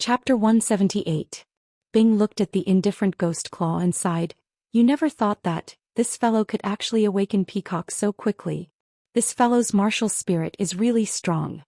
Chapter 178. Bing looked at the indifferent ghost claw and sighed. You never thought that this fellow could actually awaken Peacock so quickly. This fellow's martial spirit is really strong.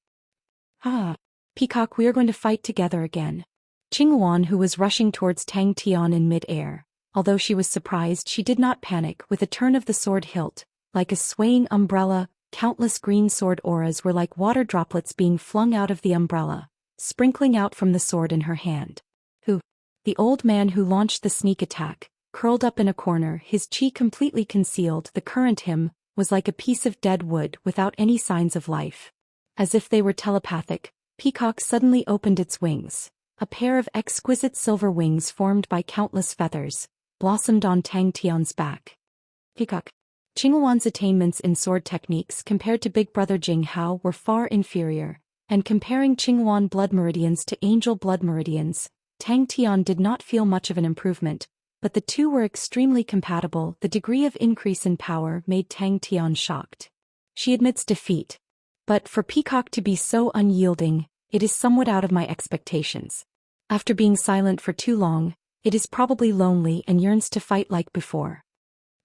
Ah, Peacock, we are going to fight together again. Qinghuan, who was rushing towards Tang Tian in mid-air, although she was surprised, she did not panic. With a turn of the sword hilt, like a swaying umbrella, countless green sword auras were like water droplets being flung out of the umbrella, sprinkling out from the sword in her hand. The old man who launched the sneak attack, curled up in a corner, his chi completely concealed. The current him was like a piece of dead wood without any signs of life. As if they were telepathic, Peacock suddenly opened its wings. A pair of exquisite silver wings formed by countless feathers blossomed on Tang Tian's back. Peacock. Qinghuan's attainments in sword techniques compared to big brother Jing Hao were far inferior, and comparing Qinghuan blood meridians to angel blood meridians, Tang Tian did not feel much of an improvement, but the two were extremely compatible. The degree of increase in power made Tang Tian shocked. She admits defeat. But for Peacock to be so unyielding, it is somewhat out of my expectations. After being silent for too long, it is probably lonely and yearns to fight like before.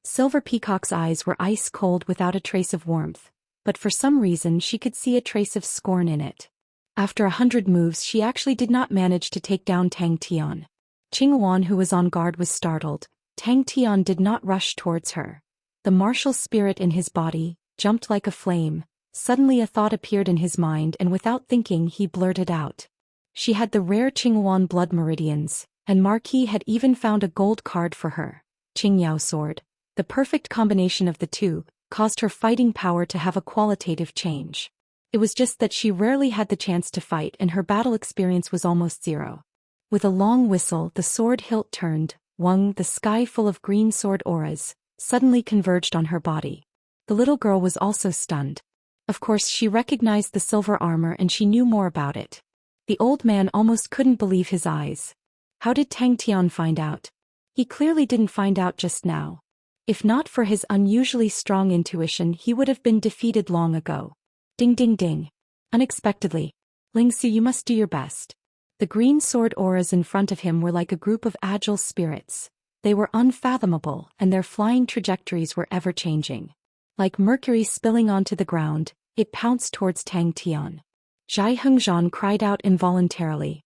Silver Peacock's eyes were ice cold without a trace of warmth, but for some reason she could see a trace of scorn in it. After 100 moves she actually did not manage to take down Tang Tian. Qinghuan, who was on guard, was startled. Tang Tian did not rush towards her. The martial spirit in his body jumped like a flame. Suddenly a thought appeared in his mind, and without thinking he blurted out. She had the rare Qinghuan blood meridians, and Marquis had even found a gold card for her. Qingyao sword. The perfect combination of the two caused her fighting power to have a qualitative change. It was just that she rarely had the chance to fight and her battle experience was almost zero. With a long whistle, the sword hilt turned. Wang, the sky full of green sword auras, suddenly converged on her body. The little girl was also stunned. Of course, she recognized the silver armor and she knew more about it. The old man almost couldn't believe his eyes. How did Tang Tian find out? He clearly didn't find out just now. If not for his unusually strong intuition, he would have been defeated long ago. Ding ding ding. Unexpectedly. Lingxi, you must do your best. The green sword auras in front of him were like a group of agile spirits. They were unfathomable, and their flying trajectories were ever-changing. Like mercury spilling onto the ground, it pounced towards Tang Tian. Zhai Hengzhan cried out involuntarily.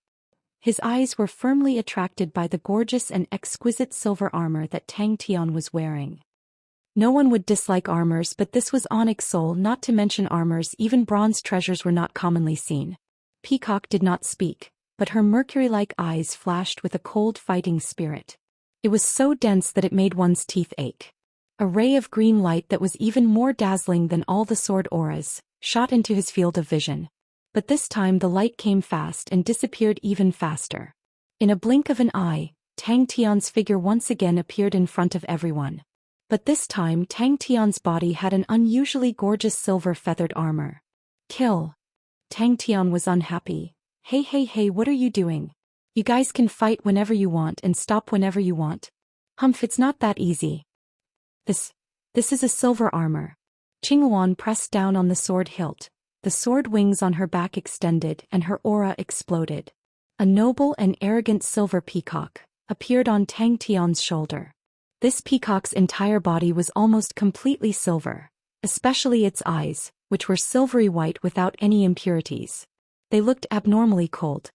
His eyes were firmly attracted by the gorgeous and exquisite silver armor that Tang Tian was wearing. No one would dislike armors, but this was onyx soul, not to mention armors. Even bronze treasures were not commonly seen. Peacock did not speak, but her mercury-like eyes flashed with a cold fighting spirit. It was so dense that it made one's teeth ache. A ray of green light that was even more dazzling than all the sword auras shot into his field of vision. But this time the light came fast and disappeared even faster. In a blink of an eye, Tang Tian's figure once again appeared in front of everyone. But this time Tang Tian's body had an unusually gorgeous silver feathered armor. Kill. Tang Tian was unhappy. Hey, what are you doing? You guys can fight whenever you want and stop whenever you want. Humph, it's not that easy. This is a silver armor. Qinghuan pressed down on the sword hilt. The sword wings on her back extended and her aura exploded. A noble and arrogant silver peacock appeared on Tang Tian's shoulder. This peacock's entire body was almost completely silver, especially its eyes, which were silvery white without any impurities. They looked abnormally cold.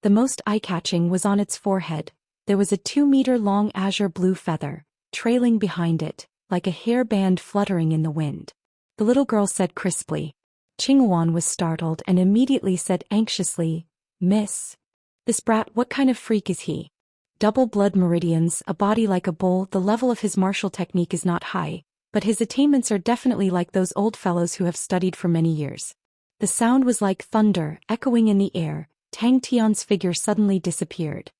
The most eye-catching was on its forehead. There was a 2-meter-long azure blue feather, trailing behind it, like a hairband fluttering in the wind. The little girl said crisply. Qinghuan was startled and immediately said anxiously, Miss. This brat, what kind of freak is he? Double blood meridians, a body like a bull. The level of his martial technique is not high, but his attainments are definitely like those old fellows who have studied for many years. The sound was like thunder, echoing in the air. Tang Tian's figure suddenly disappeared.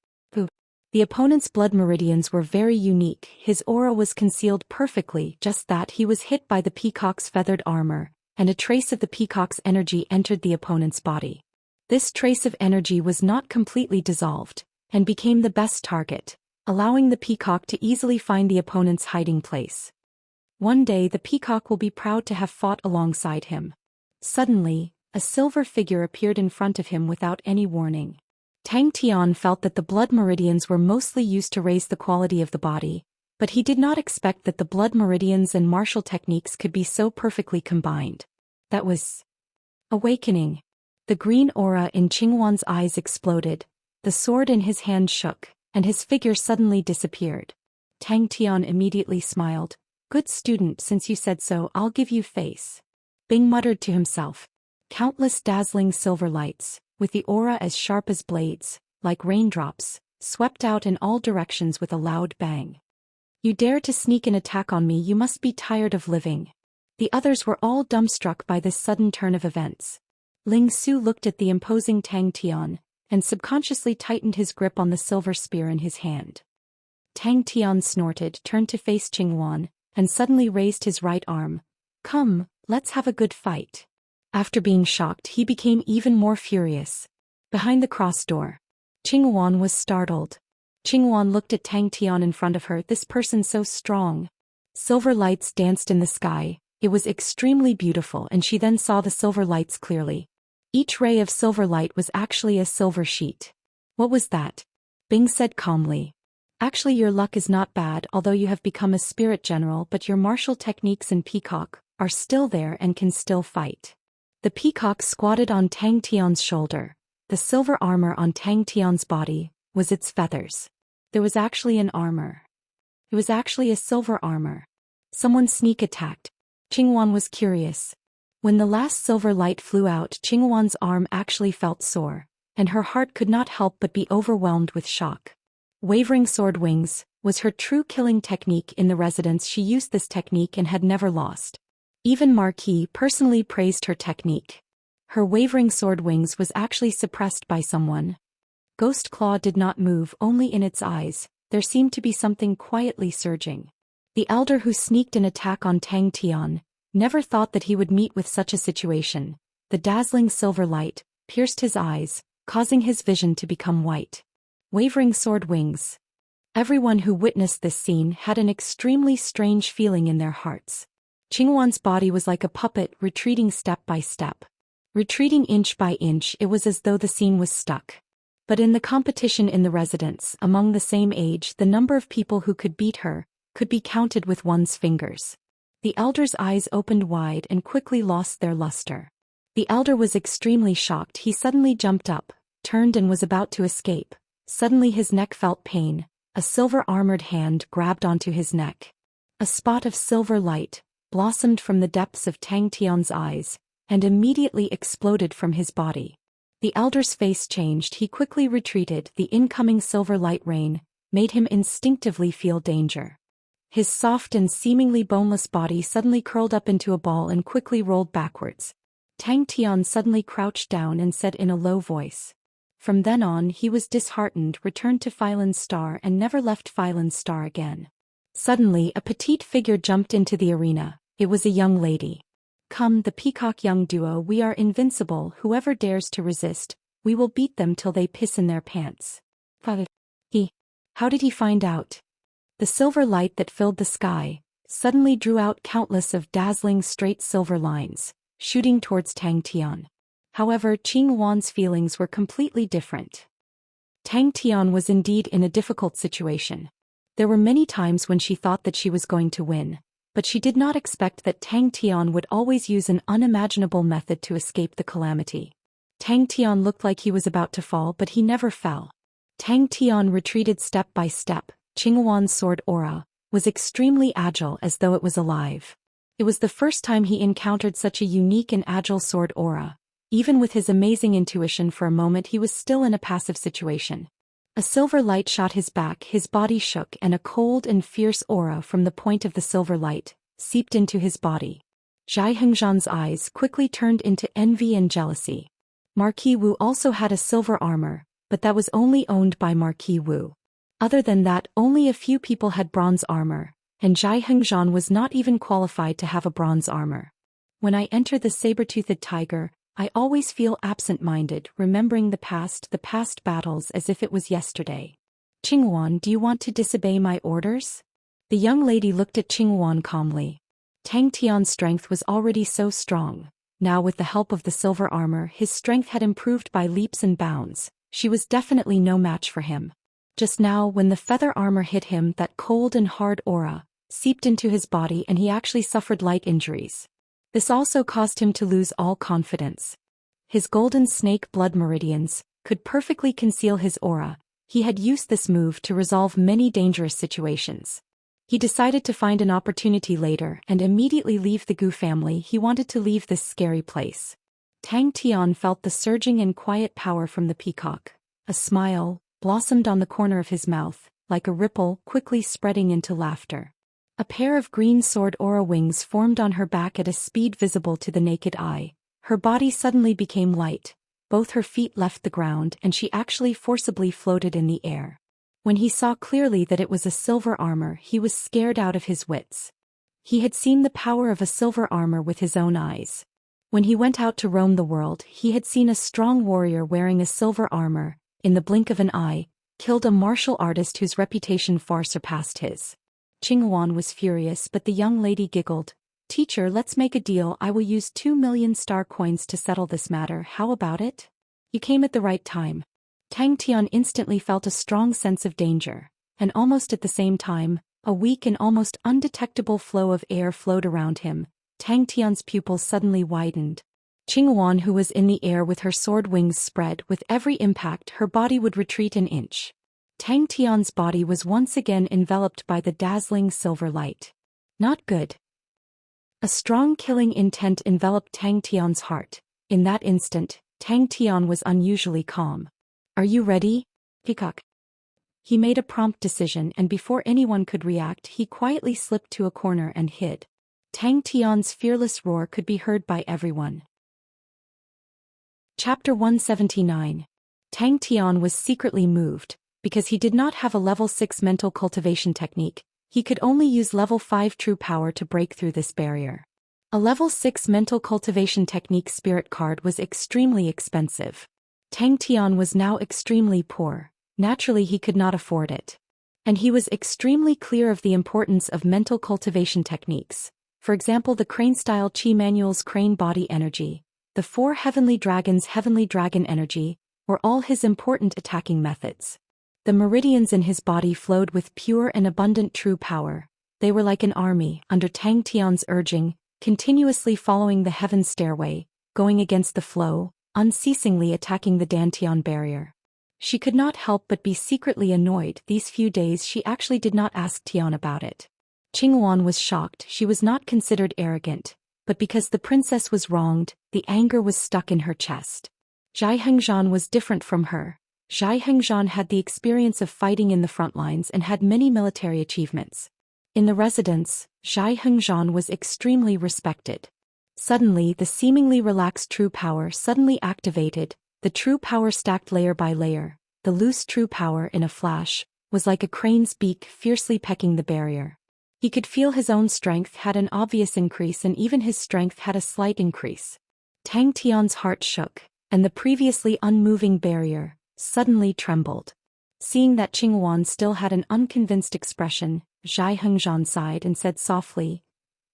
The opponent's blood meridians were very unique. His aura was concealed perfectly, just that he was hit by the peacock's feathered armor, and a trace of the peacock's energy entered the opponent's body. This trace of energy was not completely dissolved, and became the best target, allowing the peacock to easily find the opponent's hiding place. One day the peacock will be proud to have fought alongside him. Suddenly, a silver figure appeared in front of him without any warning. Tang Tian felt that the blood meridians were mostly used to raise the quality of the body, but he did not expect that the blood meridians and martial techniques could be so perfectly combined. That was awakening. The green aura in Qingwan's eyes exploded, the sword in his hand shook, and his figure suddenly disappeared. Tang Tian immediately smiled. Good student, since you said so, I'll give you face. Bing muttered to himself. Countless dazzling silver lights, with the aura as sharp as blades, like raindrops, swept out in all directions with a loud bang. You dare to sneak an attack on me, you must be tired of living. The others were all dumbstruck by this sudden turn of events. Ling Su looked at the imposing Tang Tian, and subconsciously tightened his grip on the silver spear in his hand. Tang Tian snorted, turned to face Qingwan, and suddenly raised his right arm. Come, let's have a good fight. After being shocked, he became even more furious. Behind the cross door, Qingwan was startled. Qingwan looked at Tang Tian in front of her, this person so strong. Silver lights danced in the sky, it was extremely beautiful, and she then saw the silver lights clearly. Each ray of silver light was actually a silver sheet. What was that? Bing said calmly. Actually, your luck is not bad, although you have become a spirit general, but your martial techniques and peacock are still there and can still fight. The peacock squatted on Tang Tian's shoulder. The silver armor on Tang Tian's body was its feathers. There was actually an armor. It was actually a silver armor. Someone sneak attacked. Qingwan was curious. When the last silver light flew out, Qingwan's arm actually felt sore, and her heart could not help but be overwhelmed with shock. Wavering sword wings was her true killing technique in the residence. She used this technique and had never lost. Even Marquis personally praised her technique. Her wavering sword wings was actually suppressed by someone. Ghost Claw did not move, only in its eyes, there seemed to be something quietly surging. The elder who sneaked an attack on Tang Tian never thought that he would meet with such a situation. The dazzling silver light pierced his eyes, causing his vision to become white. Wavering sword wings. Everyone who witnessed this scene had an extremely strange feeling in their hearts. Qingwan's body was like a puppet, retreating step by step. Retreating inch by inch, it was as though the scene was stuck. But in the competition in the residence, among the same age, the number of people who could beat her could be counted with one's fingers. The elder's eyes opened wide and quickly lost their luster. The elder was extremely shocked. He suddenly jumped up, turned and was about to escape. Suddenly his neck felt pain. A silver-armored hand grabbed onto his neck. A spot of silver light blossomed from the depths of Tang Tian's eyes, and immediately exploded from his body. The elder's face changed. He quickly retreated. The incoming silver light rain made him instinctively feel danger. His soft and seemingly boneless body suddenly curled up into a ball and quickly rolled backwards. Tang Tian suddenly crouched down and said in a low voice. From then on he was disheartened, returned to Phylan's star and never left Phylan's star again. Suddenly a petite figure jumped into the arena. It was a young lady. Come, the peacock young duo, we are invincible. Whoever dares to resist, we will beat them till they piss in their pants. How did he find out? The silver light that filled the sky suddenly drew out countless of dazzling straight silver lines, shooting towards Tang Tian. However, Qingwan's feelings were completely different. Tang Tian was indeed in a difficult situation. There were many times when she thought that she was going to win, but she did not expect that Tang Tian would always use an unimaginable method to escape the calamity. Tang Tian looked like he was about to fall, but he never fell. Tang Tian retreated step by step. Qingwan's sword aura was extremely agile, as though it was alive. It was the first time he encountered such a unique and agile sword aura. Even with his amazing intuition, for a moment he was still in a passive situation. A silver light shot his back, his body shook, and a cold and fierce aura from the point of the silver light seeped into his body. Xianxia's eyes quickly turned into envy and jealousy. Marquis Wu also had a silver armor, but that was only owned by Marquis Wu. Other than that, only a few people had bronze armor, and Xianxia was not even qualified to have a bronze armor. When I enter the saber-toothed tiger, I always feel absent-minded, remembering the past battles as if it was yesterday. Qingwan, do you want to disobey my orders? The young lady looked at Qingwan calmly. Tang Tian's strength was already so strong. Now with the help of the silver armor, his strength had improved by leaps and bounds. She was definitely no match for him. Just now, when the feather armor hit him, that cold and hard aura seeped into his body and he actually suffered light injuries. This also caused him to lose all confidence. His golden snake blood meridians could perfectly conceal his aura. He had used this move to resolve many dangerous situations. He decided to find an opportunity later and immediately leave the Gu family. He wanted to leave this scary place. Tang Tian felt the surging and quiet power from the peacock. A smile blossomed on the corner of his mouth, like a ripple quickly spreading into laughter. A pair of green sword aura wings formed on her back at a speed visible to the naked eye. Her body suddenly became light. Both her feet left the ground and she actually forcibly floated in the air. When he saw clearly that it was a silver armor, he was scared out of his wits. He had seen the power of a silver armor with his own eyes. When he went out to roam the world, he had seen a strong warrior wearing a silver armor, in the blink of an eye, killed a martial artist whose reputation far surpassed his. Qinghuan was furious, but the young lady giggled. "Teacher, let's make a deal. I will use 2,000,000 star coins to settle this matter. How about it? You came at the right time." Tang Tian instantly felt a strong sense of danger, and almost at the same time, a weak and almost undetectable flow of air flowed around him. Tang Tian's pupils suddenly widened. Qinghuan, who was in the air with her sword wings spread, with every impact her body would retreat an inch. Tang Tian's body was once again enveloped by the dazzling silver light. Not good. A strong killing intent enveloped Tang Tian's heart. In that instant, Tang Tian was unusually calm. "Are you ready, Peacock?" He made a prompt decision, and before anyone could react, he quietly slipped to a corner and hid. Tang Tian's fearless roar could be heard by everyone. Chapter 179. Tang Tian was secretly moved. Because he did not have a level 6 mental cultivation technique, he could only use level 5 true power to break through this barrier. A level 6 mental cultivation technique spirit card was extremely expensive. Tang Tian was now extremely poor. Naturally, he could not afford it. And he was extremely clear of the importance of mental cultivation techniques. For example, the crane-style Qi manual's crane body energy, the 4 heavenly dragons' heavenly dragon energy, were all his important attacking methods. The meridians in his body flowed with pure and abundant true power. They were like an army, under Tang Tian's urging, continuously following the heaven stairway, going against the flow, unceasingly attacking the Dantian barrier. She could not help but be secretly annoyed. These few days she actually did not ask Tian about it. Qinghuan was shocked. She was not considered arrogant, but because the princess was wronged, the anger was stuck in her chest. Zhai Hengzhan was different from her. Zhai Hengzhan had the experience of fighting in the front lines and had many military achievements. In the residence, Zhai Hengzhan was extremely respected. Suddenly, the seemingly relaxed true power suddenly activated. The true power stacked layer by layer. The loose true power, in a flash, was like a crane's beak fiercely pecking the barrier. He could feel his own strength had an obvious increase, and even his strength had a slight increase. Tang Tian's heart shook, and the previously unmoving barrier suddenly trembled. Seeing that Qinghuan still had an unconvinced expression, Zhai Hengzhan sighed and said softly,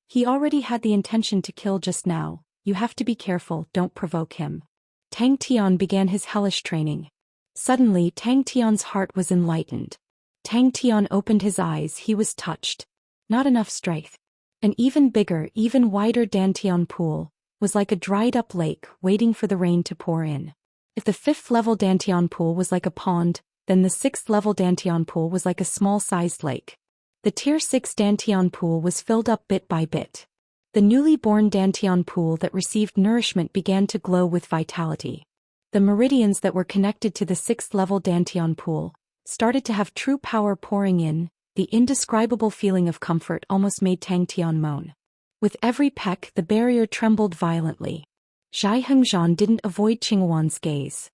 "He already had the intention to kill just now. You have to be careful, don't provoke him." Tang Tian began his hellish training. Suddenly, Tang Tian's heart was enlightened. Tang Tian opened his eyes. He was touched. Not enough strength. An even bigger, even wider Dantian pool was like a dried-up lake waiting for the rain to pour in. If the 5th level Dantian pool was like a pond, then the 6th level Dantian pool was like a small-sized lake. The Tier 6 Dantian pool was filled up bit by bit. The newly born Dantian pool that received nourishment began to glow with vitality. The meridians that were connected to the 6th level Dantian pool started to have true power pouring in. The indescribable feeling of comfort almost made Tang Tian moan. With every peck, the barrier trembled violently. Zhai Hengzhan didn't avoid Qinghuan's gaze.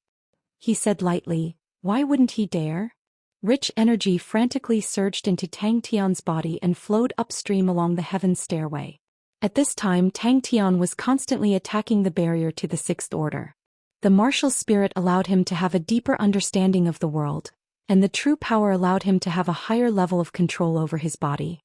He said lightly, "Why wouldn't he dare?" Rich energy frantically surged into Tang Tian's body and flowed upstream along the heaven stairway. At this time, Tang Tian was constantly attacking the barrier to the 6th order. The martial spirit allowed him to have a deeper understanding of the world, and the true power allowed him to have a higher level of control over his body.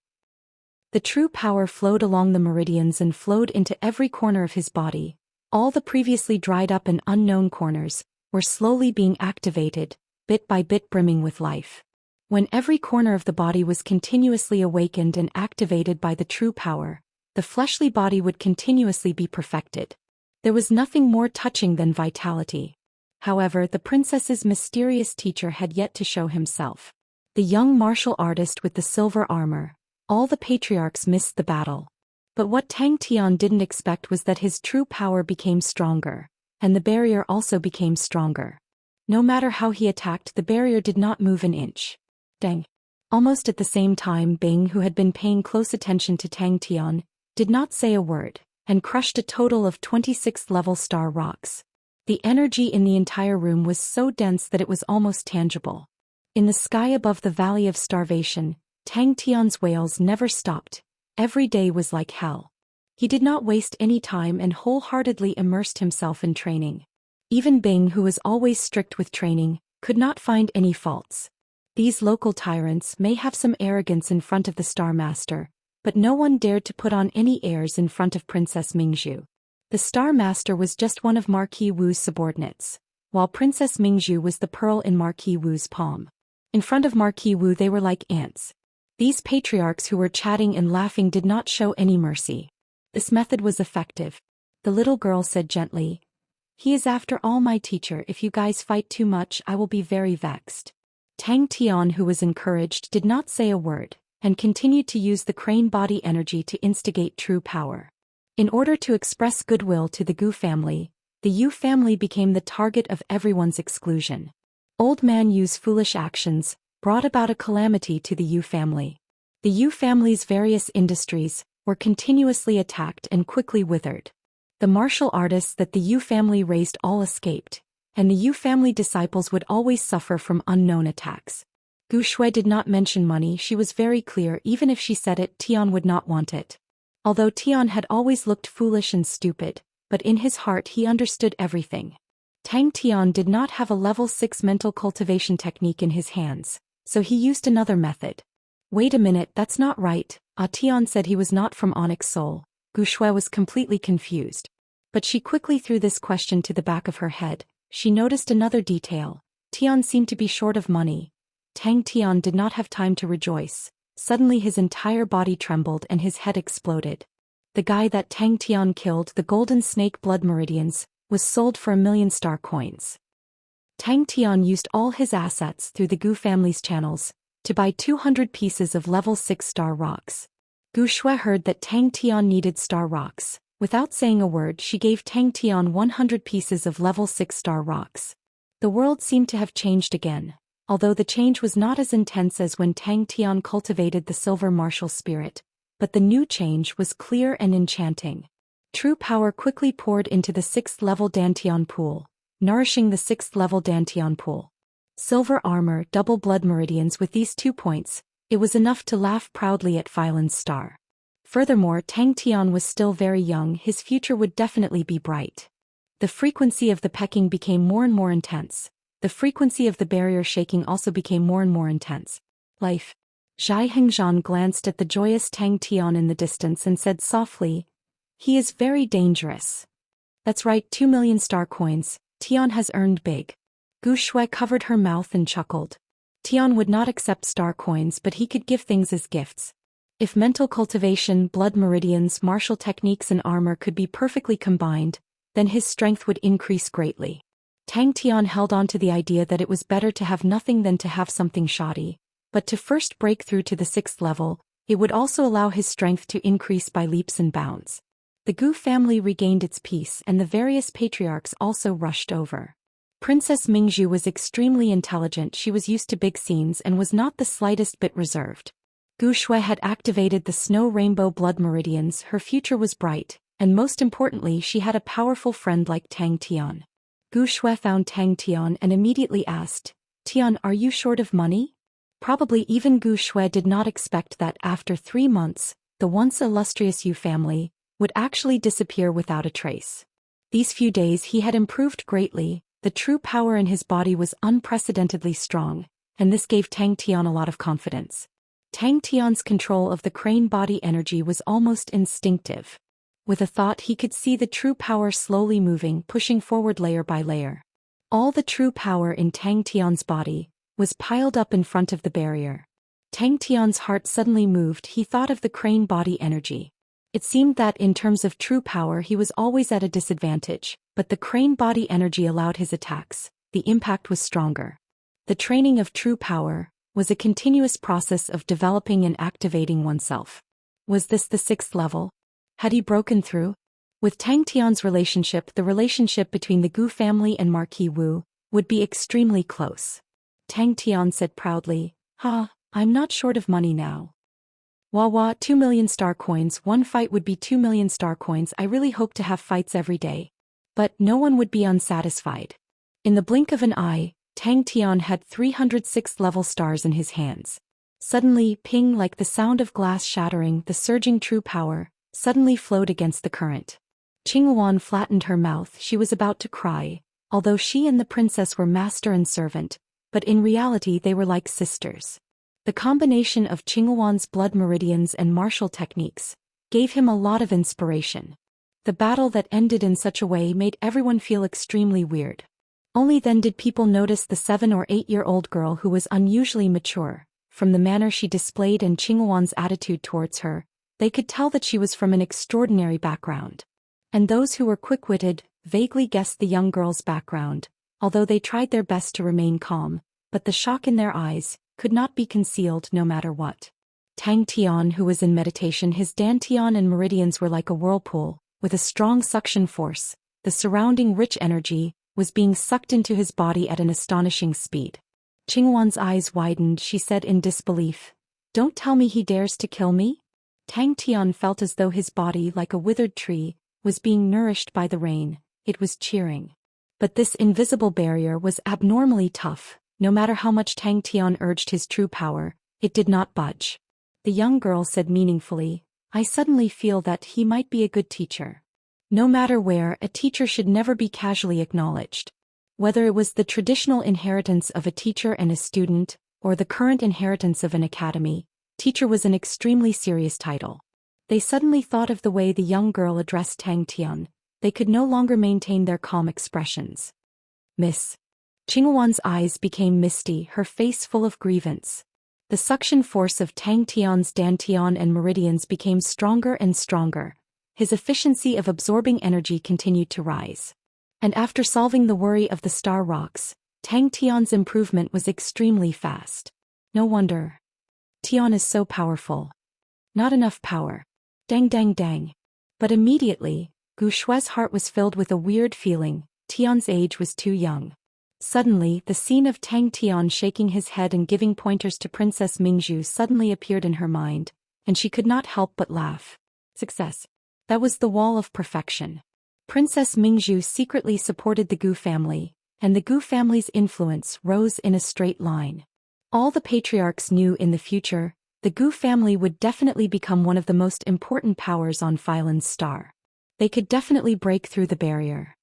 The true power flowed along the meridians and flowed into every corner of his body. All the previously dried up and unknown corners were slowly being activated, bit by bit brimming with life. When every corner of the body was continuously awakened and activated by the true power, the fleshly body would continuously be perfected. There was nothing more touching than vitality. However, the princess's mysterious teacher had yet to show himself. The young martial artist with the silver armor. All the patriarchs missed the battle. But what Tang Tian didn't expect was that his true power became stronger, and the barrier also became stronger. No matter how he attacked, the barrier did not move an inch. Dang. Almost at the same time, Bing, who had been paying close attention to Tang Tian, did not say a word, and crushed a total of 26 level star rocks. The energy in the entire room was so dense that it was almost tangible. In the sky above the Valley of Starvation, Tang Tian's wails never stopped. Every day was like hell. He did not waste any time and wholeheartedly immersed himself in training. Even Bing, who was always strict with training, could not find any faults. These local tyrants may have some arrogance in front of the Star Master, but no one dared to put on any airs in front of Princess Mingzhu. The Star Master was just one of Marquis Wu's subordinates, while Princess Mingzhu was the pearl in Marquis Wu's palm. In front of Marquis Wu they were like ants. These patriarchs who were chatting and laughing did not show any mercy. This method was effective. The little girl said gently, "He is after all my teacher. If you guys fight too much, I will be very vexed." Tang Tian, who was encouraged, did not say a word, and continued to use the crane body energy to instigate true power. In order to express goodwill to the Gu family, the Yu family became the target of everyone's exclusion. Old Man Yu's foolish actions brought about a calamity to the Yu family. The Yu family's various industries were continuously attacked and quickly withered. The martial artists that the Yu family raised all escaped, and the Yu family disciples would always suffer from unknown attacks. Gu Shui did not mention money. She was very clear. Even if she said it, Tian would not want it. Although Tian had always looked foolish and stupid, but in his heart he understood everything. Tang Tian did not have a level 6 mental cultivation technique in his hands, so he used another method. Wait a minute, that's not right. Tian said he was not from Onyx Soul. Gu Shui was completely confused. But she quickly threw this question to the back of her head. She noticed another detail. Tian seemed to be short of money. Tang Tian did not have time to rejoice. Suddenly his entire body trembled and his head exploded. The guy that Tang Tian killed, the golden snake blood meridians, was sold for 1,000,000 star coins. Tang Tian used all his assets through the Gu family's channels to buy 200 pieces of level 6 star rocks. Gu Shui heard that Tang Tian needed star rocks. Without saying a word, she gave Tang Tian 100 pieces of level 6 star rocks. The world seemed to have changed again, although the change was not as intense as when Tang Tian cultivated the silver martial spirit, but the new change was clear and enchanting. True power quickly poured into the 6th level Dantian pool, nourishing the 6th level Dantian pool. Silver armor, double blood meridians. With these 2 points, it was enough to laugh proudly at Phylan's star. Furthermore, Tang Tian was still very young. His future would definitely be bright. The frequency of the pecking became more and more intense. The frequency of the barrier shaking also became more and more intense. Life. Zhai Hengzhan glanced at the joyous Tang Tian in the distance and said softly, "He is very dangerous." "That's right, 2,000,000 star coins. Tian has earned big." Gu Shui covered her mouth and chuckled. Tian would not accept star coins, but he could give things as gifts. If mental cultivation, blood meridians, martial techniques and armor could be perfectly combined, then his strength would increase greatly. Tang Tian held on to the idea that it was better to have nothing than to have something shoddy, but to first break through to the 6th level, it would also allow his strength to increase by leaps and bounds. The Gu family regained its peace and the various patriarchs also rushed over. Princess Mingzhu was extremely intelligent. She was used to big scenes and was not the slightest bit reserved. Gu Shui had activated the snow rainbow blood meridians. Her future was bright, and most importantly, she had a powerful friend like Tang Tian. Gu Shui found Tang Tian and immediately asked, "Tian, are you short of money?" Probably even Gu Shui did not expect that after 3 months, the once illustrious Yu family would actually disappear without a trace. These few days he had improved greatly. The true power in his body was unprecedentedly strong, and this gave Tang Tian a lot of confidence. Tang Tian's control of the crane body energy was almost instinctive. With a thought he could see the true power slowly moving, pushing forward layer by layer. All the true power in Tang Tian's body was piled up in front of the barrier. Tang Tian's heart suddenly moved. He thought of the crane body energy. It seemed that in terms of true power he was always at a disadvantage, but the crane body energy allowed his attacks. The impact was stronger. The training of true power was a continuous process of developing and activating oneself. Was this the 6th level? Had he broken through? With Tang Tian's relationship, the relationship between the Gu family and Marquis Wu would be extremely close. Tang Tian said proudly, I'm not short of money now. Wah, 2 million star coins, one fight would be 2 million star coins. I really hope to have fights every day. But no one would be unsatisfied. In the blink of an eye, Tang Tian had 306 level stars in his hands. Suddenly, ping, like the sound of glass shattering, the surging true power suddenly flowed against the current. Qinghuan flattened her mouth. She was about to cry, although she and the princess were master and servant, but in reality they were like sisters. The combination of Qinghuan's blood meridians and martial techniques gave him a lot of inspiration. The battle that ended in such a way made everyone feel extremely weird. Only then did people notice the 7 or 8-year-old girl who was unusually mature. From the manner she displayed and Qinghuan's attitude towards her, they could tell that she was from an extraordinary background. And those who were quick-witted vaguely guessed the young girl's background, although they tried their best to remain calm, but the shock in their eyes could not be concealed no matter what. Tang Tian, who was in meditation, his dantian and meridians were like a whirlpool, with a strong suction force. The surrounding rich energy was being sucked into his body at an astonishing speed. Qinghuan's eyes widened. She said in disbelief, "Don't tell me he dares to kill me?" Tang Tian felt as though his body, like a withered tree, was being nourished by the rain. It was cheering. But this invisible barrier was abnormally tough. No matter how much Tang Tian urged his true power, it did not budge. The young girl said meaningfully, "I suddenly feel that he might be a good teacher." No matter where, a teacher should never be casually acknowledged. Whether it was the traditional inheritance of a teacher and a student, or the current inheritance of an academy, teacher was an extremely serious title. They suddenly thought of the way the young girl addressed Tang Tian. They could no longer maintain their calm expressions. "Miss." Qinghuan's eyes became misty, her face full of grievance. The suction force of Tang Tian's dantian and meridians became stronger and stronger. His efficiency of absorbing energy continued to rise. And after solving the worry of the star rocks, Tang Tian's improvement was extremely fast. No wonder. Tian is so powerful. Not enough power. Dang dang dang. But immediately, Gu Shue's heart was filled with a weird feeling. Tian's age was too young. Suddenly, the scene of Tang Tian shaking his head and giving pointers to Princess Mingzhu suddenly appeared in her mind, and she could not help but laugh. Success. That was the wall of perfection. Princess Mingzhu secretly supported the Gu family, and the Gu family's influence rose in a straight line. All the patriarchs knew in the future, the Gu family would definitely become one of the most important powers on Phylan's star. They could definitely break through the barrier.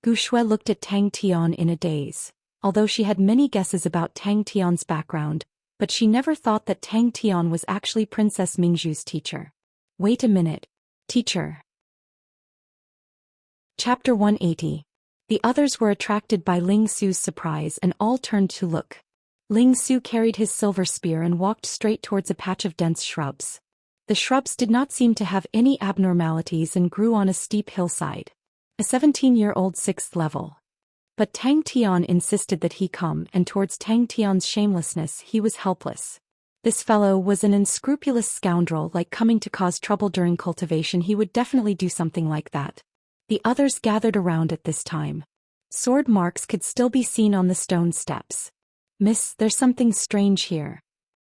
Gu Shui looked at Tang Tian in a daze. Although she had many guesses about Tang Tian's background, but she never thought that Tang Tian was actually Princess Mingzhu's teacher. Wait a minute. Teacher. Chapter 180. The others were attracted by Ling Su's surprise and all turned to look. Ling Su carried his silver spear and walked straight towards a patch of dense shrubs. The shrubs did not seem to have any abnormalities and grew on a steep hillside. A 17-year-old 6th level. But Tang Tian insisted that he come, and towards Tang Tian's shamelessness he was helpless. This fellow was an unscrupulous scoundrel, like coming to cause trouble during cultivation. He would definitely do something like that. The others gathered around at this time. Sword marks could still be seen on the stone steps. "Miss, there's something strange here.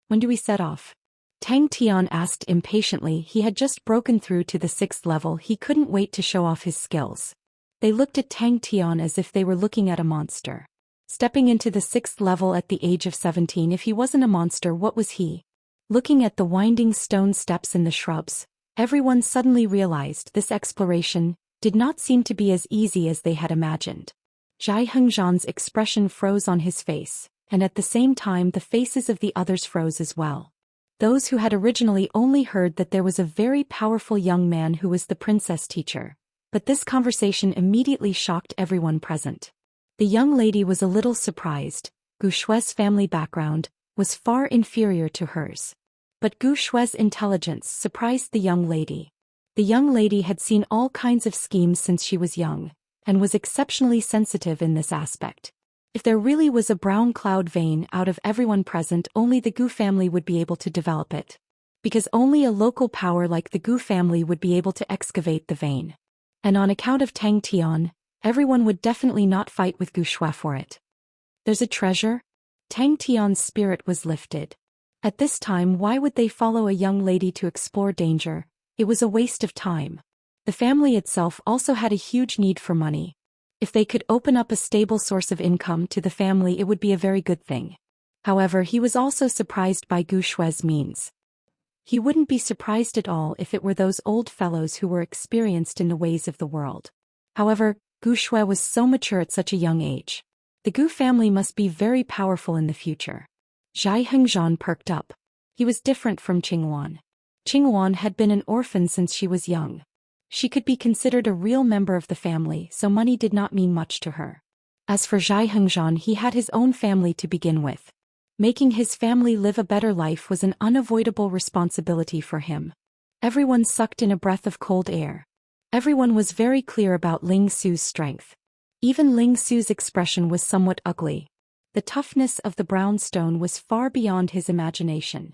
When do we set off?" Tang Tian asked impatiently. He had just broken through to the 6th level. He couldn't wait to show off his skills. They looked at Tang Tian as if they were looking at a monster. Stepping into the 6th level at the age of 17, if he wasn't a monster, what was he? Looking at the winding stone steps in the shrubs, everyone suddenly realized this exploration did not seem to be as easy as they had imagined. Zhai Hengzhan's expression froze on his face, and at the same time the faces of the others froze as well. Those who had originally only heard that there was a very powerful young man who was the princess teacher. But this conversation immediately shocked everyone present. The young lady was a little surprised. Gu Shue's family background was far inferior to hers. But Gu Shue's intelligence surprised the young lady. The young lady had seen all kinds of schemes since she was young, and was exceptionally sensitive in this aspect. If there really was a brown cloud vein out of everyone present, only the Gu family would be able to develop it. Because only a local power like the Gu family would be able to excavate the vein. And on account of Tang Tian, everyone would definitely not fight with Gu Shue for it. There's a treasure? Tang Tian's spirit was lifted. At this time, why would they follow a young lady to explore danger? It was a waste of time. The family itself also had a huge need for money. If they could open up a stable source of income to the family, it would be a very good thing. However, he was also surprised by Gu Shue's means. He wouldn't be surprised at all if it were those old fellows who were experienced in the ways of the world. However, Gu Shue was so mature at such a young age. The Gu family must be very powerful in the future. Zhai Hengzhan perked up. He was different from Qingwan. Qingwan had been an orphan since she was young. She could be considered a real member of the family, so money did not mean much to her. As for Zhai Hengzhan, he had his own family to begin with. Making his family live a better life was an unavoidable responsibility for him. Everyone sucked in a breath of cold air. Everyone was very clear about Ling Su's strength. Even Ling Su's expression was somewhat ugly. The toughness of the brown stone was far beyond his imagination.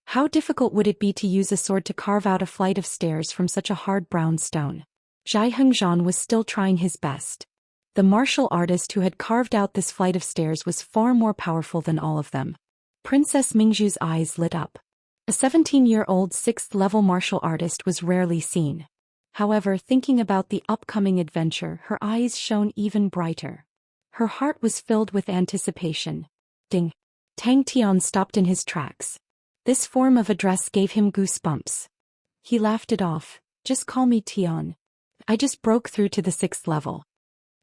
How difficult would it be to use a sword to carve out a flight of stairs from such a hard brown stone? Zhai Hengzhan was still trying his best. The martial artist who had carved out this flight of stairs was far more powerful than all of them. Princess Mingzhu's eyes lit up. A 17-year-old 6th-level martial artist was rarely seen. However, thinking about the upcoming adventure, her eyes shone even brighter. Her heart was filled with anticipation. Ding! Tang Tian stopped in his tracks. This form of address gave him goosebumps. He laughed it off. Just call me Tian. I just broke through to the 6th level.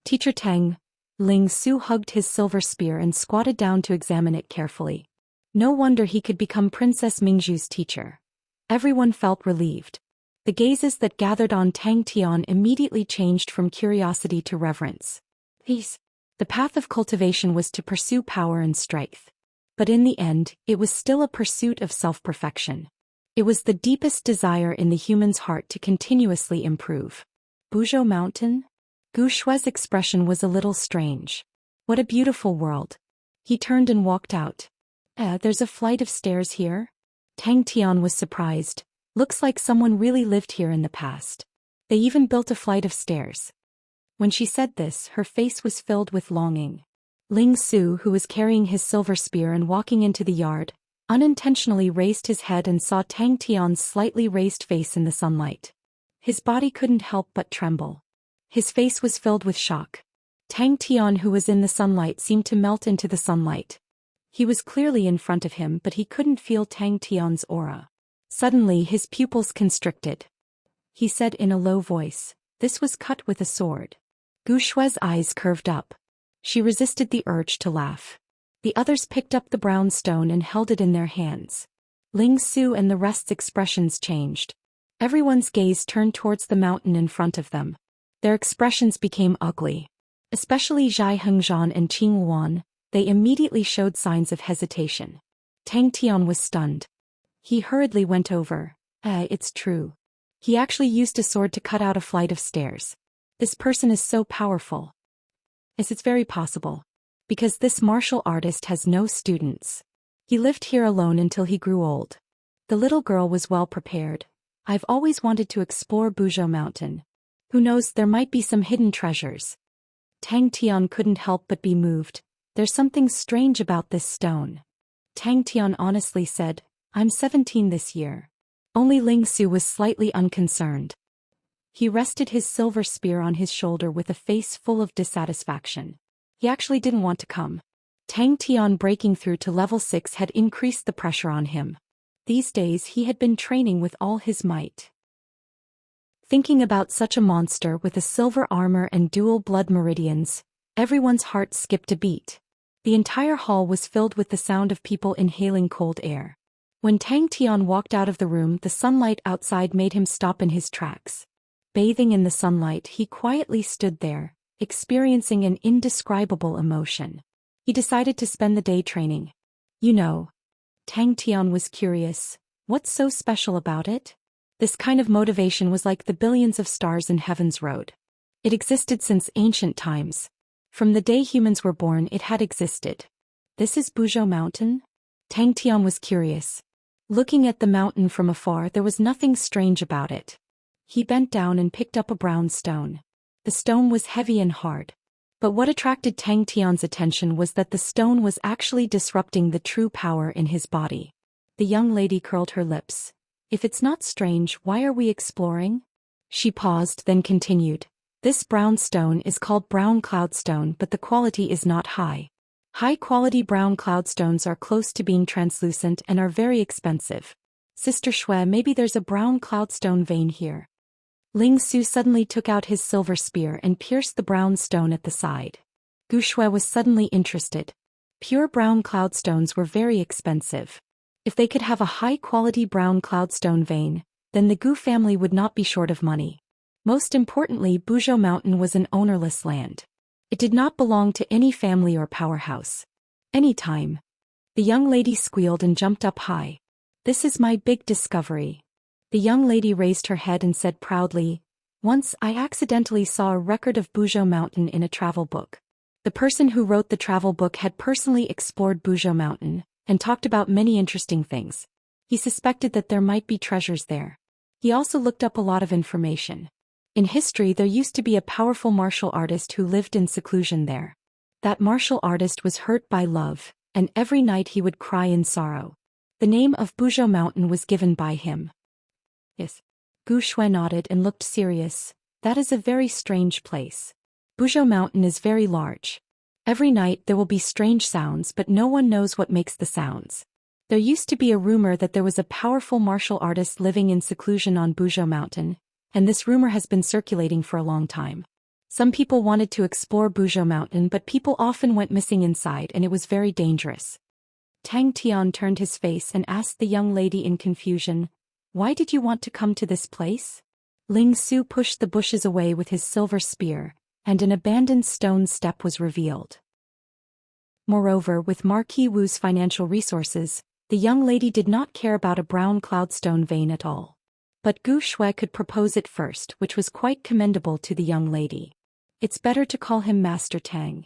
Teacher Tang. Ling Su hugged his silver spear and squatted down to examine it carefully. No wonder he could become Princess Mingzhu's teacher. Everyone felt relieved. The gazes that gathered on Tang Tian immediately changed from curiosity to reverence. The path of cultivation was to pursue power and strength. But in the end, it was still a pursuit of self-perfection. It was the deepest desire in the human's heart to continuously improve. Buzhou Mountain? Gu Shue's expression was a little strange. What a beautiful world. He turned and walked out. There's a flight of stairs here? Tang Tian was surprised. Looks like someone really lived here in the past. They even built a flight of stairs. When she said this, her face was filled with longing. Ling Su, who was carrying his silver spear and walking into the yard, unintentionally raised his head and saw Tang Tian's slightly raised face in the sunlight. His body couldn't help but tremble. His face was filled with shock. Tang Tian, who was in the sunlight, seemed to melt into the sunlight. He was clearly in front of him, but he couldn't feel Tang Tian's aura. Suddenly his pupils constricted. He said in a low voice, "This was cut with a sword." Gu Shue's eyes curved up. She resisted the urge to laugh. The others picked up the brown stone and held it in their hands. Ling Su and the rest's expressions changed. Everyone's gaze turned towards the mountain in front of them. Their expressions became ugly. Especially Zhai Hengzhan and Qingwan, they immediately showed signs of hesitation. Tang Tian was stunned. He hurriedly went over. It's true. He actually used a sword to cut out a flight of stairs. This person is so powerful. Yes, it's very possible. Because this martial artist has no students. He lived here alone until he grew old. The little girl was well prepared. I've always wanted to explore Buzhou Mountain. Who knows, there might be some hidden treasures. Tang Tian couldn't help but be moved. There's something strange about this stone. Tang Tian honestly said, I'm 17 this year. Only Ling Su was slightly unconcerned. He rested his silver spear on his shoulder with a face full of dissatisfaction. He actually didn't want to come. Tang Tian breaking through to level 6 had increased the pressure on him. These days he had been training with all his might. Thinking about such a monster with a silver armor and dual blood meridians, everyone's heart skipped a beat. The entire hall was filled with the sound of people inhaling cold air. When Tang Tian walked out of the room, the sunlight outside made him stop in his tracks. Bathing in the sunlight, he quietly stood there, experiencing an indescribable emotion. He decided to spend the day training. You know, Tang Tian was curious. What's so special about it? This kind of motivation was like the billions of stars in heaven's road. It existed since ancient times. From the day humans were born, it had existed. This is Buzhou Mountain? Tang Tian was curious. Looking at the mountain from afar, there was nothing strange about it. He bent down and picked up a brown stone. The stone was heavy and hard. But what attracted Tang Tian's attention was that the stone was actually disrupting the true power in his body. The young lady curled her lips. If it's not strange, why are we exploring? She paused, then continued. This brown stone is called brown cloudstone, but the quality is not high. High-quality brown cloudstones are close to being translucent and are very expensive. Sister Shui, maybe there's a brown cloudstone vein here. Ling Su suddenly took out his silver spear and pierced the brown stone at the side. Gu Shui was suddenly interested. Pure brown cloudstones were very expensive. If they could have a high-quality brown cloudstone vein, then the Gu family would not be short of money. Most importantly, Buzhou Mountain was an ownerless land. It did not belong to any family or powerhouse. Any time. The young lady squealed and jumped up high. This is my big discovery. The young lady raised her head and said proudly, once I accidentally saw a record of Buzhou Mountain in a travel book. The person who wrote the travel book had personally explored Buzhou Mountain and talked about many interesting things. He suspected that there might be treasures there. He also looked up a lot of information. In history, there used to be a powerful martial artist who lived in seclusion there. That martial artist was hurt by love, and every night he would cry in sorrow. The name of Buzhou Mountain was given by him. Yes. Gu Shui nodded and looked serious. That is a very strange place. Buzhou Mountain is very large. Every night there will be strange sounds, but no one knows what makes the sounds. There used to be a rumor that there was a powerful martial artist living in seclusion on Buzhou Mountain, and this rumor has been circulating for a long time. Some people wanted to explore Buzhou Mountain, but people often went missing inside and it was very dangerous. Tang Tian turned his face and asked the young lady in confusion, why did you want to come to this place? Ling Su pushed the bushes away with his silver spear, and an abandoned stone step was revealed. Moreover, with Marquis Wu's financial resources, the young lady did not care about a brown cloudstone vein at all. But Gu Shui could propose it first, which was quite commendable to the young lady. It's better to call him Master Tang.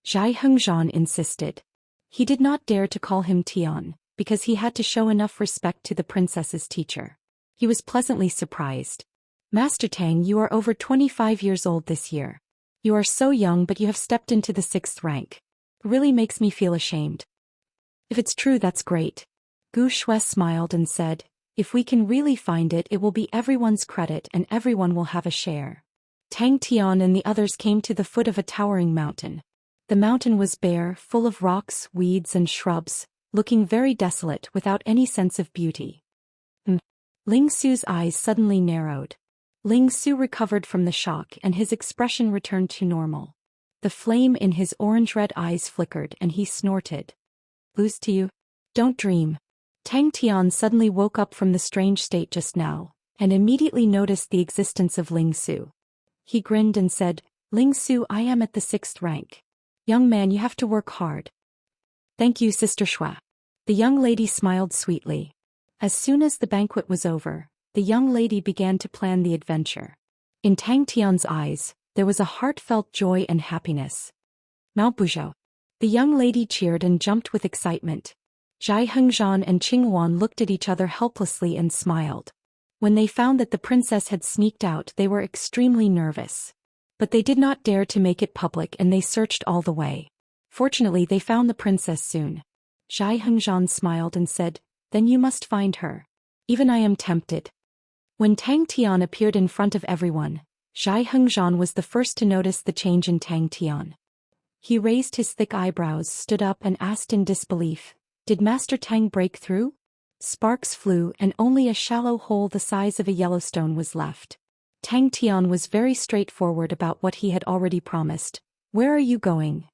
Xianxia insisted. He did not dare to call him Tian, because he had to show enough respect to the princess's teacher. He was pleasantly surprised. Master Tang, you are over 25 years old this year. You are so young, but you have stepped into the 6th rank. It really makes me feel ashamed. If it's true, that's great. Gu Shui smiled and said, if we can really find it, it will be everyone's credit and everyone will have a share. Tang Tian and the others came to the foot of a towering mountain. The mountain was bare, full of rocks, weeds and shrubs, looking very desolate without any sense of beauty. Ling Su's eyes suddenly narrowed. Ling Su recovered from the shock and his expression returned to normal. The flame in his orange-red eyes flickered and he snorted. Lose to you? Don't dream. Tang Tian suddenly woke up from the strange state just now, and immediately noticed the existence of Ling Su. He grinned and said, Ling Su, I am at the 6th rank. Young man, you have to work hard. Thank you, Sister Shui. The young lady smiled sweetly. As soon as the banquet was over, the young lady began to plan the adventure. In Tang Tian's eyes, there was a heartfelt joy and happiness. Mount Buzhou. The young lady cheered and jumped with excitement. Xianxia and Qingwan looked at each other helplessly and smiled. When they found that the princess had sneaked out, they were extremely nervous. But they did not dare to make it public and they searched all the way. Fortunately, they found the princess soon. Xianxia smiled and said, then you must find her. Even I am tempted. When Tang Tian appeared in front of everyone, Xianxia was the first to notice the change in Tang Tian. He raised his thick eyebrows, stood up and asked in disbelief, did Master Tang break through? Sparks flew and only a shallow hole the size of a Yellowstone was left. Tang Tian was very straightforward about what he had already promised. Where are you going?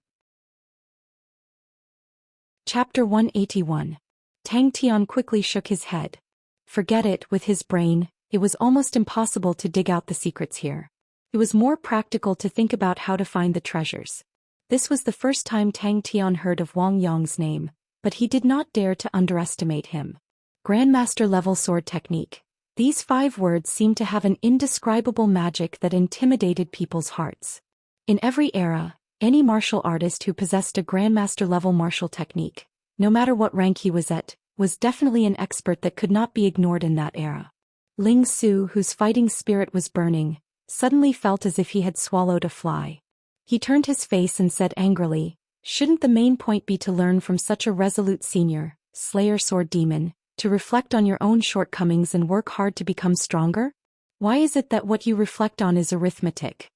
Chapter 181. Tang Tian quickly shook his head. Forget it, with his brain, it was almost impossible to dig out the secrets here. It was more practical to think about how to find the treasures. This was the first time Tang Tian heard of Wang Yong's name, but he did not dare to underestimate him. Grandmaster-level sword technique. These 5 words seemed to have an indescribable magic that intimidated people's hearts. In every era, any martial artist who possessed a grandmaster-level martial technique, no matter what rank he was at, was definitely an expert that could not be ignored in that era. Ling Su, whose fighting spirit was burning, suddenly felt as if he had swallowed a fly. He turned his face and said angrily, "Shouldn't the main point be to learn from such a resolute senior, Slayer Sword Demon, to reflect on your own shortcomings and work hard to become stronger? Why is it that what you reflect on is arithmetic?"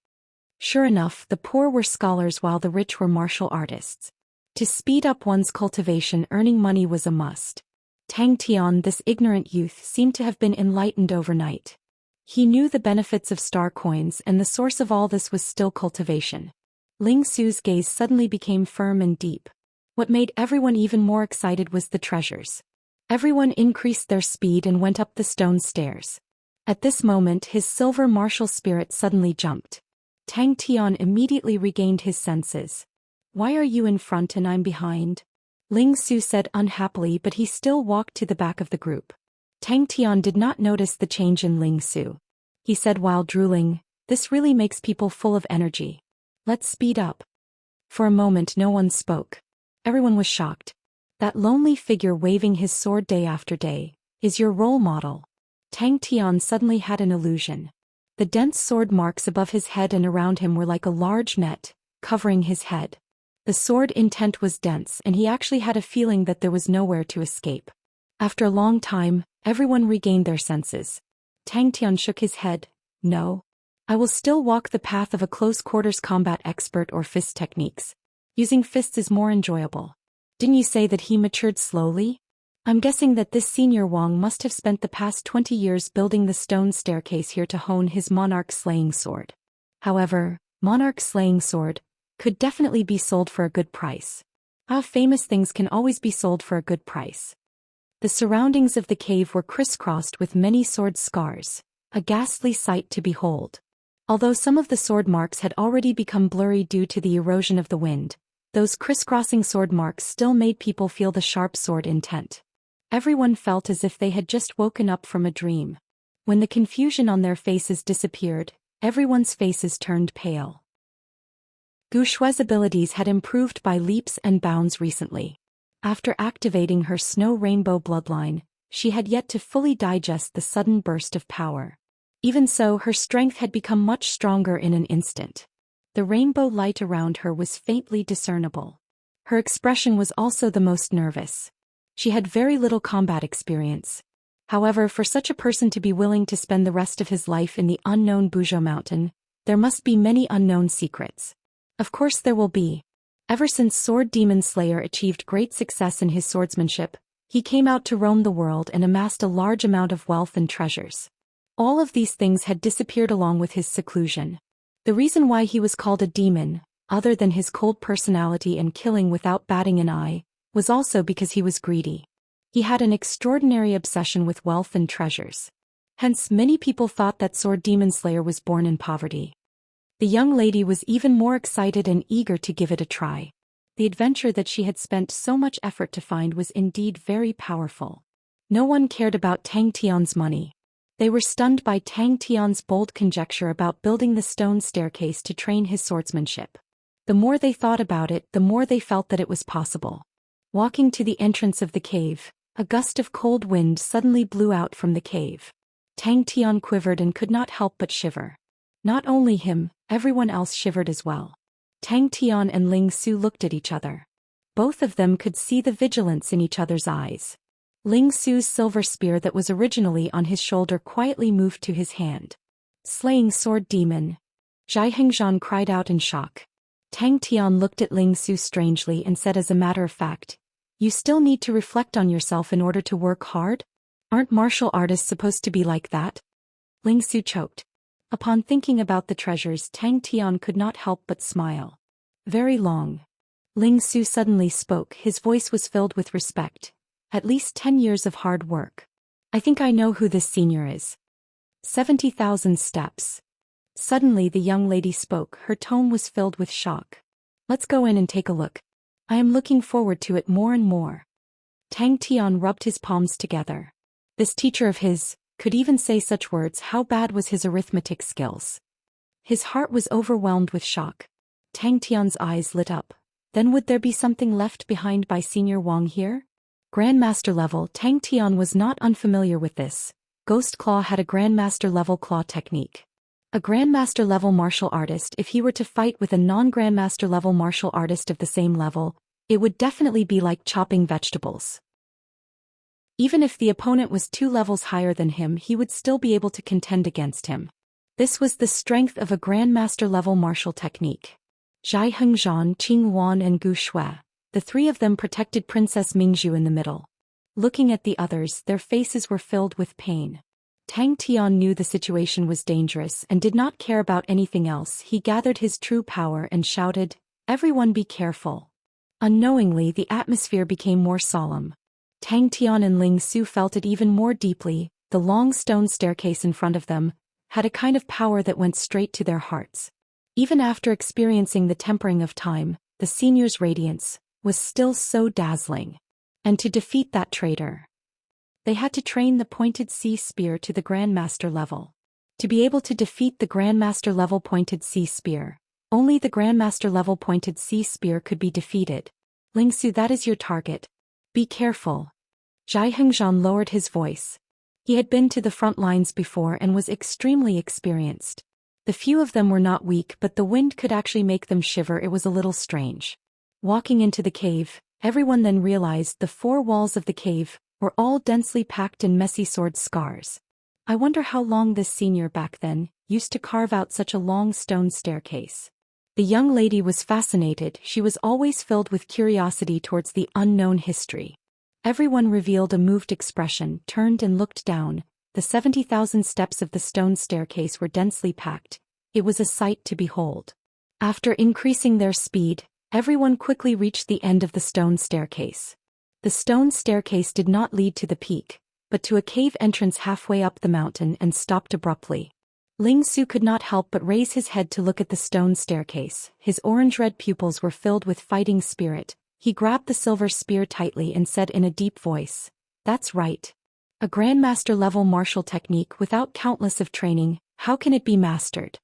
Sure enough, the poor were scholars while the rich were martial artists. To speed up one's cultivation, earning money was a must. Tang Tian, this ignorant youth, seemed to have been enlightened overnight. He knew the benefits of star coins, and the source of all this was still cultivation. Ling Su's gaze suddenly became firm and deep. What made everyone even more excited was the treasures. Everyone increased their speed and went up the stone stairs. At this moment, his silver martial spirit suddenly jumped. Tang Tian immediately regained his senses. "Why are you in front and I'm behind?" Ling Su said unhappily, but he still walked to the back of the group. Tang Tian did not notice the change in Ling Su. He said while drooling, "This really makes people full of energy. Let's speed up." For a moment no one spoke. Everyone was shocked. That lonely figure waving his sword day after day is your role model. Tang Tian suddenly had an illusion. The dense sword marks above his head and around him were like a large net, covering his head. The sword intent was dense, and he actually had a feeling that there was nowhere to escape. After a long time, everyone regained their senses. Tang Tian shook his head. "No. I will still walk the path of a close-quarters combat expert or fist techniques. Using fists is more enjoyable." "Didn't you say that he matured slowly? I'm guessing that this senior Wang must have spent the past 20 years building the stone staircase here to hone his monarch-slaying sword." However, monarch-slaying sword could definitely be sold for a good price. Famous things can always be sold for a good price. The surroundings of the cave were crisscrossed with many sword scars, a ghastly sight to behold. Although some of the sword marks had already become blurry due to the erosion of the wind, those crisscrossing sword marks still made people feel the sharp sword intent. Everyone felt as if they had just woken up from a dream. When the confusion on their faces disappeared, everyone's faces turned pale. Gu Shue's abilities had improved by leaps and bounds recently. After activating her snow rainbow bloodline, she had yet to fully digest the sudden burst of power. Even so, her strength had become much stronger in an instant. The rainbow light around her was faintly discernible. Her expression was also the most nervous. She had very little combat experience. However, for such a person to be willing to spend the rest of his life in the unknown Buzhou Mountain, there must be many unknown secrets. Of course there will be. Ever since Sword Demon Slayer achieved great success in his swordsmanship, he came out to roam the world and amassed a large amount of wealth and treasures. All of these things had disappeared along with his seclusion. The reason why he was called a demon, other than his cold personality and killing without batting an eye, was also because he was greedy. He had an extraordinary obsession with wealth and treasures. Hence, many people thought that Sword Demon Slayer was born in poverty. The young lady was even more excited and eager to give it a try. The adventure that she had spent so much effort to find was indeed very powerful. No one cared about Tang Tian's money. They were stunned by Tang Tian's bold conjecture about building the stone staircase to train his swordsmanship. The more they thought about it, the more they felt that it was possible. Walking to the entrance of the cave, a gust of cold wind suddenly blew out from the cave. Tang Tian quivered and could not help but shiver. Not only him, everyone else shivered as well. Tang Tian and Ling Su looked at each other. Both of them could see the vigilance in each other's eyes. Ling Su's silver spear that was originally on his shoulder quietly moved to his hand. "Slaying sword demon!" Zhai Hengzhan cried out in shock. Tang Tian looked at Ling Su strangely and said as a matter of fact, "You still need to reflect on yourself in order to work hard? Aren't martial artists supposed to be like that?" Ling Su choked. Upon thinking about the treasures, Tang Tian could not help but smile. "Very long." Ling Su suddenly spoke, his voice was filled with respect. "At least 10 years of hard work. I think I know who this senior is." 70,000 steps. Suddenly the young lady spoke, her tone was filled with shock. Let's go in and take a look. I am looking forward to it more and more. Tang Tian rubbed his palms together. This teacher of his could even say such words. How bad was his arithmetic skills? His heart was overwhelmed with shock. Tang Tian's eyes lit up. Then would there be something left behind by Senior Wang here? Grandmaster level. Tang Tian was not unfamiliar with this. Ghost Claw had a Grandmaster level claw technique. A Grandmaster level martial artist, if he were to fight with a non-Grandmaster level martial artist of the same level, it would definitely be like chopping vegetables. Even if the opponent was 2 levels higher than him, he would still be able to contend against him. This was the strength of a Grandmaster level martial technique. Zhai Hengzhan, Qing Wan and Gu Shui, the 3 of them protected Princess Mingzhu in the middle. Looking at the others, their faces were filled with pain. Tang Tian knew the situation was dangerous and did not care about anything else. He gathered his true power and shouted, "Everyone be careful." Unknowingly, the atmosphere became more solemn. Tang Tian and Ling Su felt it even more deeply. The long stone staircase in front of them had a kind of power that went straight to their hearts. Even after experiencing the tempering of time, the senior's radiance was still so dazzling. And to defeat that traitor, they had to train the pointed sea spear to the Grandmaster level. To be able to defeat the Grandmaster level pointed sea spear, only the Grandmaster level pointed sea spear could be defeated. Ling Su, that is your target. Be careful. Zhai Hengzhan lowered his voice. He had been to the front lines before and was extremely experienced. The few of them were not weak, but the wind could actually make them shiver. It was a little strange. Walking into the cave, everyone then realized the 4 walls of the cave were all densely packed in messy sword scars. I wonder how long this senior back then used to carve out such a long stone staircase. The young lady was fascinated. She was always filled with curiosity towards the unknown history. Everyone revealed a moved expression, turned and looked down. The 70,000 steps of the stone staircase were densely packed. It was a sight to behold. After increasing their speed, everyone quickly reached the end of the stone staircase. The stone staircase did not lead to the peak, but to a cave entrance halfway up the mountain and stopped abruptly. Ling Su could not help but raise his head to look at the stone staircase. His orange-red pupils were filled with fighting spirit. He grabbed the silver spear tightly and said in a deep voice, "That's right. A Grandmaster-level martial technique without countless of training, how can it be mastered?"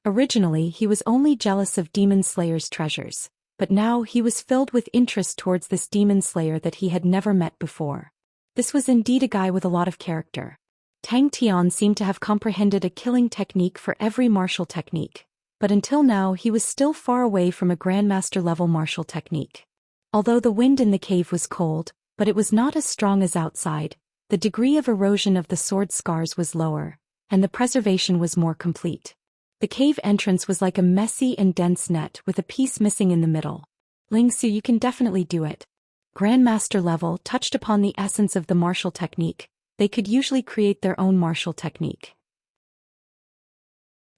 Originally he was only jealous of Demon Slayer's treasures, but now he was filled with interest towards this Demon Slayer that he had never met before. This was indeed a guy with a lot of character. Tang Tian seemed to have comprehended a killing technique for every martial technique, but until now he was still far away from a Grandmaster-level martial technique. Although the wind in the cave was cold, but it was not as strong as outside, the degree of erosion of the sword scars was lower, and the preservation was more complete. The cave entrance was like a messy and dense net with a piece missing in the middle. Ling Su, you can definitely do it. Grandmaster level touched upon the essence of the martial technique. They could usually create their own martial technique.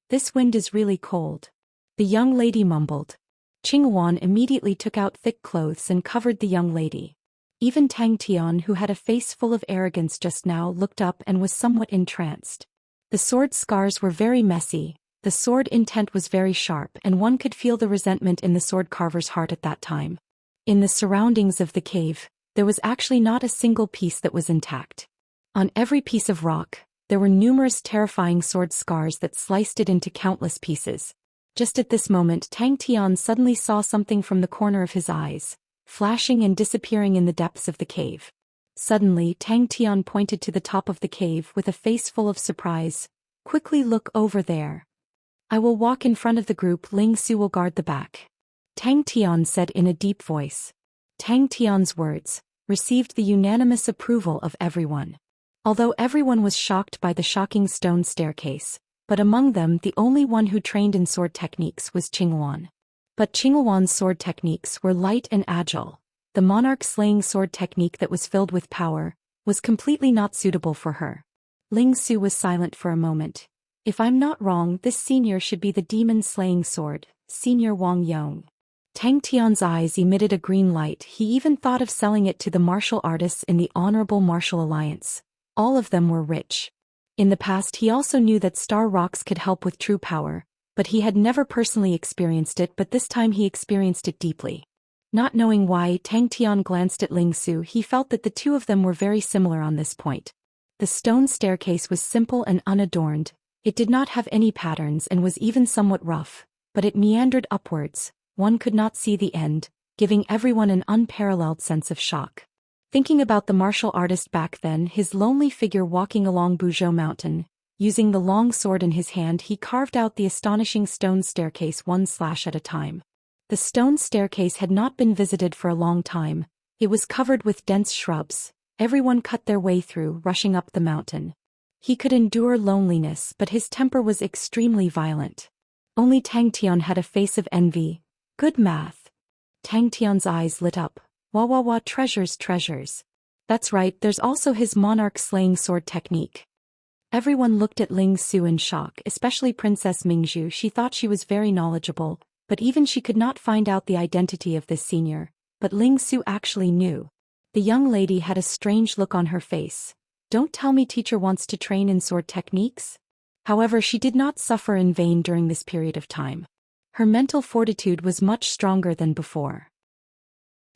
This wind is really cold. The young lady mumbled. Qing Wan immediately took out thick clothes and covered the young lady. Even Tang Tian, who had a face full of arrogance just now, looked up and was somewhat entranced. The sword scars were very messy, the sword intent was very sharp, and one could feel the resentment in the sword carver's heart at that time. In the surroundings of the cave, there was actually not a single piece that was intact. On every piece of rock, there were numerous terrifying sword scars that sliced it into countless pieces. Just at this moment, Tang Tian suddenly saw something from the corner of his eyes, flashing and disappearing in the depths of the cave. Suddenly, Tang Tian pointed to the top of the cave with a face full of surprise. "Quickly look over there. I will walk in front of the group, Ling Su will guard the back," Tang Tian said in a deep voice. Tang Tian's words received the unanimous approval of everyone. Although everyone was shocked by the shocking stone staircase, but among them the only one who trained in sword techniques was Qing Wan. But Qing Wan's sword techniques were light and agile. The monarch slaying sword technique that was filled with power was completely not suitable for her. Ling Su was silent for a moment. "If I'm not wrong, this senior should be the demon slaying sword, Senior Wang Yong." Tang Tian's eyes emitted a green light. He even thought of selling it to the martial artists in the Honorable Martial Alliance. All of them were rich. In the past he also knew that star rocks could help with true power, but he had never personally experienced it, but this time he experienced it deeply. Not knowing why, Tang Tian glanced at Ling Su. He felt that the two of them were very similar on this point. The stone staircase was simple and unadorned, it did not have any patterns and was even somewhat rough, but it meandered upwards, one could not see the end, giving everyone an unparalleled sense of shock. Thinking about the martial artist back then, his lonely figure walking along Buzhou Mountain, using the long sword in his hand, he carved out the astonishing stone staircase one slash at a time. The stone staircase had not been visited for a long time, it was covered with dense shrubs, everyone cut their way through, rushing up the mountain. He could endure loneliness, but his temper was extremely violent. Only Tang Tian had a face of envy. Good math. Tang Tian's eyes lit up. Wah wah wah, treasures, treasures. That's right, there's also his monarch slaying sword technique. Everyone looked at Ling Su in shock, especially Princess Mingzhu. She thought she was very knowledgeable, but even she could not find out the identity of this senior. But Ling Su actually knew. The young lady had a strange look on her face. Don't tell me teacher wants to train in sword techniques? However, she did not suffer in vain during this period of time. Her mental fortitude was much stronger than before.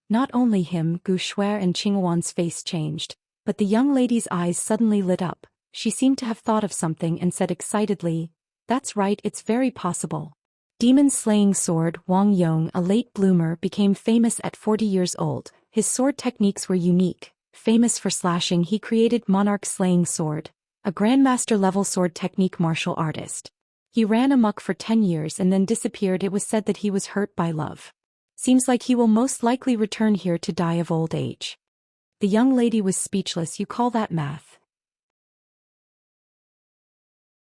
Not only him, Gu Shuai and Qingwan's face changed, but the young lady's eyes suddenly lit up. She seemed to have thought of something and said excitedly, "That's right, it's very possible." Demon-slaying sword Wang Yong, a late bloomer, became famous at 40 years old. His sword techniques were unique. Famous for slashing, he created monarch slaying sword, a grandmaster-level sword technique martial artist. He ran amok for 10 years and then disappeared. It was said that he was hurt by love. Seems like he will most likely return here to die of old age. The young lady was speechless. You call that math?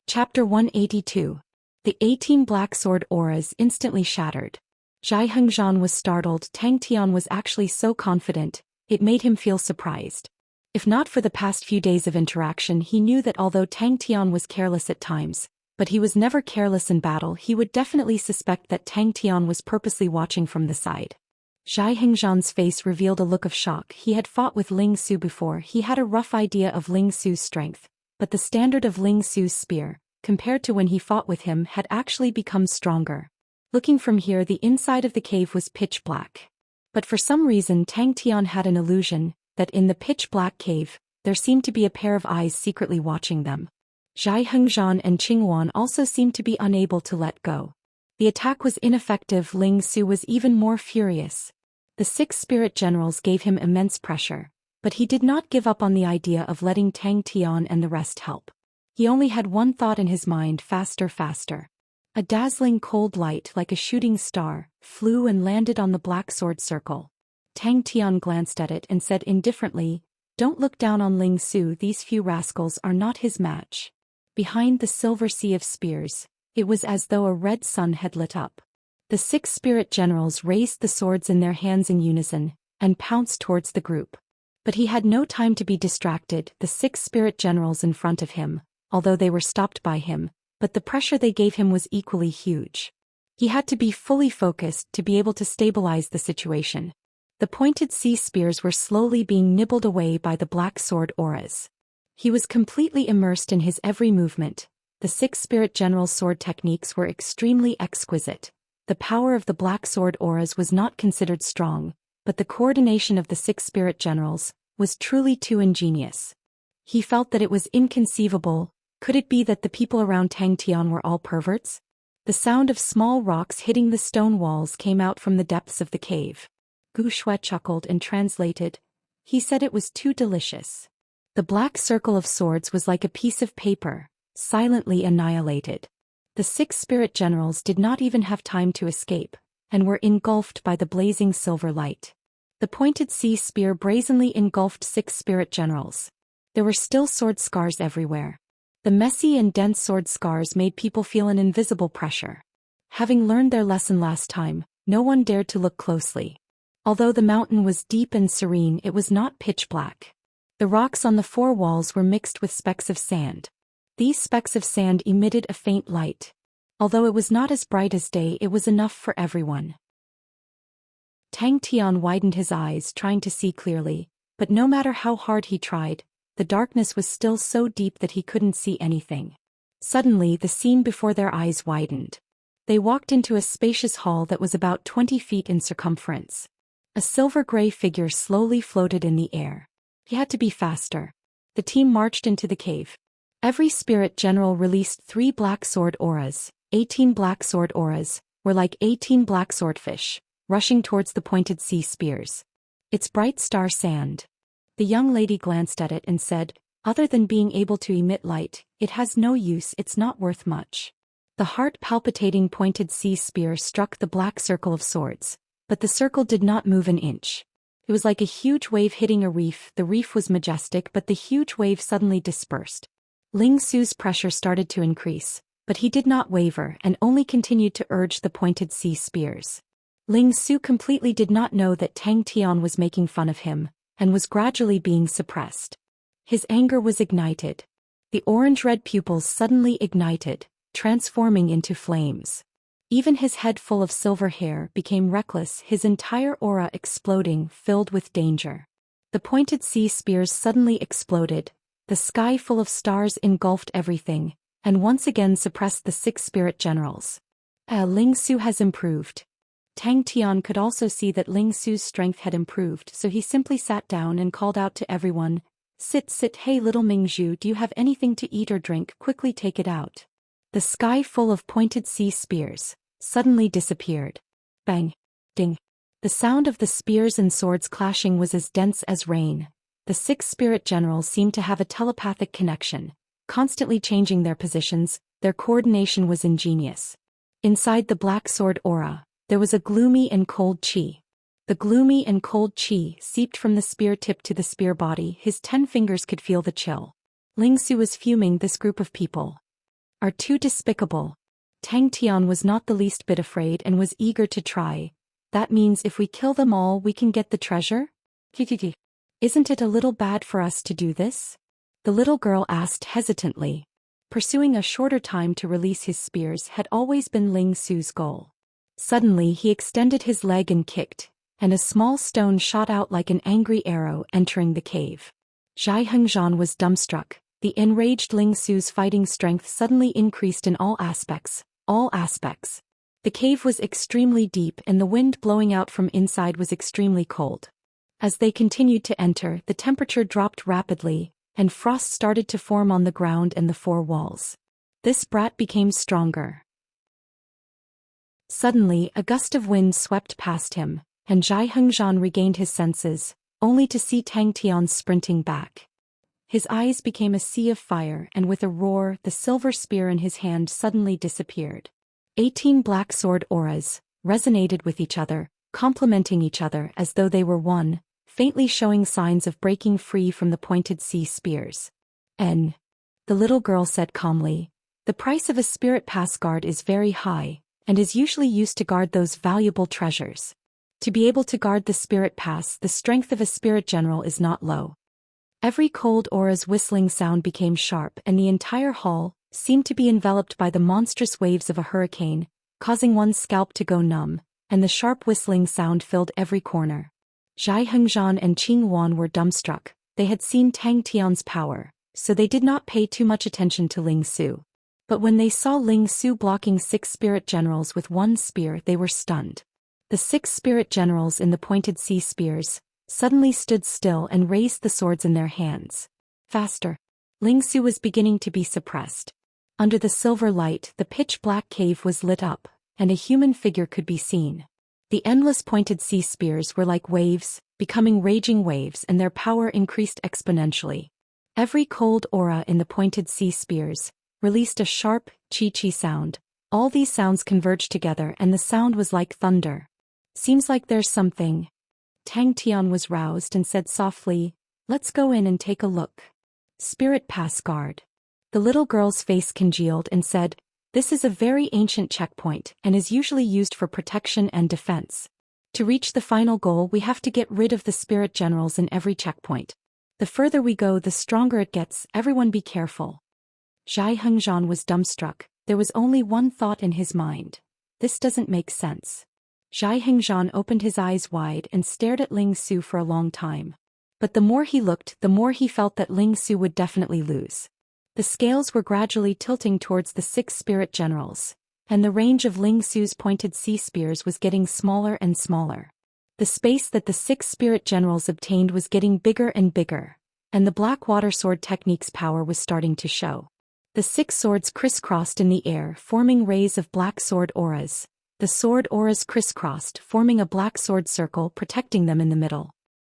Chapter 182. The 18 black sword auras instantly shattered. Zhai Hengzhan was startled. Tang Tian was actually so confident, it made him feel surprised. If not for the past few days of interaction, he knew that although Tang Tian was careless at times, but he was never careless in battle, he would definitely suspect that Tang Tian was purposely watching from the side. Zhai Hengzhan's face revealed a look of shock. He had fought with Ling Su before. He had a rough idea of Ling Su's strength, but the standard of Ling Su's spear, compared to when he fought with him, had actually become stronger. Looking from here, the inside of the cave was pitch black. But for some reason Tang Tian had an illusion that in the pitch-black cave, there seemed to be a pair of eyes secretly watching them. Zhai Hengzhan and Qingwan also seemed to be unable to let go. The attack was ineffective. Ling Su was even more furious. The 6 spirit generals gave him immense pressure, but he did not give up on the idea of letting Tang Tian and the rest help. He only had one thought in his mind: faster, faster. A dazzling cold light like a shooting star flew and landed on the black sword circle. Tang Tian glanced at it and said indifferently, "Don't look down on Ling Su, these few rascals are not his match." Behind the silver sea of spears, it was as though a red sun had lit up. The 6 spirit generals raised the swords in their hands in unison, and pounced towards the group. But he had no time to be distracted. The 6 spirit generals in front of him, although they were stopped by him, but the pressure they gave him was equally huge. He had to be fully focused to be able to stabilize the situation. The pointed sea spears were slowly being nibbled away by the black sword auras. He was completely immersed in his every movement. The 6 spirit generals' sword techniques were extremely exquisite. The power of the black sword auras was not considered strong, but the coordination of the 6 spirit generals was truly too ingenious. He felt that it was inconceivable. Could it be that the people around Tang Tian were all perverts? The sound of small rocks hitting the stone walls came out from the depths of the cave. Gu Shuai chuckled and translated. He said it was too delicious. The black circle of swords was like a piece of paper, silently annihilated. The 6 spirit generals did not even have time to escape, and were engulfed by the blazing silver light. The pointed sea spear brazenly engulfed 6 spirit generals. There were still sword scars everywhere. The messy and dense sword scars made people feel an invisible pressure. Having learned their lesson last time, no one dared to look closely. Although the mountain was deep and serene, it was not pitch black. The rocks on the 4 walls were mixed with specks of sand. These specks of sand emitted a faint light. Although it was not as bright as day, it was enough for everyone. Tang Tian widened his eyes, trying to see clearly, but no matter how hard he tried, the darkness was still so deep that he couldn't see anything. Suddenly the scene before their eyes widened. They walked into a spacious hall that was about 20 feet in circumference. A silver-gray figure slowly floated in the air. He had to be faster. The team marched into the cave. Every spirit general released 3 black sword auras. 18 black sword auras were like 18 black swordfish, rushing towards the pointed sea spears. It's bright star sand. The young lady glanced at it and said, other than being able to emit light, it has no use, it's not worth much. The heart-palpitating pointed sea spear struck the black circle of swords, but the circle did not move an inch. It was like a huge wave hitting a reef. The reef was majestic, but the huge wave suddenly dispersed. Ling Su's pressure started to increase, but he did not waver and only continued to urge the pointed sea spears. Ling Su completely did not know that Tang Tian was making fun of him, and was gradually being suppressed. His anger was ignited. The orange-red pupils suddenly ignited, transforming into flames. Even his head full of silver hair became reckless, his entire aura exploding, filled with danger. The pointed sea spears suddenly exploded, the sky full of stars engulfed everything, and once again suppressed the 6 spirit generals. Ling Su has improved. Tang Tian could also see that Ling Su's strength had improved, so he simply sat down and called out to everyone, sit, hey little Mingzhu, do you have anything to eat or drink? Quickly take it out. The sky full of pointed sea spears suddenly disappeared. Bang! Ding! The sound of the spears and swords clashing was as dense as rain. The 6 spirit generals seemed to have a telepathic connection, constantly changing their positions. Their coordination was ingenious. Inside the black sword aura, there was a gloomy and cold chi. The gloomy and cold chi seeped from the spear tip to the spear body. His 10 fingers could feel the chill. Ling Su was fuming. This group of people are too despicable. Tang Tian was not the least bit afraid and was eager to try. That means if we kill them all we can get the treasure? Isn't it a little bad for us to do this? The little girl asked hesitantly. Pursuing a shorter time to release his spears had always been Ling Su's goal. Suddenly he extended his leg and kicked, and a small stone shot out like an angry arrow entering the cave. Xianxia was dumbstruck. The enraged Ling Su's fighting strength suddenly increased in all aspects. The cave was extremely deep and the wind blowing out from inside was extremely cold. As they continued to enter, the temperature dropped rapidly, and frost started to form on the ground and the 4 walls. This brat became stronger. Suddenly, a gust of wind swept past him, and Xianxia regained his senses, only to see Tang Tian sprinting back. His eyes became a sea of fire, and with a roar, the silver spear in his hand suddenly disappeared. 18 black sword auras resonated with each other, complementing each other as though they were one, faintly showing signs of breaking free from the pointed sea spears. The little girl said calmly, the price of a spirit pass guard is very high, and is usually used to guard those valuable treasures. To be able to guard the spirit pass, the strength of a spirit general is not low. Every cold aura's whistling sound became sharp, and the entire hall seemed to be enveloped by the monstrous waves of a hurricane, causing one's scalp to go numb, and the sharp whistling sound filled every corner. Xianxia and Qing Wan were dumbstruck. They had seen Tang Tian's power, so they did not pay too much attention to Ling Su. But when they saw Ling Su blocking 6 spirit generals with 1 spear, they were stunned. The 6 spirit generals in the pointed sea spears suddenly stood still and raised the swords in their hands. Faster! Ling Su was beginning to be suppressed. Under the silver light, the pitch-black cave was lit up, and a human figure could be seen. The endless pointed sea spears were like waves, becoming raging waves, and their power increased exponentially. Every cold aura in the pointed sea spears released a sharp, chi-chi sound. All these sounds converged together and the sound was like thunder. Seems like there's something. Tang Tian was roused and said softly, let's go in and take a look. Spirit pass guard. The little girl's face congealed and said, this is a very ancient checkpoint and is usually used for protection and defense. To reach the final goal we have to get rid of the spirit generals in every checkpoint. The further we go the stronger it gets, everyone be careful. Xianxia was dumbstruck. There was only one thought in his mind. This doesn't make sense. Xianxia opened his eyes wide and stared at Ling Su for a long time. But the more he looked, the more he felt that Ling Su would definitely lose. The scales were gradually tilting towards the 6 spirit generals, and the range of Ling Su's pointed sea spears was getting smaller and smaller. The space that the 6 spirit generals obtained was getting bigger and bigger, and the black water sword technique's power was starting to show. The 6 swords crisscrossed in the air, forming rays of black sword auras. The sword auras crisscrossed, forming a black sword circle protecting them in the middle.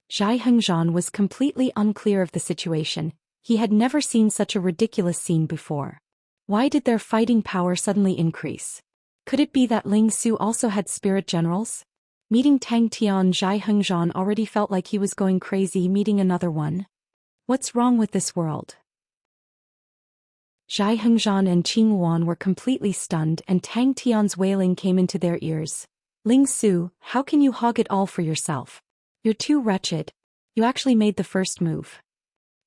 Xianxia was completely unclear of the situation. He had never seen such a ridiculous scene before. Why did their fighting power suddenly increase? Could it be that Ling Su also had spirit generals? Meeting Tang Tian, Xianxia already felt like he was going crazy meeting another one. What's wrong with this world? Xianxia and Qing Wan were completely stunned, and Tang Tian's wailing came into their ears. Ling Su, how can you hog it all for yourself? You're too wretched. You actually made the first move.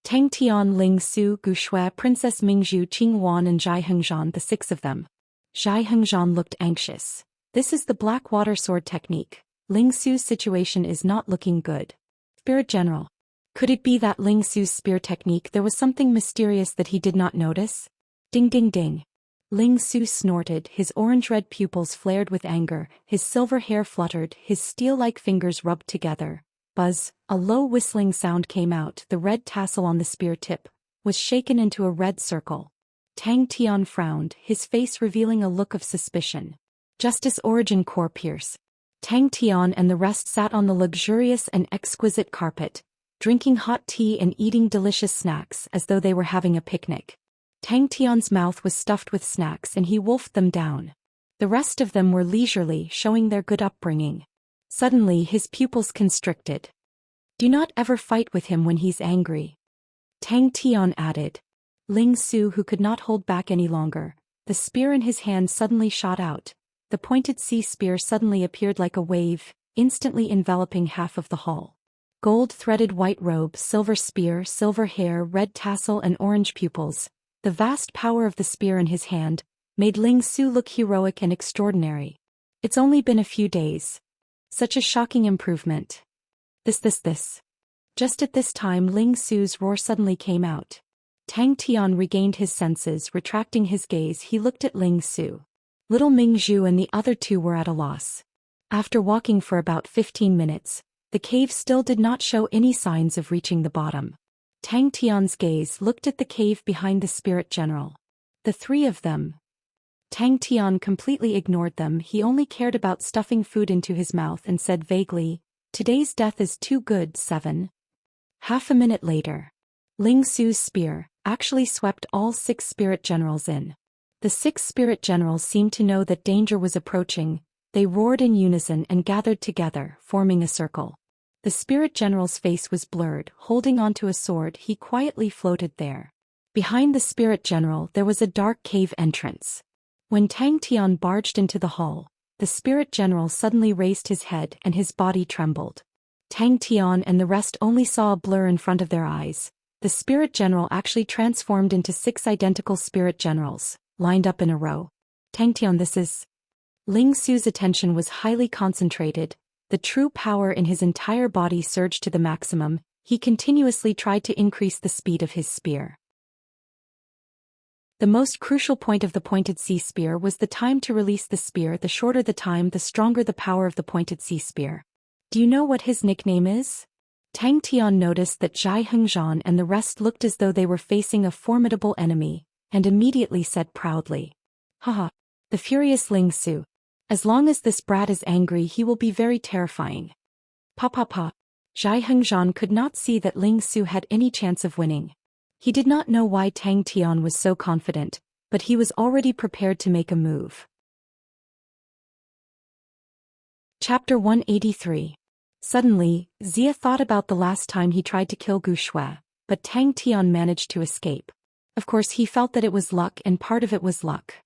Tang Tian, Ling Su, Gu Shui, Princess Mingzhu, Qing Wan and Xianxia, the 6 of them. Xianxia looked anxious. This is the black water sword technique. Ling Su's situation is not looking good. Spirit General. Could it be that Ling Su's spear technique there was something mysterious that he did not notice? Ding ding ding. Ling Su snorted, his orange-red pupils flared with anger, his silver hair fluttered, his steel-like fingers rubbed together. Buzz, a low whistling sound came out, the red tassel on the spear tip was shaken into a red circle. Tang Tian frowned, his face revealing a look of suspicion. Justice Origin Core Pierce. Tang Tian and the rest sat on the luxurious and exquisite carpet, drinking hot tea and eating delicious snacks as though they were having a picnic. Tang Tian's mouth was stuffed with snacks and he wolfed them down. The rest of them were leisurely, showing their good upbringing. Suddenly his pupils constricted. Do not ever fight with him when he's angry. Tang Tian added. Ling Su, who could not hold back any longer, the spear in his hand suddenly shot out. The pointed sea spear suddenly appeared like a wave, instantly enveloping half of the hall. Gold-threaded white robe, silver spear, silver hair, red tassel and orange pupils. The vast power of the spear in his hand made Ling Su look heroic and extraordinary. It's only been a few days. Such a shocking improvement. This. Just at this time Ling Su's roar suddenly came out. Tang Tian regained his senses, retracting his gaze he looked at Ling Su. Little Mingzhu and the other 2 were at a loss. After walking for about 15 minutes, the cave still did not show any signs of reaching the bottom. Tang Tian's gaze looked at the cave behind the spirit general. The 3 of them. Tang Tian completely ignored them, he only cared about stuffing food into his mouth and said vaguely, today's death is too good, 7. Half a minute later. Ling Su's spear actually swept all 6 spirit generals in. The 6 spirit generals seemed to know that danger was approaching, they roared in unison and gathered together, forming a circle. The spirit general's face was blurred, holding onto a sword he quietly floated there. Behind the spirit general there was a dark cave entrance. When Tang Tian barged into the hall, the spirit general suddenly raised his head and his body trembled. Tang Tian and the rest only saw a blur in front of their eyes. The spirit general actually transformed into 6 identical spirit generals, lined up in a row. Tang Tian, this is... Ling Su's attention was highly concentrated. The true power in his entire body surged to the maximum. He continuously tried to increase the speed of his spear. The most crucial point of the pointed sea spear was the time to release the spear. The shorter the time, the stronger the power of the pointed sea spear. Do you know what his nickname is? Tang Tian noticed that Xianxia and the rest looked as though they were facing a formidable enemy, and immediately said proudly, haha, the furious Ling Su. As long as this brat is angry he will be very terrifying. Pa. Xianxia could not see that Ling Su had any chance of winning. He did not know why Tang Tian was so confident, but he was already prepared to make a move. Chapter 183. Suddenly, Xia thought about the last time he tried to kill Gu Shui, but Tang Tian managed to escape. Of course he felt that it was luck and part of it was luck.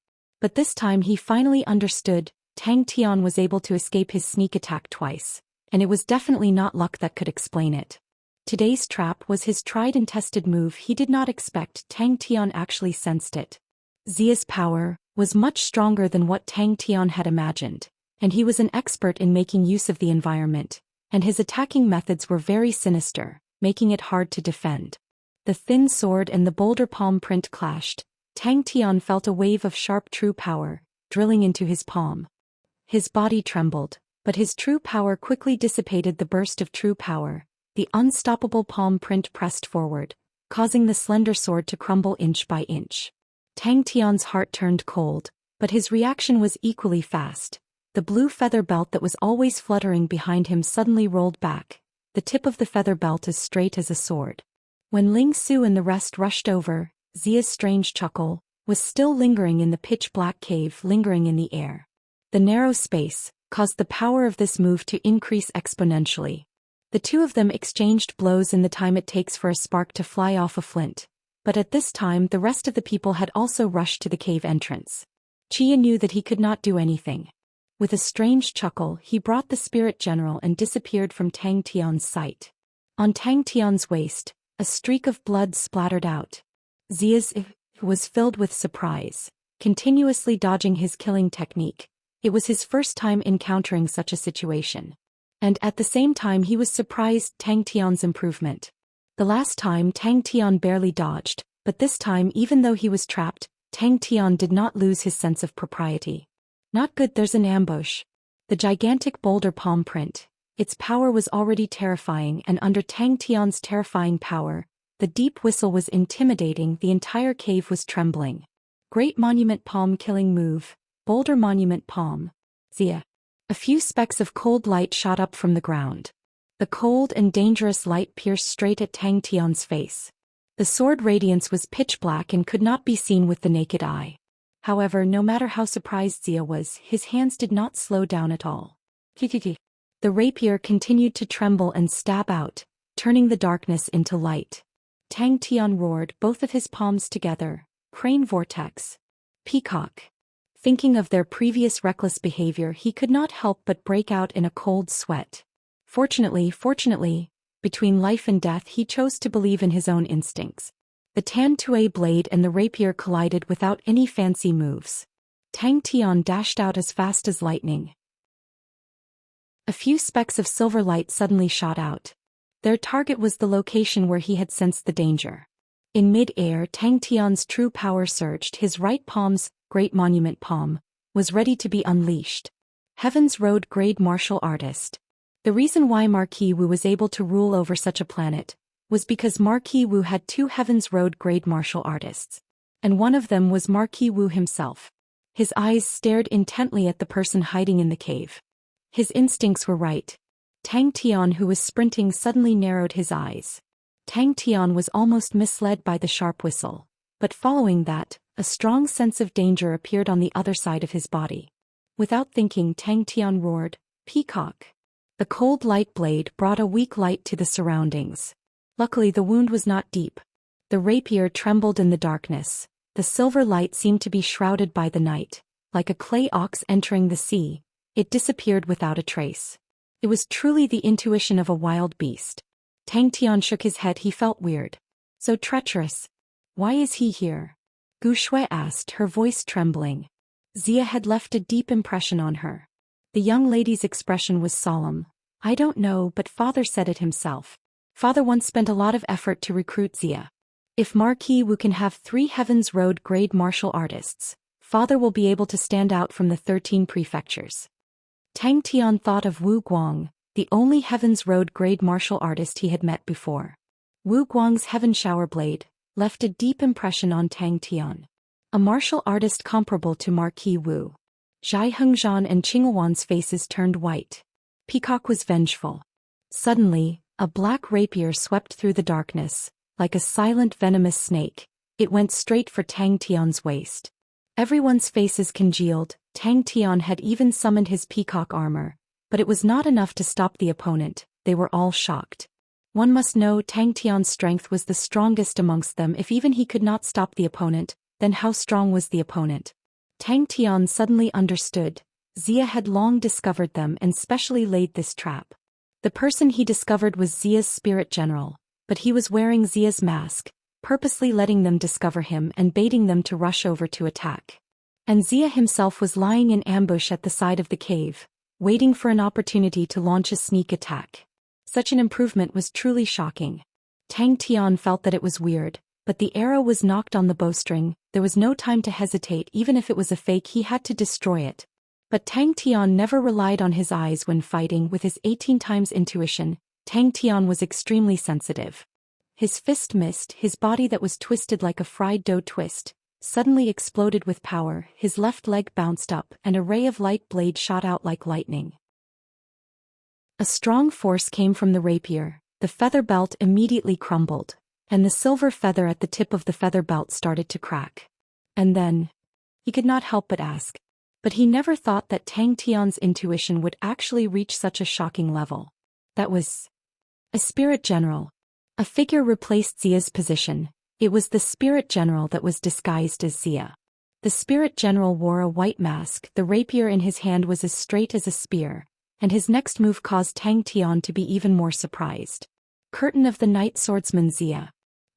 But this time he finally understood. Tang Tian was able to escape his sneak attack twice, and it was definitely not luck that could explain it. Today's trap was his tried and tested move. He did not expect Tang Tian actually sensed it. Xia's power was much stronger than what Tang Tian had imagined, and he was an expert in making use of the environment, and his attacking methods were very sinister, making it hard to defend. The thin sword and the boulder palm print clashed. Tang Tian felt a wave of sharp true power, drilling into his palm. His body trembled, but his true power quickly dissipated the burst of true power. The unstoppable palm print pressed forward, causing the slender sword to crumble inch by inch. Tang Tian's heart turned cold, but his reaction was equally fast. The blue feather belt that was always fluttering behind him suddenly rolled back, the tip of the feather belt as straight as a sword. When Ling Su and the rest rushed over, Zia's strange chuckle was still lingering in the pitch-black cave, lingering in the air. The narrow space caused the power of this move to increase exponentially. The two of them exchanged blows in the time it takes for a spark to fly off a flint, but at this time the rest of the people had also rushed to the cave entrance. Chia knew that he could not do anything. With a strange chuckle, he brought the spirit general and disappeared from Tang Tian's sight. On Tang Tian's waist, a streak of blood splattered out. Zia's was filled with surprise, continuously dodging his killing technique. It was his first time encountering such a situation. And at the same time he was surprised Tang Tian's improvement. The last time Tang Tian barely dodged, but this time even though he was trapped, Tang Tian did not lose his sense of propriety. Not good, there's an ambush. The gigantic boulder palm print. Its power was already terrifying, and under Tang Tian's terrifying power, the deep whistle was intimidating. The entire cave was trembling. Great monument palm killing move. Boulder monument palm. Zia. A few specks of cold light shot up from the ground. The cold and dangerous light pierced straight at Tang Tian's face. The sword radiance was pitch black and could not be seen with the naked eye. However, no matter how surprised Zia was, his hands did not slow down at all. The rapier continued to tremble and stab out, turning the darkness into light. Tang Tian roared, both of his palms together. Crane vortex. Peacock. Thinking of their previous reckless behavior, he could not help but break out in a cold sweat. Fortunately, between life and death he chose to believe in his own instincts. The Tan Tue blade and the rapier collided without any fancy moves. Tang Tian dashed out as fast as lightning. A few specks of silver light suddenly shot out. Their target was the location where he had sensed the danger. In mid-air, Tang Tian's true power surged. His right palm's great monument palm was ready to be unleashed. Heaven's Road grade martial artist. The reason why Marquis Wu was able to rule over such a planet was because Marquis Wu had two Heaven's Road grade martial artists. And one of them was Marquis Wu himself. His eyes stared intently at the person hiding in the cave. His instincts were right. Tang Tian, who was sprinting, suddenly narrowed his eyes. Tang Tian was almost misled by the sharp whistle, but following that, a strong sense of danger appeared on the other side of his body. Without thinking, Tang Tian roared, "Peacock!" The cold light blade brought a weak light to the surroundings. Luckily the wound was not deep. The rapier trembled in the darkness. The silver light seemed to be shrouded by the night. Like a clay ox entering the sea, it disappeared without a trace. It was truly the intuition of a wild beast. Tang Tian shook his head. He felt weird. So treacherous. Why is he here? Gu Shui asked, her voice trembling. Zia had left a deep impression on her. The young lady's expression was solemn. I don't know, but father said it himself. Father once spent a lot of effort to recruit Zia. If Marquis Wu can have 3 Heaven's Road grade martial artists, father will be able to stand out from the 13 prefectures. Tang Tian thought of Wu Guang, the only Heaven's Road grade martial artist he had met before. Wu Guang's Heaven Shower Blade left a deep impression on Tang Tian. A martial artist comparable to Marquis Wu. Zhai Hengzhan and Qingwan's faces turned white. Peacock was vengeful. Suddenly, a black rapier swept through the darkness. Like a silent venomous snake, it went straight for Tang Tian's waist. Everyone's faces congealed. Tang Tian had even summoned his peacock armor, but it was not enough to stop the opponent. They were all shocked. One must know Tang Tian's strength was the strongest amongst them. If even he could not stop the opponent, then how strong was the opponent? Tang Tian suddenly understood. Zia had long discovered them and specially laid this trap. The person he discovered was Zia's spirit general, but he was wearing Zia's mask, purposely letting them discover him and baiting them to rush over to attack. And Zia himself was lying in ambush at the side of the cave, waiting for an opportunity to launch a sneak attack. Such an improvement was truly shocking. Tang Tian felt that it was weird, but the arrow was knocked on the bowstring. There was no time to hesitate. Even if it was a fake, he had to destroy it. But Tang Tian never relied on his eyes when fighting. With his 18 times intuition, Tang Tian was extremely sensitive. His fist missed. His body that was twisted like a fried dough twist suddenly exploded with power. His left leg bounced up, and a ray of light blade shot out like lightning. A strong force came from the rapier. The feather belt immediately crumbled, and the silver feather at the tip of the feather belt started to crack. And then, he could not help but ask. But he never thought that Tang Tian's intuition would actually reach such a shocking level. That was a spirit general. A figure replaced Xia's position. It was the spirit general that was disguised as Xia. The spirit general wore a white mask. The rapier in his hand was as straight as a spear, and his next move caused Tang Tian to be even more surprised. Curtain of the Night Swordsman Xia.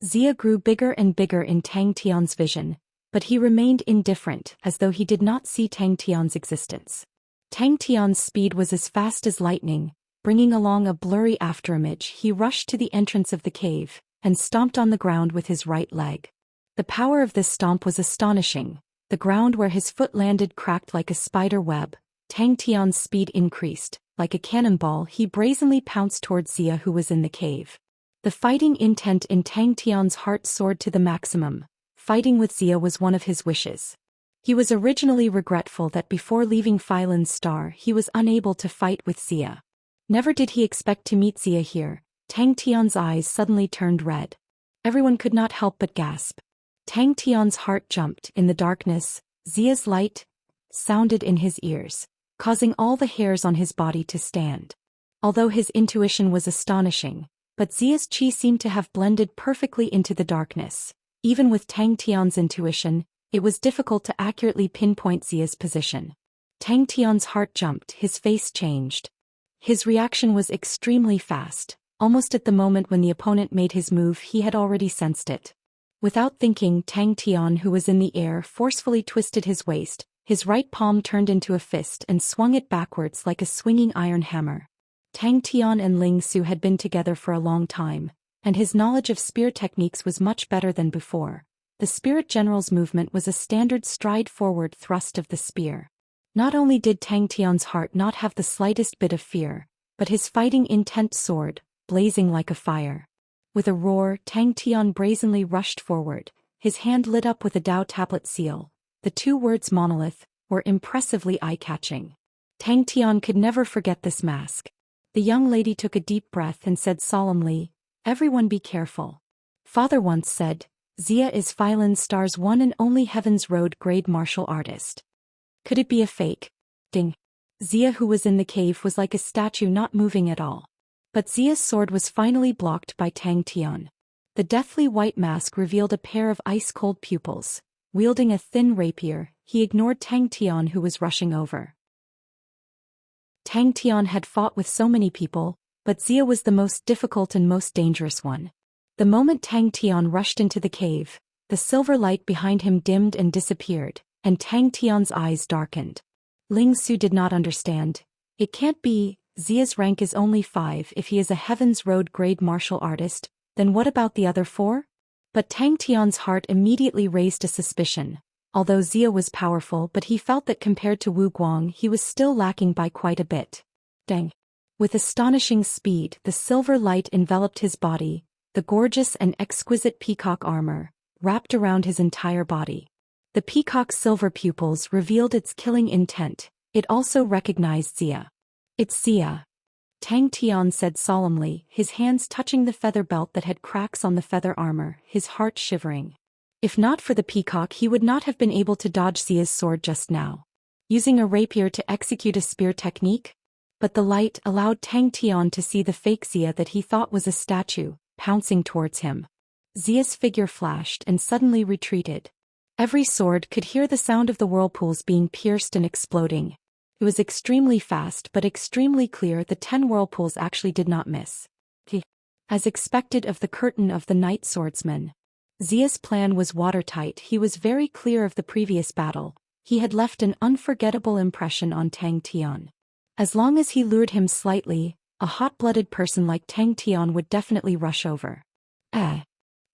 Xia grew bigger and bigger in Tang Tian's vision, but he remained indifferent, as though he did not see Tang Tian's existence. Tang Tian's speed was as fast as lightning, bringing along a blurry afterimage. He rushed to the entrance of the cave, and stomped on the ground with his right leg. The power of this stomp was astonishing. The ground where his foot landed cracked like a spider web. Tang Tian's speed increased. Like a cannonball, he brazenly pounced towards Xia, who was in the cave. The fighting intent in Tang Tian's heart soared to the maximum. Fighting with Xia was one of his wishes. He was originally regretful that before leaving Phylan's Star he was unable to fight with Xia. Never did he expect to meet Xia here. Tang Tian's eyes suddenly turned red. Everyone could not help but gasp. Tang Tian's heart jumped. In the darkness, Xia's light sounded in his ears, causing all the hairs on his body to stand. Although his intuition was astonishing, but Xia's qi seemed to have blended perfectly into the darkness. Even with Tang Tian's intuition, it was difficult to accurately pinpoint Xia's position. Tang Tian's heart jumped. His face changed. His reaction was extremely fast. Almost at the moment when the opponent made his move, he had already sensed it. Without thinking, Tang Tian, who was in the air, forcefully twisted his waist. His right palm turned into a fist and swung it backwards like a swinging iron hammer. Tang Tian and Ling Su had been together for a long time, and his knowledge of spear techniques was much better than before. The spirit general's movement was a standard stride forward thrust of the spear. Not only did Tang Tian's heart not have the slightest bit of fear, but his fighting intent soared, blazing like a fire. With a roar, Tang Tian brazenly rushed forward. His hand lit up with a Dao tablet seal. The two words monolith were impressively eye-catching. Tang Tian could never forget this mask. The young lady took a deep breath and said solemnly, "Everyone be careful. Father once said, Xia is Phylan's Star's one and only Heaven's Road grade martial artist." Could it be a fake? Ding. Xia, who was in the cave, was like a statue, not moving at all. But Xia's sword was finally blocked by Tang Tian. The deathly white mask revealed a pair of ice-cold pupils. Wielding a thin rapier, he ignored Tang Tian, who was rushing over. Tang Tian had fought with so many people, but Xia was the most difficult and most dangerous one. The moment Tang Tian rushed into the cave, the silver light behind him dimmed and disappeared, and Tang Tian's eyes darkened. Ling Su did not understand. It can't be. Xia's rank is only 5. If he is a Heaven's Road grade martial artist, then what about the other 4? But Tang Tian's heart immediately raised a suspicion. Although Xia was powerful, but he felt that compared to Wu Guang he was still lacking by quite a bit. Dang. With astonishing speed, the silver light enveloped his body. The gorgeous and exquisite peacock armor wrapped around his entire body. The peacock's silver pupils revealed its killing intent. It also recognized Xia. "It's Xia," Tang Tian said solemnly, his hands touching the feather belt that had cracks on the feather armor, his heart shivering. If not for the peacock, he would not have been able to dodge Xia's sword just now. Using a rapier to execute a spear technique? But the light allowed Tang Tian to see the fake Xia that he thought was a statue, pouncing towards him. Xia's figure flashed and suddenly retreated. Every sword could hear the sound of the whirlpools being pierced and exploding. It was extremely fast but extremely clear. The 10 whirlpools actually did not miss. As expected of the curtain of the Night Swordsman, Xia's plan was watertight. He was very clear of the previous battle. He had left an unforgettable impression on Tang Tian. As long as he lured him slightly, a hot-blooded person like Tang Tian would definitely rush over. Eh.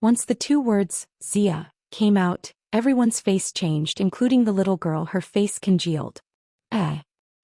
Once the two words, Xia, came out, everyone's face changed, including the little girl. Her face congealed. Eh.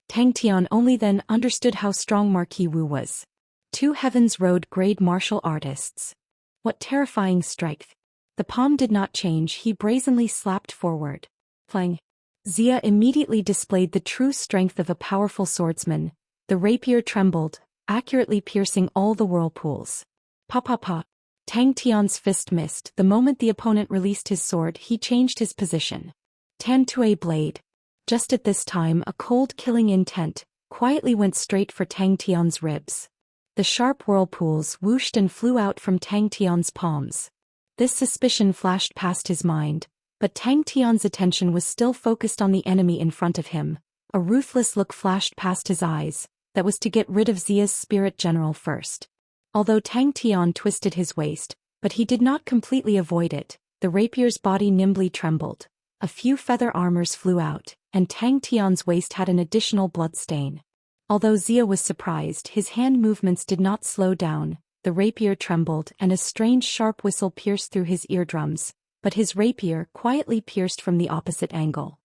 Tang Tian only then understood how strong Marquis Wu was. Two Heavens Road grade martial artists. What terrifying strength. The palm did not change, he brazenly slapped forward. Clang. Xia immediately displayed the true strength of a powerful swordsman. The rapier trembled, accurately piercing all the whirlpools. Pa pa pa. Tang Tian's fist missed. The moment the opponent released his sword, he changed his position. Tan Tue blade. Just at this time, a cold killing intent quietly went straight for Tang Tian's ribs. The sharp whirlpools whooshed and flew out from Tang Tian's palms. This suspicion flashed past his mind, but Tang Tian's attention was still focused on the enemy in front of him. A ruthless look flashed past his eyes, that was to get rid of Xia's spirit general first. Although Tang Tian twisted his waist, but he did not completely avoid it, the rapier's body nimbly trembled. A few feather armors flew out, and Tang Tian's waist had an additional blood stain. Although Xia was surprised, his hand movements did not slow down. The rapier trembled and a strange sharp whistle pierced through his eardrums, but his rapier quietly pierced from the opposite angle.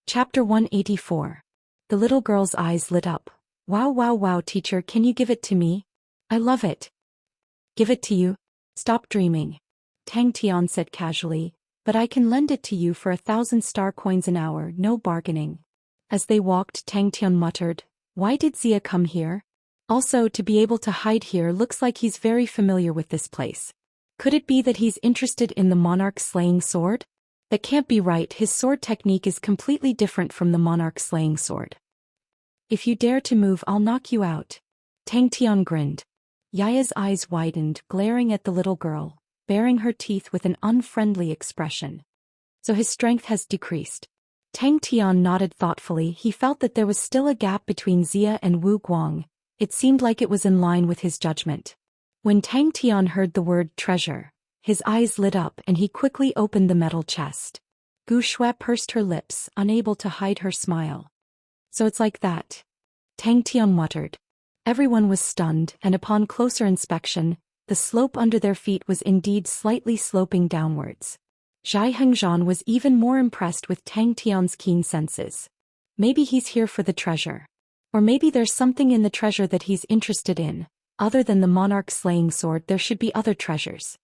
Chapter 184. The little girl's eyes lit up. Wow wow wow, teacher, can you give it to me? I love it. Give it to you? Stop dreaming. Tang Tian said casually, but I can lend it to you for 1,000 star coins an hour, no bargaining. As they walked, Tang Tian muttered, why did Xia come here? Also, to be able to hide here looks like he's very familiar with this place. Could it be that he's interested in the monarch's slaying sword? That can't be right, his sword technique is completely different from the monarch's slaying sword. If you dare to move, I'll knock you out. Tang Tian grinned. Yaya's eyes widened, glaring at the little girl, baring her teeth with an unfriendly expression. So his strength has decreased. Tang Tian nodded thoughtfully. He felt that there was still a gap between Xia and Wu Guang. It seemed like it was in line with his judgment. When Tang Tian heard the word treasure, his eyes lit up and he quickly opened the metal chest. Gu Shui pursed her lips, unable to hide her smile. So it's like that. Tang Tian muttered. Everyone was stunned, and upon closer inspection, the slope under their feet was indeed slightly sloping downwards. Xianxia was even more impressed with Tang Tian's keen senses. Maybe he's here for the treasure. Or maybe there's something in the treasure that he's interested in. Other than the monarch's slaying sword, there should be other treasures.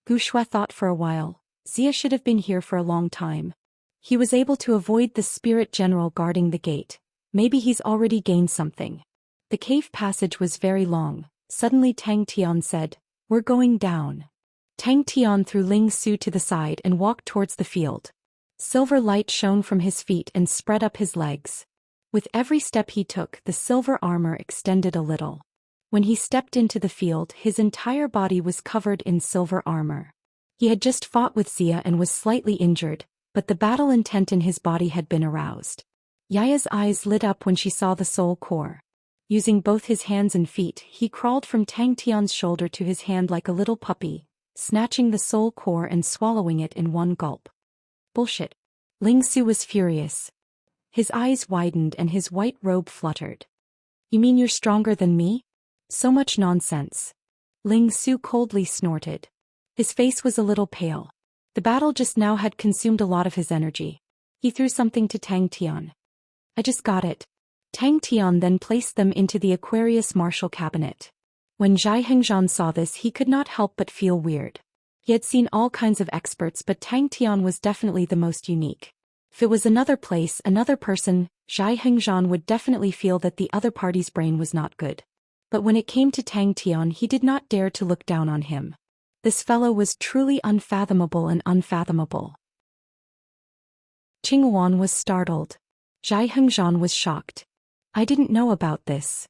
Gu Shui thought for a while. Xia should have been here for a long time. He was able to avoid the spirit general guarding the gate. Maybe he's already gained something. The cave passage was very long. Suddenly Tang Tian said, we're going down. Tang Tian threw Ling Su to the side and walked towards the field. Silver light shone from his feet and spread up his legs. With every step he took, the silver armor extended a little. When he stepped into the field, his entire body was covered in silver armor. He had just fought with Xia and was slightly injured, but the battle intent in his body had been aroused. Yaya's eyes lit up when she saw the soul core. Using both his hands and feet, he crawled from Tang Tian's shoulder to his hand like a little puppy, snatching the soul core and swallowing it in one gulp. Bullshit. Ling Su was furious. His eyes widened and his white robe fluttered. You mean you're stronger than me? So much nonsense. Ling Su coldly snorted. His face was a little pale. The battle just now had consumed a lot of his energy. He threw something to Tang Tian. I just got it. Tang Tian then placed them into the Aquarius Martial Cabinet. When Xianxia saw this, he could not help but feel weird. He had seen all kinds of experts, but Tang Tian was definitely the most unique. If it was another place, another person, Xianxia would definitely feel that the other party's brain was not good. But when it came to Tang Tian, he did not dare to look down on him. This fellow was truly unfathomable and unfathomable. Qing Wan was startled. Xianxia was shocked. I didn't know about this.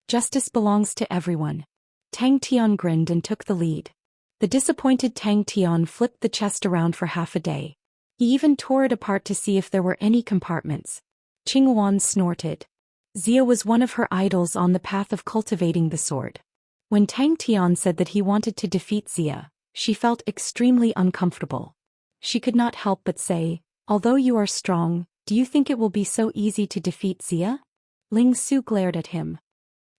Justice belongs to everyone. Tang Tian grinned and took the lead. The disappointed Tang Tian flipped the chest around for half a day. He even tore it apart to see if there were any compartments. Qing Wan snorted. Xia was one of her idols on the path of cultivating the sword. When Tang Tian said that he wanted to defeat Xia, she felt extremely uncomfortable. She could not help but say, although you are strong, do you think it will be so easy to defeat Xia? Ling Su glared at him.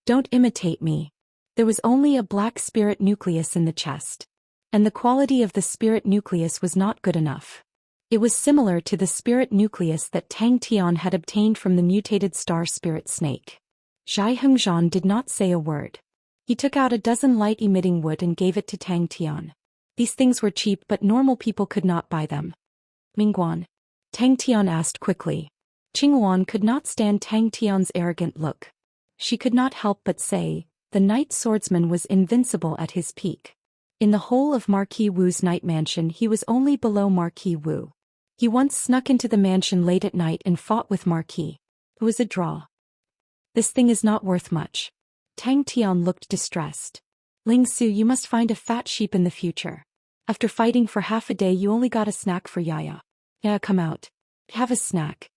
Don't imitate me. There was only a black spirit nucleus in the chest. And the quality of the spirit nucleus was not good enough. It was similar to the spirit nucleus that Tang Tian had obtained from the mutated star spirit snake. Xianxia did not say a word. He took out a dozen light-emitting wood and gave it to Tang Tian. These things were cheap, but normal people could not buy them. Mingguan? Tang Tian asked quickly. Qingguan could not stand Tang Tian's arrogant look. She could not help but say, the night swordsman was invincible at his peak. In the whole of Marquis Wu's night mansion he was only below Marquis Wu. He once snuck into the mansion late at night and fought with Marquis. It was a draw. This thing is not worth much. Tang Tian looked distressed. Ling Su, you must find a fat sheep in the future. After fighting for half a day you only got a snack for Yaya. Yaya, come out. Have a snack.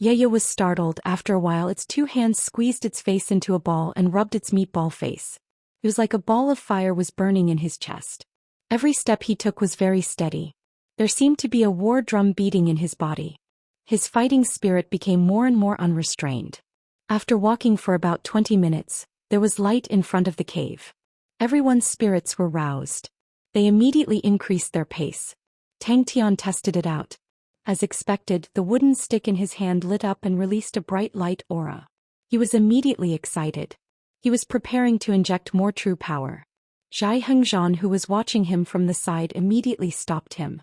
Yaya was startled. After a while its two hands squeezed its face into a ball and rubbed its meatball face. It was like a ball of fire was burning in his chest. Every step he took was very steady. There seemed to be a war drum beating in his body. His fighting spirit became more and more unrestrained. After walking for about 20 minutes, there was light in front of the cave. Everyone's spirits were roused. They immediately increased their pace. Tang Tian tested it out. As expected, the wooden stick in his hand lit up and released a bright light aura. He was immediately excited. He was preparing to inject more true power. Xianxia, who was watching him from the side, immediately stopped him.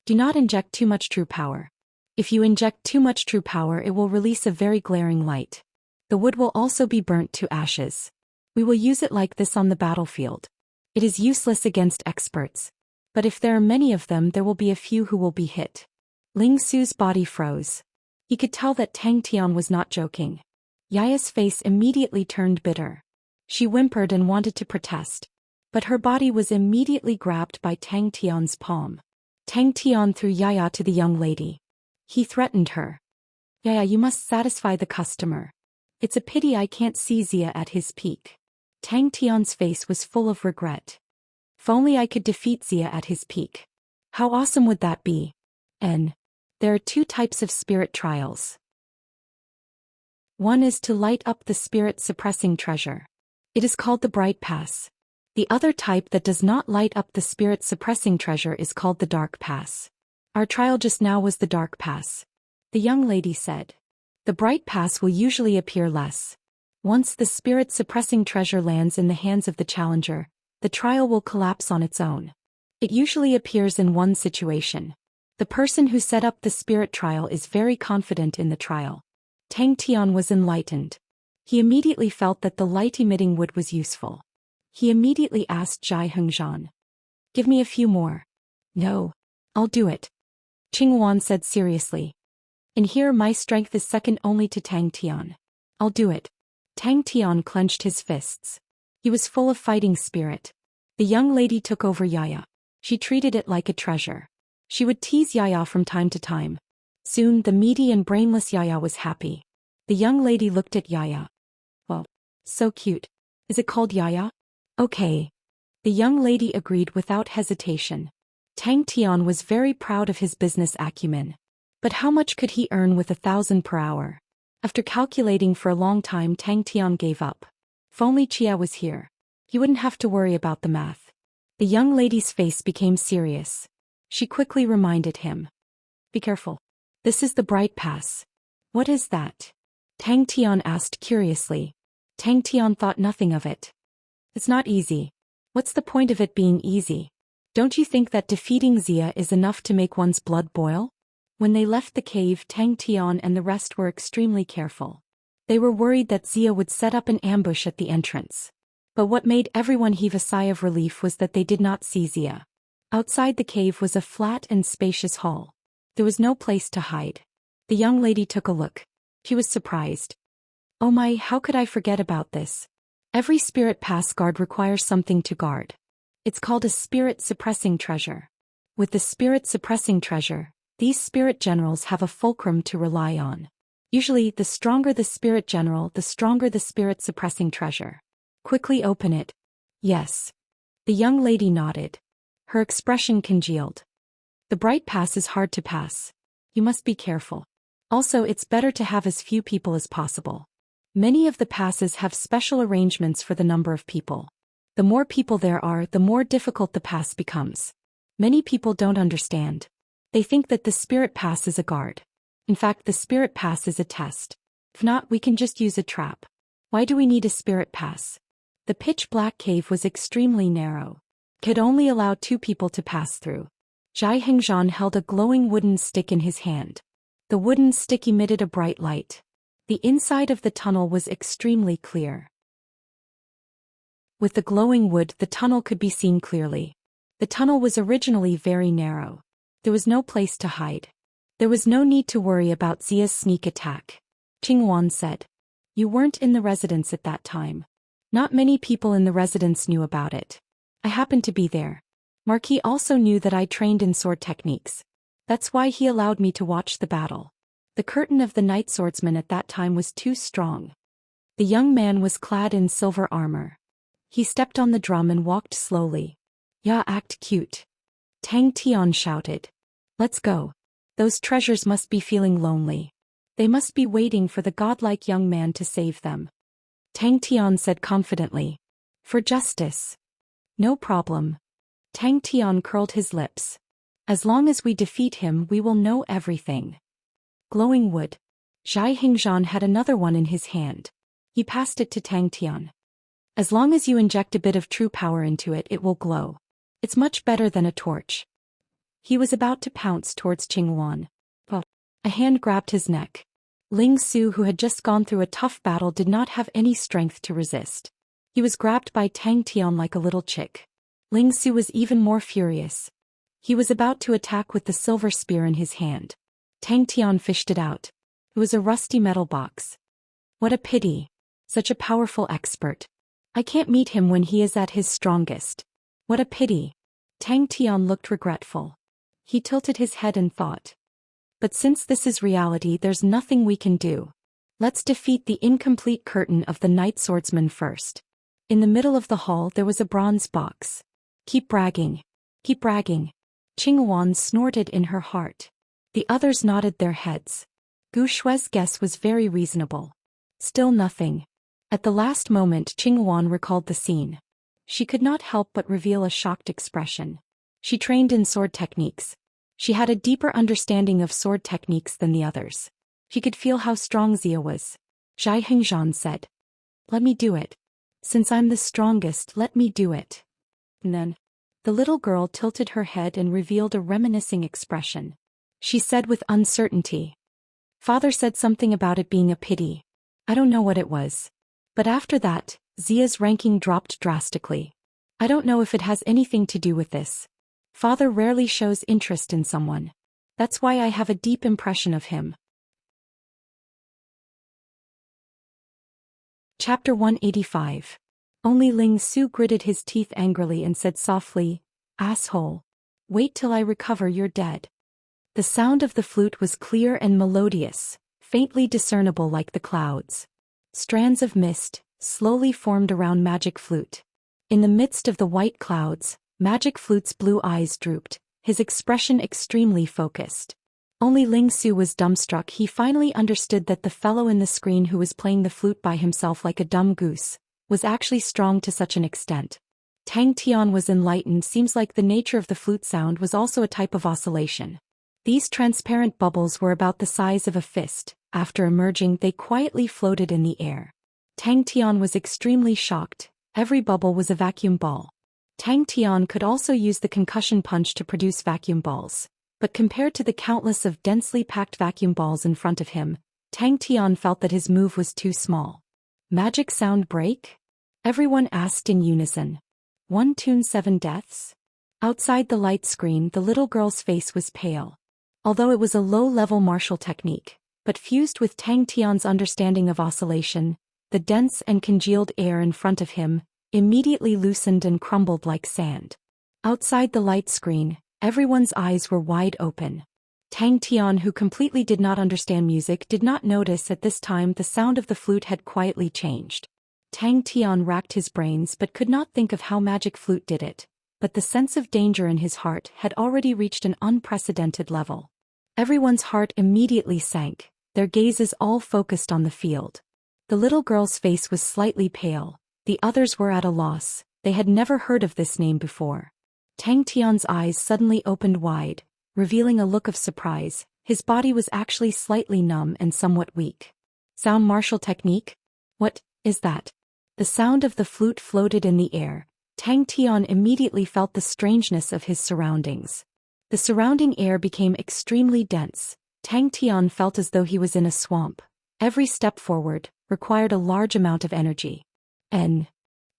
Do not inject too much true power. If you inject too much true power it will release a very glaring light. The wood will also be burnt to ashes. We will use it like this on the battlefield. It is useless against experts. But if there are many of them there will be a few who will be hit. Ling Su's body froze. He could tell that Tang Tian was not joking. Yaya's face immediately turned bitter. She whimpered and wanted to protest. But her body was immediately grabbed by Tang Tian's palm. Tang Tian threw Yaya to the young lady. He threatened her. Yaya, you must satisfy the customer. It's a pity I can't see Xia at his peak. Tang Tian's face was full of regret. If only I could defeat Xia at his peak. How awesome would that be? There are two types of spirit trials. One is to light up the spirit suppressing treasure. It is called the bright pass. The other type that does not light up the spirit suppressing treasure is called the dark pass. Our trial just now was the dark pass. The young lady said. The bright pass will usually appear less. Once the spirit suppressing treasure lands in the hands of the challenger, the trial will collapse on its own. It usually appears in one situation. The person who set up the spirit trial is very confident in the trial. Tang Tian was enlightened. He immediately felt that the light-emitting wood was useful. He immediately asked Xianxia. Give me a few more. No. I'll do it. Qingguan said seriously. In here my strength is second only to Tang Tian. I'll do it. Tang Tian clenched his fists. He was full of fighting spirit. The young lady took over Yaya. She treated it like a treasure. She would tease Yaya from time to time. Soon the meaty and brainless Yaya was happy. The young lady looked at Yaya. Well, so cute. Is it called Yaya? Okay. The young lady agreed without hesitation. Tang Tian was very proud of his business acumen. But how much could he earn with 1,000 per hour? After calculating for a long time Tang Tian gave up. If only Chia was here. He wouldn't have to worry about the math. The young lady's face became serious. She quickly reminded him. Be careful. This is the bright pass. What is that? Tang Tian asked curiously. Tang Tian thought nothing of it. It's not easy. What's the point of it being easy? Don't you think that defeating Xia is enough to make one's blood boil? When they left the cave Tang Tian and the rest were extremely careful. They were worried that Xia would set up an ambush at the entrance. But what made everyone heave a sigh of relief was that they did not see Xia. Outside the cave was a flat and spacious hall. There was no place to hide. The young lady took a look. She was surprised. Oh my, how could I forget about this? Every spirit pass guard requires something to guard. It's called a spirit suppressing treasure. With the spirit suppressing treasure, these spirit generals have a fulcrum to rely on. Usually, the stronger the spirit general, the stronger the spirit suppressing treasure. Quickly open it. Yes. The young lady nodded. Her expression congealed. The bright pass is hard to pass. You must be careful. Also, it's better to have as few people as possible. Many of the passes have special arrangements for the number of people. The more people there are, the more difficult the pass becomes. Many people don't understand. They think that the spirit pass is a guard. In fact, the spirit pass is a test. If not, we can just use a trap. Why do we need a spirit pass? The pitch-black cave was extremely narrow. Could only allow 2 people to pass through. Xianxia held a glowing wooden stick in his hand. The wooden stick emitted a bright light. The inside of the tunnel was extremely clear. With the glowing wood, the tunnel could be seen clearly. The tunnel was originally very narrow. There was no place to hide. There was no need to worry about Zia's sneak attack. Qingwan said. You weren't in the residence at that time. Not many people in the residence knew about it. I happened to be there. Marquis also knew that I trained in sword techniques. That's why he allowed me to watch the battle. The curtain of the night swordsman at that time was too strong. The young man was clad in silver armor. He stepped on the drum and walked slowly. Ya, act cute. Tang Tian shouted. Let's go. Those treasures must be feeling lonely. They must be waiting for the godlike young man to save them. Tang Tian said confidently. For justice. No problem. Tang Tian curled his lips. As long as we defeat him, we will know everything. Glowing wood. Xianxia had another one in his hand. He passed it to Tang Tian. As long as you inject a bit of true power into it, it will glow. It's much better than a torch. He was about to pounce towards Qingwan. But a hand grabbed his neck. Ling Su, who had just gone through a tough battle, did not have any strength to resist. He was grabbed by Tang Tian like a little chick. Ling Su was even more furious. He was about to attack with the silver spear in his hand. Tang Tian fished it out. It was a rusty metal box. What a pity. Such a powerful expert. I can't meet him when he is at his strongest. What a pity. Tang Tian looked regretful. He tilted his head and thought. But since this is reality, there's nothing we can do. Let's defeat the incomplete curtain of the night swordsman first. In the middle of the hall there was a bronze box. Keep bragging. Keep bragging. Qingwan snorted in her heart. The others nodded their heads. Gu Shue's guess was very reasonable. Still nothing. At the last moment Qingwan recalled the scene. She could not help but reveal a shocked expression. She trained in sword techniques. She had a deeper understanding of sword techniques than the others. She could feel how strong Xia was. Xianxia said. Let me do it. Since I'm the strongest, let me do it. And then, the little girl tilted her head and revealed a reminiscing expression. She said with uncertainty. Father said something about it being a pity. I don't know what it was. But after that, Zia's ranking dropped drastically. I don't know if it has anything to do with this. Father rarely shows interest in someone. That's why I have a deep impression of him. Chapter 185. Only Ling Su gritted his teeth angrily and said softly, Asshole. Wait till I recover, you're dead. The sound of the flute was clear and melodious, faintly discernible like the clouds. Strands of mist slowly formed around Magic Flute. In the midst of the white clouds, Magic Flute's blue eyes drooped, his expression extremely focused. Only Ling Su was dumbstruck. He finally understood that the fellow in the screen who was playing the flute by himself like a dumb goose was actually strong to such an extent. Tang Tian was enlightened. Seems like the nature of the flute sound was also a type of oscillation. These transparent bubbles were about the size of a fist. After emerging, they quietly floated in the air. Tang Tian was extremely shocked. Every bubble was a vacuum ball. Tang Tian could also use the concussion punch to produce vacuum balls. But compared to the countless of densely packed vacuum balls in front of him, Tang Tian felt that his move was too small. Magic sound break? Everyone asked in unison. One tune 7 deaths? Outside the light screen, the little girl's face was pale. Although it was a low-level martial technique, but fused with Tang Tian's understanding of oscillation, the dense and congealed air in front of him immediately loosened and crumbled like sand. Outside the light screen, everyone's eyes were wide open. Tang Tian, who completely did not understand music, did not notice at this time the sound of the flute had quietly changed. Tang Tian racked his brains but could not think of how Magic Flute did it, but the sense of danger in his heart had already reached an unprecedented level. Everyone's heart immediately sank, their gazes all focused on the field. The little girl's face was slightly pale, the others were at a loss. They had never heard of this name before. Tang Tian's eyes suddenly opened wide, revealing a look of surprise. His body was actually slightly numb and somewhat weak. Sound martial technique? What is that? The sound of the flute floated in the air. Tang Tian immediately felt the strangeness of his surroundings. The surrounding air became extremely dense. Tang Tian felt as though he was in a swamp. Every step forward required a large amount of energy. The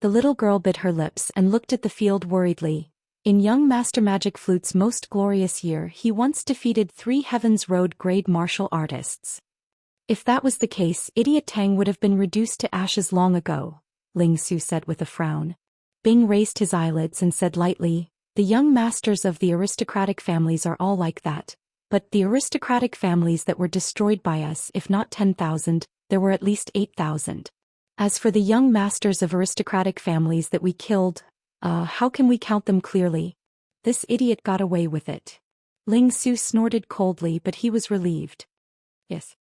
little girl bit her lips and looked at the field worriedly. In young Master Magic Flute's most glorious year, he once defeated 3 Heavens Road grade martial artists. If that was the case, idiot Tang would have been reduced to ashes long ago, Ling Su said with a frown. Bing raised his eyelids and said lightly, the young masters of the aristocratic families are all like that. But the aristocratic families that were destroyed by us, if not 10,000, there were at least 8,000. As for the young masters of aristocratic families that we killed, how can we count them clearly? This idiot got away with it. Ling Su snorted coldly, but he was relieved. Yes.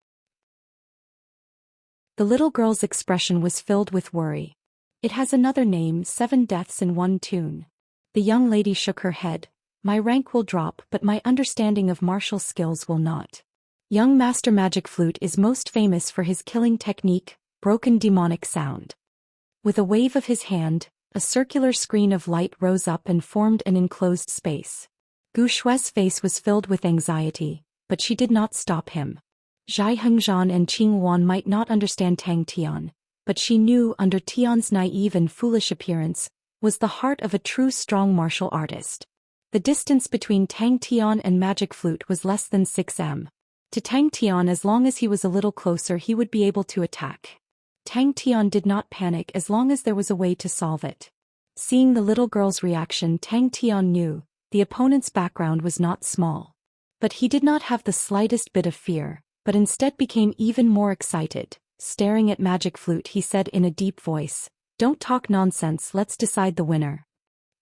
The little girl's expression was filled with worry. It has another name, 7 deaths in one tune. The young lady shook her head. My rank will drop, but my understanding of martial skills will not. Young Master Magic Flute is most famous for his killing technique, broken demonic sound. With a wave of his hand, a circular screen of light rose up and formed an enclosed space. Gu Shue's face was filled with anxiety, but she did not stop him. Zhai Hengzhan and Qing Wan might not understand Tang Tian, but she knew under Tian's naive and foolish appearance was the heart of a true strong martial artist. The distance between Tang Tian and Magic Flute was less than 6 m. To Tang Tian, as long as he was a little closer, he would be able to attack. Tang Tian did not panic as long as there was a way to solve it. Seeing the little girl's reaction, Tang Tian knew the opponent's background was not small. But he did not have the slightest bit of fear, but instead became even more excited. Staring at Magic Flute, he said in a deep voice, "Don't talk nonsense, let's decide the winner."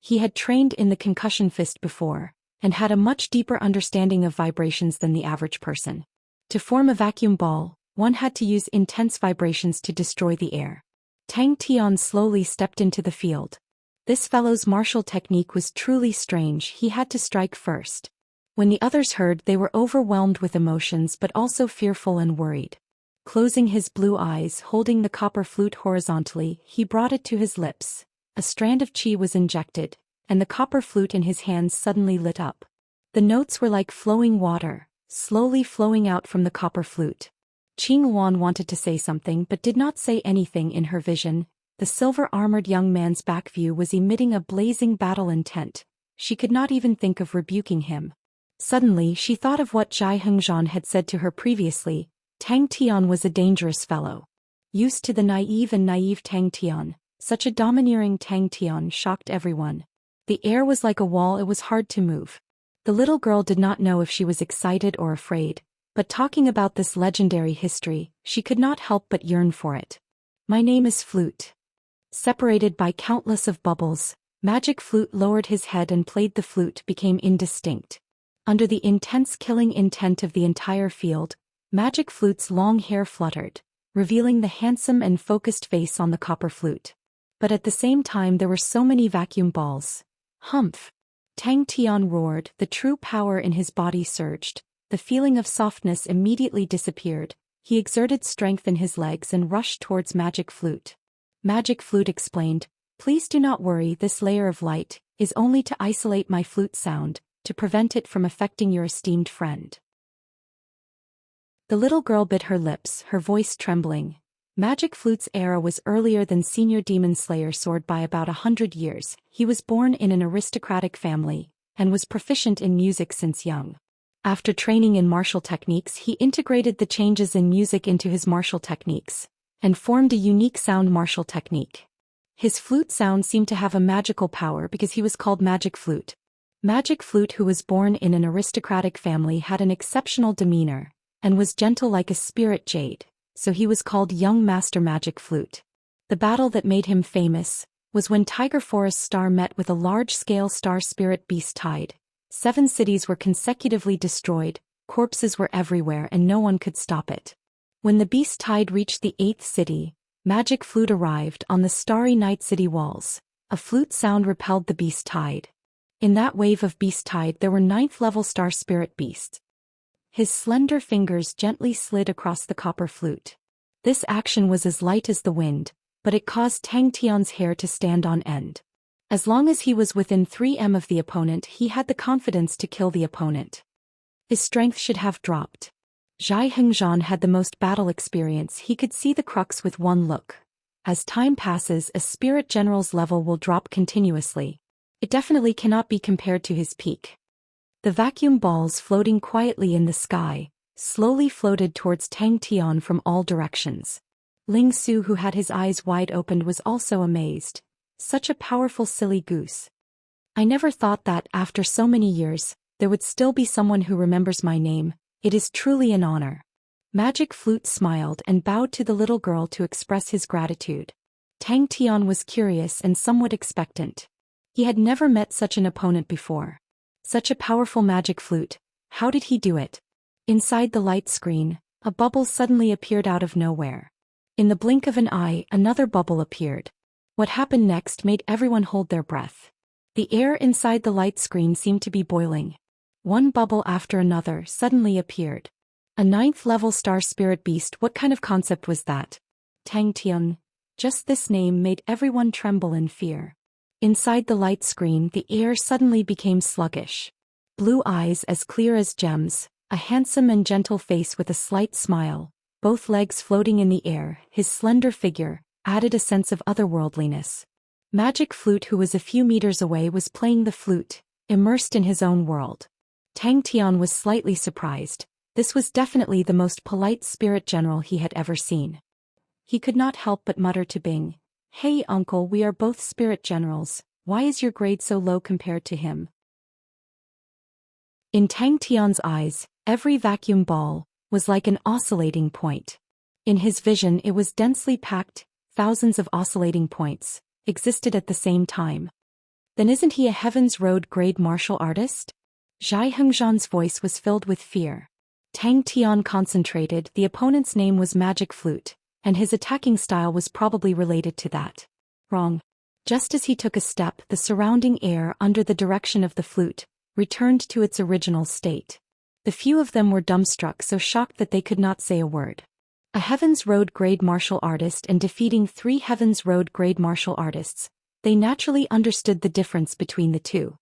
He had trained in the concussion fist before, and had a much deeper understanding of vibrations than the average person. To form a vacuum ball, one had to use intense vibrations to destroy the air. Tang Tian slowly stepped into the field. This fellow's martial technique was truly strange. He had to strike first. When the others heard, they were overwhelmed with emotions but also fearful and worried. Closing his blue eyes, holding the copper flute horizontally, he brought it to his lips. A strand of qi was injected, and the copper flute in his hands suddenly lit up. The notes were like flowing water, slowly flowing out from the copper flute. Qing Wan wanted to say something but did not say anything. In her vision, the silver-armored young man's back view was emitting a blazing battle intent. She could not even think of rebuking him. Suddenly she thought of what Zhai Hengzhan had said to her previously. Tang Tian was a dangerous fellow. Used to the naive Tang Tian, such a domineering Tang Tian shocked everyone. The air was like a wall, it was hard to move. The little girl did not know if she was excited or afraid, but talking about this legendary history, she could not help but yearn for it. My name is Flute. Separated by countless of bubbles, Magic Flute lowered his head and played. The flute became indistinct. Under the intense killing intent of the entire field, Magic Flute's long hair fluttered, revealing the handsome and focused face on the copper flute. But at the same time there were so many vacuum balls. Humph! Tang Tian roared, the true power in his body surged. The feeling of softness immediately disappeared. He exerted strength in his legs and rushed towards Magic Flute. Magic Flute explained, "Please do not worry, this layer of light is only to isolate my flute sound, to prevent it from affecting your esteemed friend." The little girl bit her lips, her voice trembling. Magic Flute's era was earlier than Senior Demon Slayer Sword by about 100 years. He was born in an aristocratic family, and was proficient in music since young. After training in martial techniques, he integrated the changes in music into his martial techniques, and formed a unique sound martial technique. His flute sound seemed to have a magical power because he was called Magic Flute. Magic Flute, who was born in an aristocratic family, had an exceptional demeanor, and was gentle like a spirit jade, so he was called Young Master Magic Flute. The battle that made him famous was when Tiger Forest Star met with a large-scale star spirit beast tide. 7 cities were consecutively destroyed, corpses were everywhere and no one could stop it. When the beast tide reached the 8th city, Magic Flute arrived on the starry night city walls. A flute sound repelled the beast tide. In that wave of beast tide there were ninth-level star spirit beasts. His slender fingers gently slid across the copper flute. This action was as light as the wind, but it caused Tang Tian's hair to stand on end. As long as he was within 3 m of the opponent, he had the confidence to kill the opponent. His strength should have dropped. Xianxia had the most battle experience. He could see the crux with one look. As time passes, a spirit general's level will drop continuously. It definitely cannot be compared to his peak. The vacuum balls floating quietly in the sky slowly floated towards Tang Tian from all directions. Ling Su, who had his eyes wide opened, was also amazed. Such a powerful silly goose. I never thought that, after so many years, there would still be someone who remembers my name. It is truly an honor. Magic Flute smiled and bowed to the little girl to express his gratitude. Tang Tian was curious and somewhat expectant. He had never met such an opponent before. Such a powerful magic flute. How did he do it? Inside the light screen, a bubble suddenly appeared out of nowhere. In the blink of an eye, another bubble appeared. What happened next made everyone hold their breath. The air inside the light screen seemed to be boiling. One bubble after another suddenly appeared. A 9th-level star spirit beast. What kind of concept was that? Tang Tian. Just this name made everyone tremble in fear. Inside the light screen, the air suddenly became sluggish. Blue eyes as clear as gems, a handsome and gentle face with a slight smile, both legs floating in the air, his slender figure added a sense of otherworldliness. Magic Flute, who was a few meters away, was playing the flute, immersed in his own world. Tang Tian was slightly surprised. This was definitely the most polite spirit general he had ever seen. He could not help but mutter to Bing, "Hey uncle, we are both spirit generals, why is your grade so low compared to him?" In Tang Tian's eyes, every vacuum ball was like an oscillating point. In his vision it was densely packed, thousands of oscillating points existed at the same time. Then isn't he a Heaven's Road grade martial artist? Xianxia's voice was filled with fear. Tang Tian concentrated. The opponent's name was Magic Flute, and his attacking style was probably related to that. Wrong. Just as he took a step, the surrounding air under the direction of the flute returned to its original state. The few of them were dumbstruck, so shocked that they could not say a word. A Heaven's Road grade martial artist and defeating 3 Heaven's Road grade martial artists. They naturally understood the difference between the two.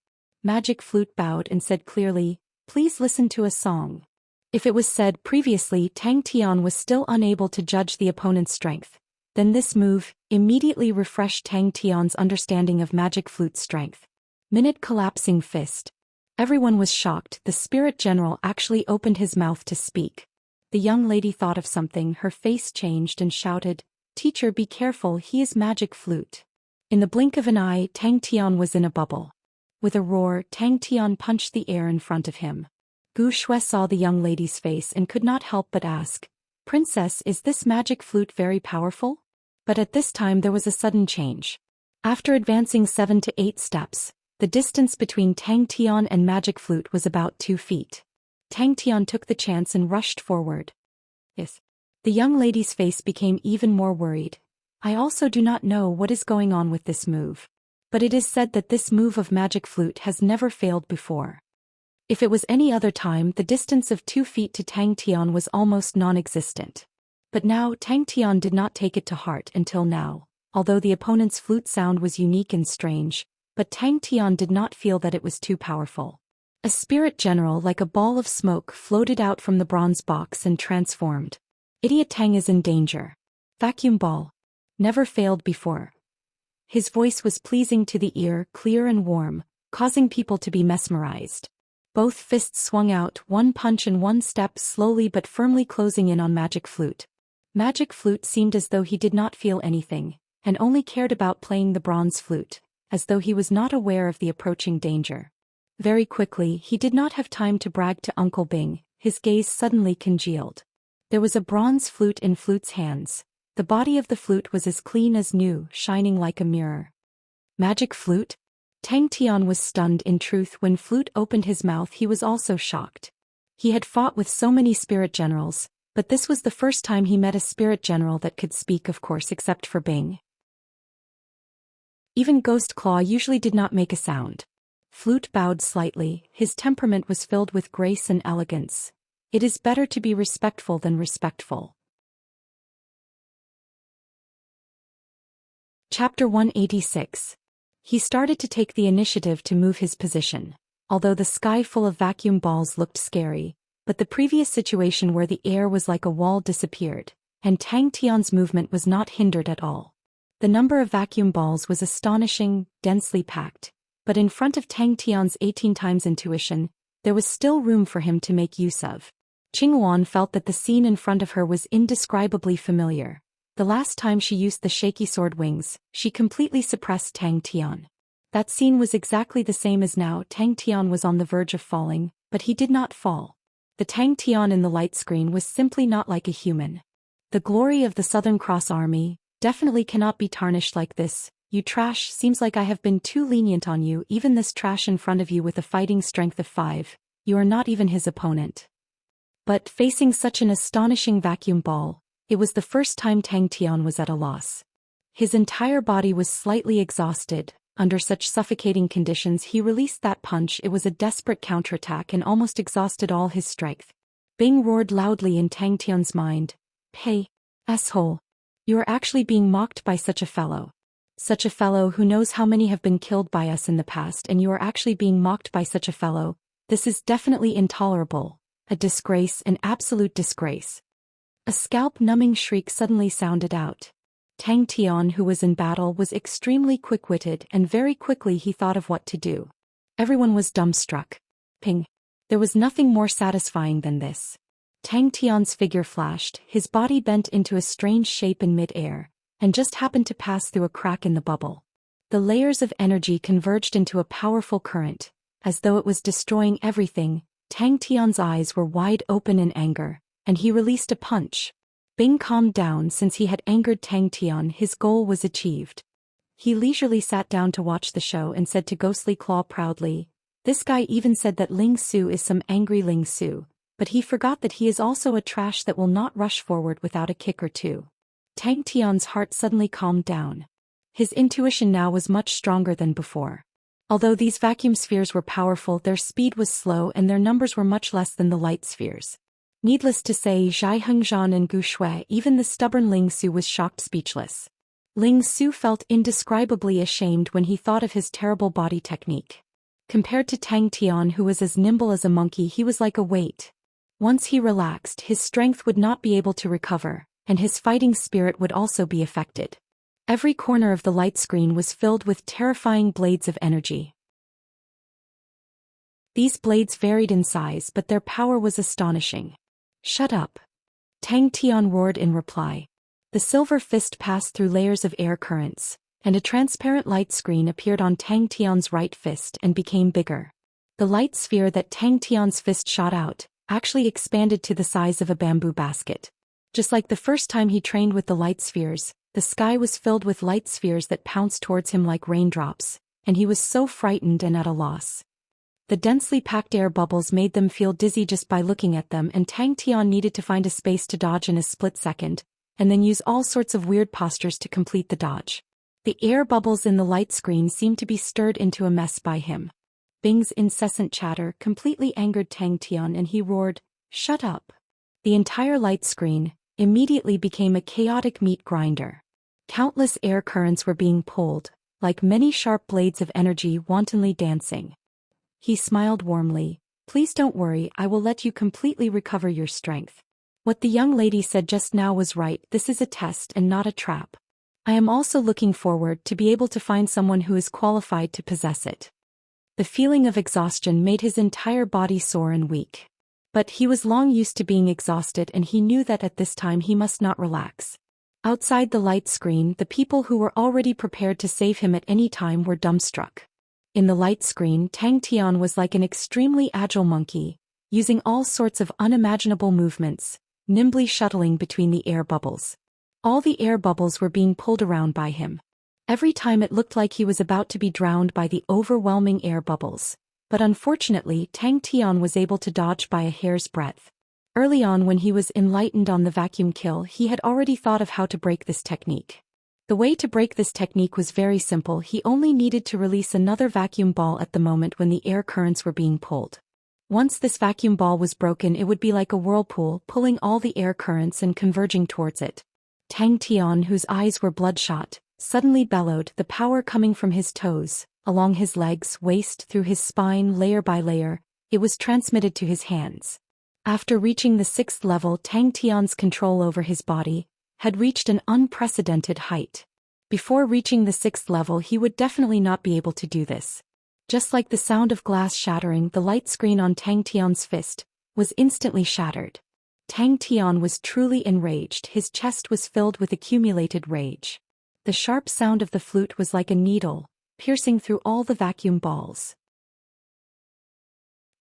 Magic Flute bowed and said clearly, "Please listen to a song." If it was said previously Tang Tian was still unable to judge the opponent's strength, then this move immediately refreshed Tang Tian's understanding of Magic Flute's strength. Minute collapsing fist. Everyone was shocked. The spirit general actually opened his mouth to speak. The young lady thought of something, her face changed and shouted, "Teacher, be careful, he is Magic Flute." In the blink of an eye, Tang Tian was in a bubble. With a roar, Tang Tian punched the air in front of him. Gu Shui saw the young lady's face and could not help but ask, "Princess, is this Magic Flute very powerful?" But at this time there was a sudden change. After advancing 7 to 8 steps, the distance between Tang Tian and Magic Flute was about 2 feet. Tang Tian took the chance and rushed forward. Yes. The young lady's face became even more worried. "I also do not know what is going on with this move. But it is said that this move of Magic Flute has never failed before." If it was any other time, the distance of 2 feet to Tang Tian was almost non-existent. But now Tang Tian did not take it to heart until now. Although the opponent's flute sound was unique and strange, but Tang Tian did not feel that it was too powerful. A spirit general like a ball of smoke floated out from the bronze box and transformed. "Idiot Tang is in danger. Vacuum ball. Never failed before." His voice was pleasing to the ear, clear and warm, causing people to be mesmerized. Both fists swung out, one punch and one step, slowly but firmly closing in on Magic Flute. Magic Flute seemed as though he did not feel anything, and only cared about playing the bronze flute, as though he was not aware of the approaching danger. Very quickly, he did not have time to brag to Uncle Bing. His gaze suddenly congealed. There was a bronze flute in Flute's hands. The body of the flute was as clean as new, shining like a mirror. Magic Flute? Tang Tian was stunned. In truth, when Flute opened his mouth he was also shocked. He had fought with so many spirit generals, but this was the first time he met a spirit general that could speak, of course except for Bing. Even Ghost Claw usually did not make a sound. Flute bowed slightly, his temperament was filled with grace and elegance. It is better to be respectful than respectful. Chapter 186. He started to take the initiative to move his position. Although the sky full of vacuum balls looked scary, but the previous situation where the air was like a wall disappeared, and Tang Tian's movement was not hindered at all. The number of vacuum balls was astonishing, densely packed, but in front of Tang Tian's 18 times intuition, there was still room for him to make use of. Qinghuan felt that the scene in front of her was indescribably familiar. The last time she used the shaky sword wings, she completely suppressed Tang Tian. That scene was exactly the same as now. Tang Tian was on the verge of falling, but he did not fall. The Tang Tian in the light screen was simply not like a human. The glory of the Southern Cross Army definitely cannot be tarnished like this. You trash, seems like I have been too lenient on you. Even this trash in front of you with a fighting strength of 5, you are not even his opponent. But facing such an astonishing vacuum ball, it was the first time Tang Tian was at a loss. His entire body was slightly exhausted. Under such suffocating conditions he released that punch. It was a desperate counterattack and almost exhausted all his strength. Bing roared loudly in Tang Tian's mind. Hey, asshole. You are actually being mocked by such a fellow. Such a fellow who knows how many have been killed by us in the past, and you are actually being mocked by such a fellow. This is definitely intolerable. A disgrace, an absolute disgrace. A scalp-numbing shriek suddenly sounded out. Tang Tian, who was in battle, was extremely quick-witted, and very quickly he thought of what to do. Everyone was dumbstruck. Ping. There was nothing more satisfying than this. Tang Tian's figure flashed, his body bent into a strange shape in mid-air, and just happened to pass through a crack in the bubble. The layers of energy converged into a powerful current, as though it was destroying everything. Tang Tian's eyes were wide open in anger, and he released a punch. Bing calmed down. Since he had angered Tang Tian, his goal was achieved. He leisurely sat down to watch the show and said to Ghostly Claw proudly, "This guy even said that Ling Su is some angry Ling Su, but he forgot that he is also a trash that will not rush forward without a kick or two." Tang Tian's heart suddenly calmed down. His intuition now was much stronger than before. Although these vacuum spheres were powerful, their speed was slow and their numbers were much less than the light spheres. Needless to say, Zhai Hengzhan and Gu Shui, even the stubborn Ling Su, was shocked speechless. Ling Su felt indescribably ashamed when he thought of his terrible body technique. Compared to Tang Tian, who was as nimble as a monkey, he was like a weight. Once he relaxed, his strength would not be able to recover, and his fighting spirit would also be affected. Every corner of the light screen was filled with terrifying blades of energy. These blades varied in size, but their power was astonishing. "Shut up!" Tang Tian roared in reply. The silver fist passed through layers of air currents, and a transparent light screen appeared on Tang Tian's right fist and became bigger. The light sphere that Tang Tian's fist shot out actually expanded to the size of a bamboo basket. Just like the first time he trained with the light spheres, the sky was filled with light spheres that pounced towards him like raindrops, and he was so frightened and at a loss. The densely packed air bubbles made them feel dizzy just by looking at them, and Tang Tian needed to find a space to dodge in a split second, and then use all sorts of weird postures to complete the dodge. The air bubbles in the light screen seemed to be stirred into a mess by him. Bing's incessant chatter completely angered Tang Tian, and he roared, "Shut up!" The entire light screen immediately became a chaotic meat grinder. Countless air currents were being pulled, like many sharp blades of energy wantonly dancing. He smiled warmly. "Please don't worry, I will let you completely recover your strength. What the young lady said just now was right. This is a test and not a trap. I am also looking forward to be able to find someone who is qualified to possess it." The feeling of exhaustion made his entire body sore and weak. But he was long used to being exhausted, and he knew that at this time he must not relax. Outside the light screen, the people who were already prepared to save him at any time were dumbstruck. In the light screen, Tang Tian was like an extremely agile monkey, using all sorts of unimaginable movements, nimbly shuttling between the air bubbles. All the air bubbles were being pulled around by him. Every time it looked like he was about to be drowned by the overwhelming air bubbles. But unfortunately, Tang Tian was able to dodge by a hair's breadth. Early on, when he was enlightened on the vacuum kill, he had already thought of how to break this technique. The way to break this technique was very simple. He only needed to release another vacuum ball at the moment when the air currents were being pulled. Once this vacuum ball was broken, it would be like a whirlpool, pulling all the air currents and converging towards it. Tang Tian, whose eyes were bloodshot, suddenly bellowed, the power coming from his toes, along his legs, waist, through his spine, layer by layer. It was transmitted to his hands. After reaching the 6th level, Tang Tian's control over his body had reached an unprecedented height. Before reaching the 6th level, he would definitely not be able to do this. Just like the sound of glass shattering, the light screen on Tang Tian's fist was instantly shattered. Tang Tian was truly enraged. His chest was filled with accumulated rage. The sharp sound of the flute was like a needle, piercing through all the vacuum balls.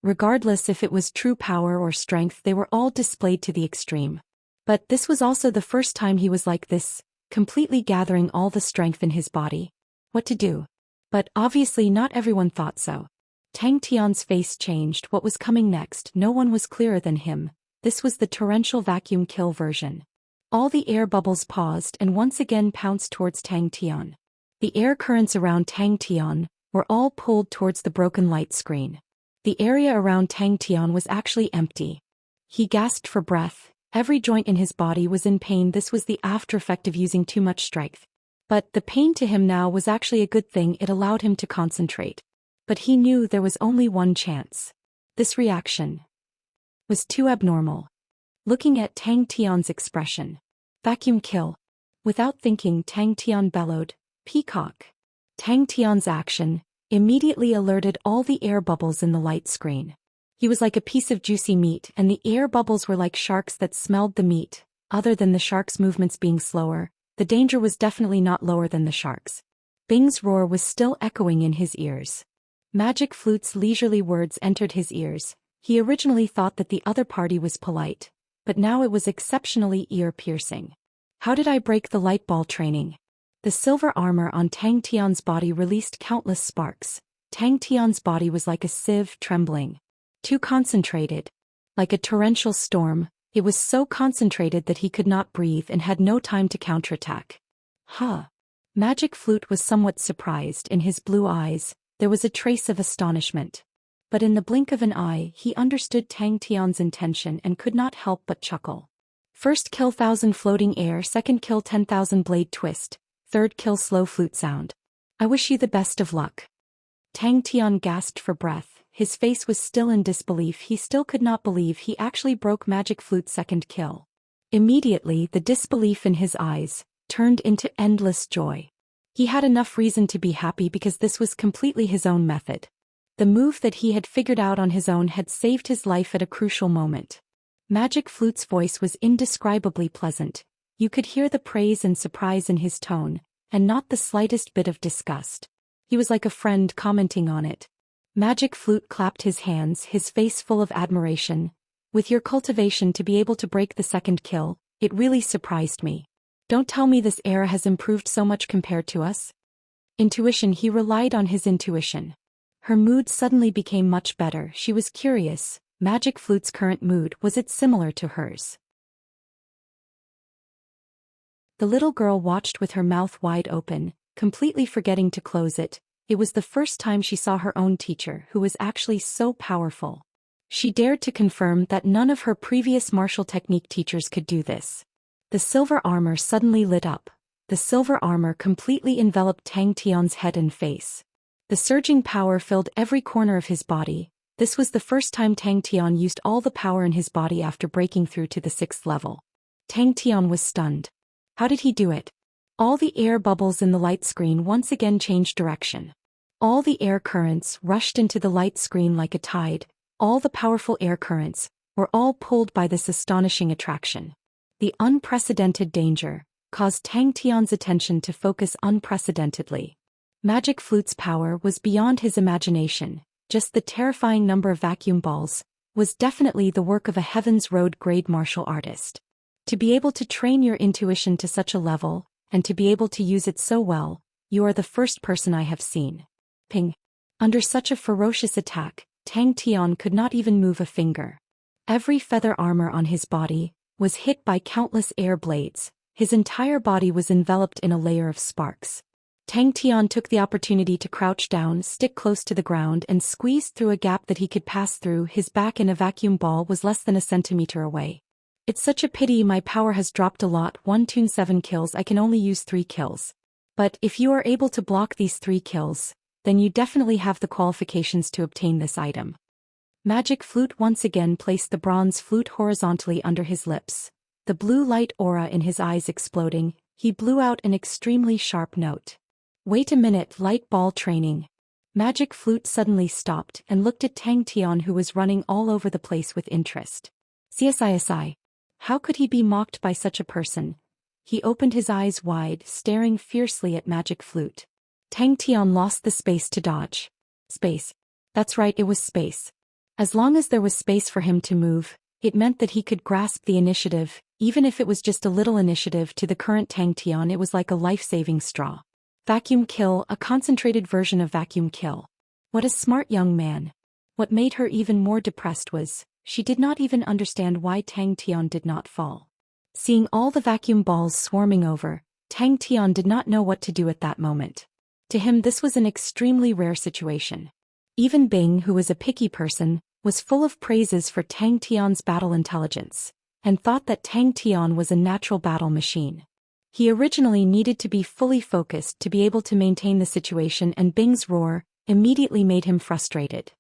Regardless if it was true power or strength, they were all displayed to the extreme. But this was also the first time he was like this, completely gathering all the strength in his body. What to do? But obviously not everyone thought so. Tang Tian's face changed. What was coming next? No one was clearer than him. This was the torrential vacuum kill version. All the air bubbles paused and once again pounced towards Tang Tian. The air currents around Tang Tian were all pulled towards the broken light screen. The area around Tang Tian was actually empty. He gasped for breath. Every joint in his body was in pain. This was the after effect of using too much strength. But the pain to him now was actually a good thing. It allowed him to concentrate. But he knew there was only one chance. This reaction was too abnormal. Looking at Tang Tian's expression. Vacuum kill. Without thinking, Tang Tian bellowed, "Peacock." Tang Tian's action immediately alerted all the air bubbles in the light screen. He was like a piece of juicy meat, and the air bubbles were like sharks that smelled the meat. Other than the sharks' movements being slower, the danger was definitely not lower than the sharks. Bing's roar was still echoing in his ears. Magic Flute's leisurely words entered his ears. He originally thought that the other party was polite, but now it was exceptionally ear-piercing. How did I break the light ball training? The silver armor on Tang Tian's body released countless sparks. Tang Tian's body was like a sieve, trembling. Too concentrated. Like a torrential storm, it was so concentrated that he could not breathe and had no time to counterattack. Magic Flute was somewhat surprised. In his blue eyes, there was a trace of astonishment. But in the blink of an eye, he understood Tang Tian's intention and could not help but chuckle. First kill 1,000 floating air, second kill 10,000 blade twist, third kill slow flute sound. I wish you the best of luck. Tang Tian gasped for breath. His face was still in disbelief. He still could not believe he actually broke Magic Flute's second kill. Immediately, the disbelief in his eyes turned into endless joy. He had enough reason to be happy because this was completely his own method. The move that he had figured out on his own had saved his life at a crucial moment. Magic Flute's voice was indescribably pleasant. You could hear the praise and surprise in his tone, and not the slightest bit of disgust. He was like a friend commenting on it. Magic Flute clapped his hands, his face full of admiration. With your cultivation to be able to break the second kill, it really surprised me. Don't tell me this era has improved so much compared to us. Intuition. He relied on his intuition. Her mood suddenly became much better. She was curious. Magic Flute's current mood, was it similar to hers? The little girl watched with her mouth wide open, completely forgetting to close it. It was the first time she saw her own teacher, who was actually so powerful. She dared to confirm that none of her previous martial technique teachers could do this. The silver armor suddenly lit up. The silver armor completely enveloped Tang Tian's head and face. The surging power filled every corner of his body. This was the first time Tang Tian used all the power in his body after breaking through to the 6th level. Tang Tian was stunned. How did he do it? All the air bubbles in the light screen once again changed direction. All the air currents rushed into the light screen like a tide. All the powerful air currents were all pulled by this astonishing attraction. The unprecedented danger caused Tang Tian's attention to focus unprecedentedly. Magic Flute's power was beyond his imagination. Just the terrifying number of vacuum balls was definitely the work of a Heaven's Road grade martial artist. To be able to train your intuition to such a level, and to be able to use it so well, you are the first person I have seen. Ping. Under such a ferocious attack, Tang Tian could not even move a finger. Every feather armor on his body was hit by countless air blades. His entire body was enveloped in a layer of sparks. Tang Tian took the opportunity to crouch down, stick close to the ground, and squeezed through a gap that he could pass through. His back in a vacuum ball was less than a centimeter away. It's such a pity my power has dropped a lot. 127 kills, I can only use 3 kills. But if you are able to block these 3 kills, then you definitely have the qualifications to obtain this item. Magic Flute once again placed the bronze flute horizontally under his lips. The blue light aura in his eyes exploding, he blew out an extremely sharp note. Wait a minute, light ball training. Magic Flute suddenly stopped and looked at Tang Tian, who was running all over the place with interest. CSISI. How could he be mocked by such a person? He opened his eyes wide, staring fiercely at Magic Flute. Tang Tian lost the space to dodge. Space. That's right, it was space. As long as there was space for him to move, it meant that he could grasp the initiative, even if it was just a little initiative. To the current Tang Tian, it was like a life-saving straw. Vacuum kill, a concentrated version of vacuum kill. What a smart young man. What made her even more depressed was, she did not even understand why Tang Tian did not fall. Seeing all the vacuum balls swarming over, Tang Tian did not know what to do at that moment. To him, this was an extremely rare situation. Even Bing, who was a picky person, was full of praises for Tang Tian's battle intelligence, and thought that Tang Tian was a natural battle machine. He originally needed to be fully focused to be able to maintain the situation, and Bing's roar immediately made him frustrated.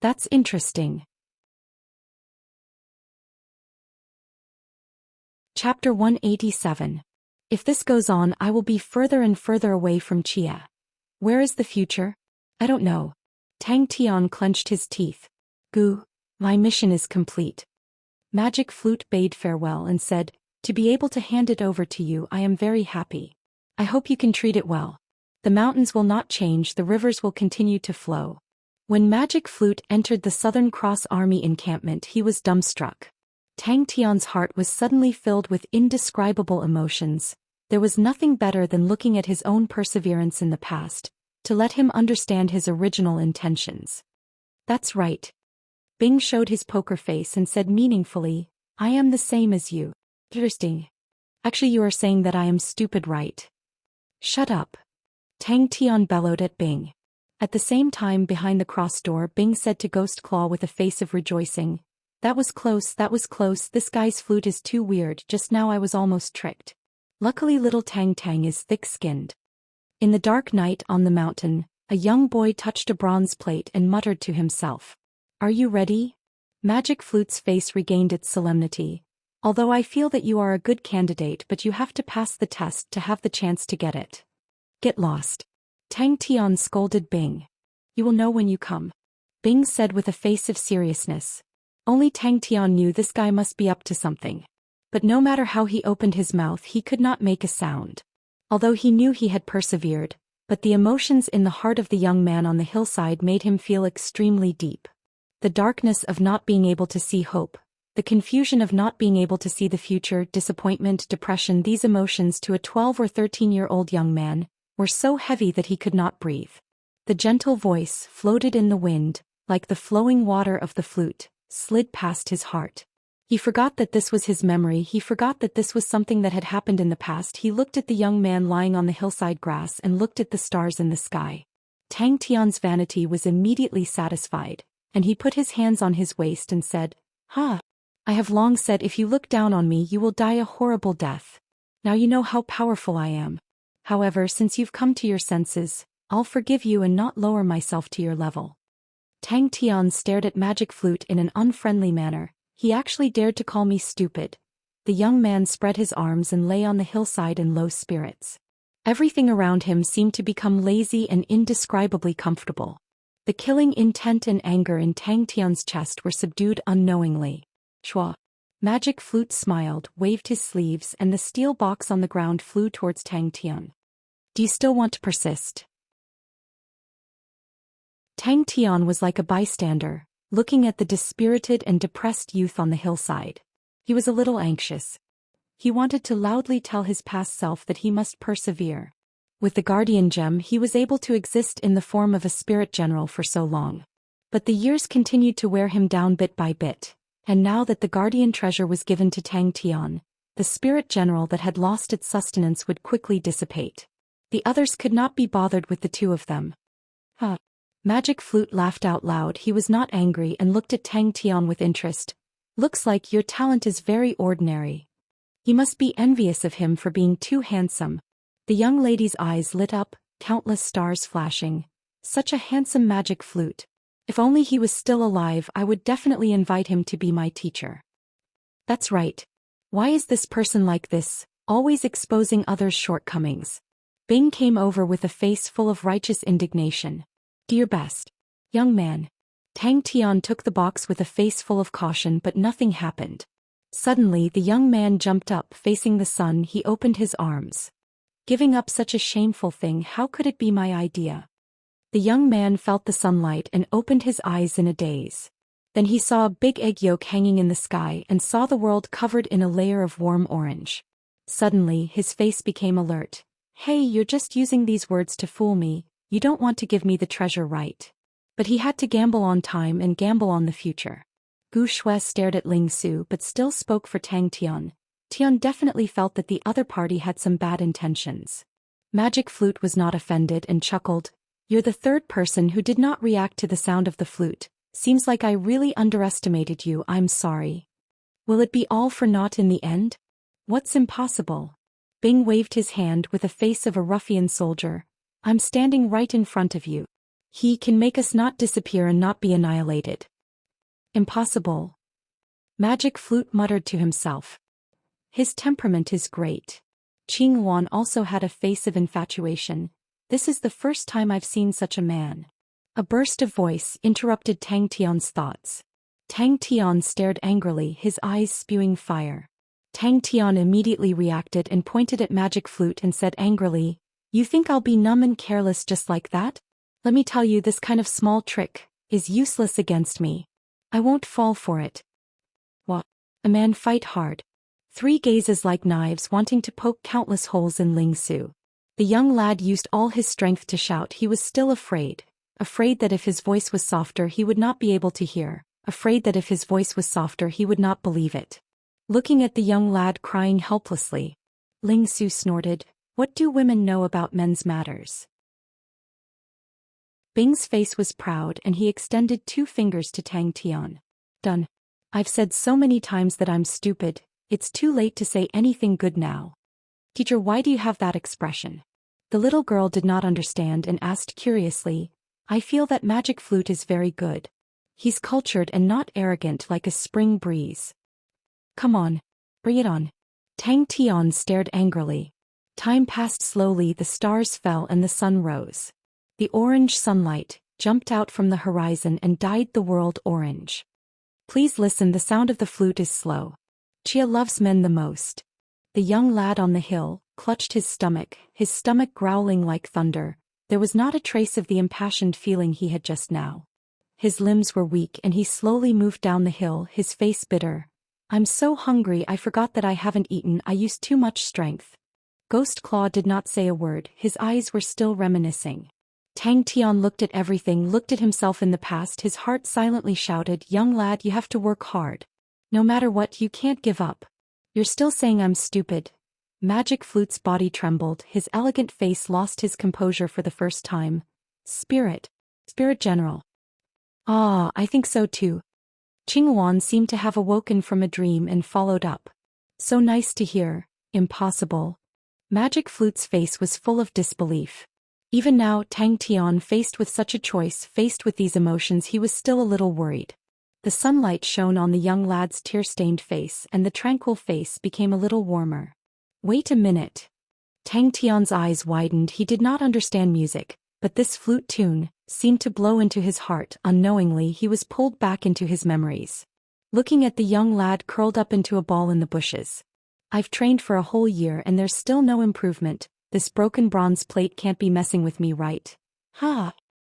That's interesting. Chapter 187. If this goes on, I will be further and further away from Xia. Where is the future? I don't know. Tang Tian clenched his teeth. Gu, my mission is complete. Magic Flute bade farewell and said, to be able to hand it over to you, I am very happy. I hope you can treat it well. The mountains will not change, the rivers will continue to flow. When Magic Flute entered the Southern Cross Army encampment, he was dumbstruck. Tang Tian's heart was suddenly filled with indescribable emotions. There was nothing better than looking at his own perseverance in the past, to let him understand his original intentions. That's right. Bing showed his poker face and said meaningfully, I am the same as you. Interesting. Actually, you are saying that I am stupid, right? Shut up. Tang Tian bellowed at Bing. At the same time, behind the cross door, Bing said to Ghost Claw with a face of rejoicing, that was close, that was close, this guy's flute is too weird, just now I was almost tricked. Luckily little Tang Tang is thick-skinned. In the dark night on the mountain, a young boy touched a bronze plate and muttered to himself. Are you ready? Magic Flute's face regained its solemnity. Although I feel that you are a good candidate, but you have to pass the test to have the chance to get it. Get lost. Tang Tian scolded Bing. You will know when you come. Bing said with a face of seriousness. Only Tang Tian knew this guy must be up to something. But no matter how he opened his mouth, he could not make a sound. Although he knew he had persevered, but the emotions in the heart of the young man on the hillside made him feel extremely deep. The darkness of not being able to see hope, the confusion of not being able to see the future, disappointment, depression, these emotions to a 12 or 13-year-old young man were so heavy that he could not breathe. The gentle voice floated in the wind, like the flowing water of the flute, slid past his heart. He forgot that this was his memory, he forgot that this was something that had happened in the past. He looked at the young man lying on the hillside grass and looked at the stars in the sky. Tang Tian's vanity was immediately satisfied, and he put his hands on his waist and said, I have long said if you look down on me you will die a horrible death. Now you know how powerful I am. However, since you've come to your senses, I'll forgive you and not lower myself to your level. Tang Tian stared at Magic Flute in an unfriendly manner. He actually dared to call me stupid. The young man spread his arms and lay on the hillside in low spirits. Everything around him seemed to become lazy and indescribably comfortable. The killing intent and anger in Tang Tian's chest were subdued unknowingly. Chua. Magic Flute smiled, waved his sleeves, and the steel box on the ground flew towards Tang Tian. Do you still want to persist? Tang Tian was like a bystander, looking at the dispirited and depressed youth on the hillside. He was a little anxious. He wanted to loudly tell his past self that he must persevere. With the Guardian Gem, he was able to exist in the form of a spirit general for so long. But the years continued to wear him down bit by bit. And now that the guardian treasure was given to Tang Tian, the spirit general that had lost its sustenance would quickly dissipate. The others could not be bothered with the two of them. Magic Flute laughed out loud. He was not angry and looked at Tang Tian with interest. Looks like your talent is very ordinary. You must be envious of him for being too handsome. The young lady's eyes lit up, countless stars flashing. Such a handsome Magic Flute. If only he was still alive, I would definitely invite him to be my teacher. That's right. Why is this person like this, always exposing others' shortcomings? Bing came over with a face full of righteous indignation. Do your best, young man. Tang Tian took the box with a face full of caution, but nothing happened. Suddenly the young man jumped up, facing the sun. He opened his arms. Giving up such a shameful thing, how could it be my idea? The young man felt the sunlight and opened his eyes in a daze. Then he saw a big egg yolk hanging in the sky and saw the world covered in a layer of warm orange. Suddenly his face became alert. Hey, you're just using these words to fool me. You don't want to give me the treasure, right? But he had to gamble on time and gamble on the future. Gu Shui stared at Ling Su but still spoke for Tang Tian. Tian definitely felt that the other party had some bad intentions. Magic Flute was not offended and chuckled. You're the third person who did not react to the sound of the flute. Seems like I really underestimated you. I'm sorry. Will it be all for naught in the end? What's impossible? Bing waved his hand with the face of a ruffian soldier. I'm standing right in front of you. He can make us not disappear and not be annihilated. Impossible. Magic Flute muttered to himself. His temperament is great. Qing Wan also had a face of infatuation. This is the first time I've seen such a man. A burst of voice interrupted Tang Tian's thoughts. Tang Tian stared angrily, his eyes spewing fire. Tang Tian immediately reacted and pointed at Magic Flute and said angrily, You think I'll be numb and careless just like that? Let me tell you, this kind of small trick is useless against me. I won't fall for it. What? A man fight hard. Three gazes like knives wanting to poke countless holes in Ling Su. The young lad used all his strength to shout. He was still afraid. Afraid that if his voice was softer he would not be able to hear. Afraid that if his voice was softer he would not believe it. Looking at the young lad crying helplessly, Ling Su snorted, What do women know about men's matters? Bing's face was proud and he extended 2 fingers to Tang Tian. Done. I've said so many times that I'm stupid. It's too late to say anything good now. Teacher, why do you have that expression? The little girl did not understand and asked curiously, I feel that Magic Flute is very good. He's cultured and not arrogant like a spring breeze. Come on. Bring it on. Tang Tian stared angrily. Time passed slowly, the stars fell and the sun rose. The orange sunlight jumped out from the horizon and dyed the world orange. Please listen, the sound of the flute is slow. Chia loves men the most. The young lad on the hill clutched his stomach growling like thunder. There was not a trace of the impassioned feeling he had just now. His limbs were weak and he slowly moved down the hill, his face bitter. I'm so hungry, I forgot that I haven't eaten, I used too much strength. Ghost Claw did not say a word, his eyes were still reminiscing. Tang Tian looked at everything, looked at himself in the past, his heart silently shouted, Young lad, you have to work hard. No matter what, you can't give up. You're still saying I'm stupid. Magic Flute's body trembled, his elegant face lost his composure for the first time. Spirit General. Ah, I think so too. Qing Wan seemed to have awoken from a dream and followed up. So nice to hear. Impossible. Magic Flute's face was full of disbelief. Even now, Tang Tian, faced with such a choice, faced with these emotions, he was still a little worried. The sunlight shone on the young lad's tear-stained face and the tranquil face became a little warmer. Wait a minute. Tang Tian's eyes widened, he did not understand music, but this flute tune seemed to blow into his heart. Unknowingly, he was pulled back into his memories. Looking at the young lad curled up into a ball in the bushes. I've trained for a whole year and there's still no improvement. This broken bronze plate can't be messing with me, right? Ha!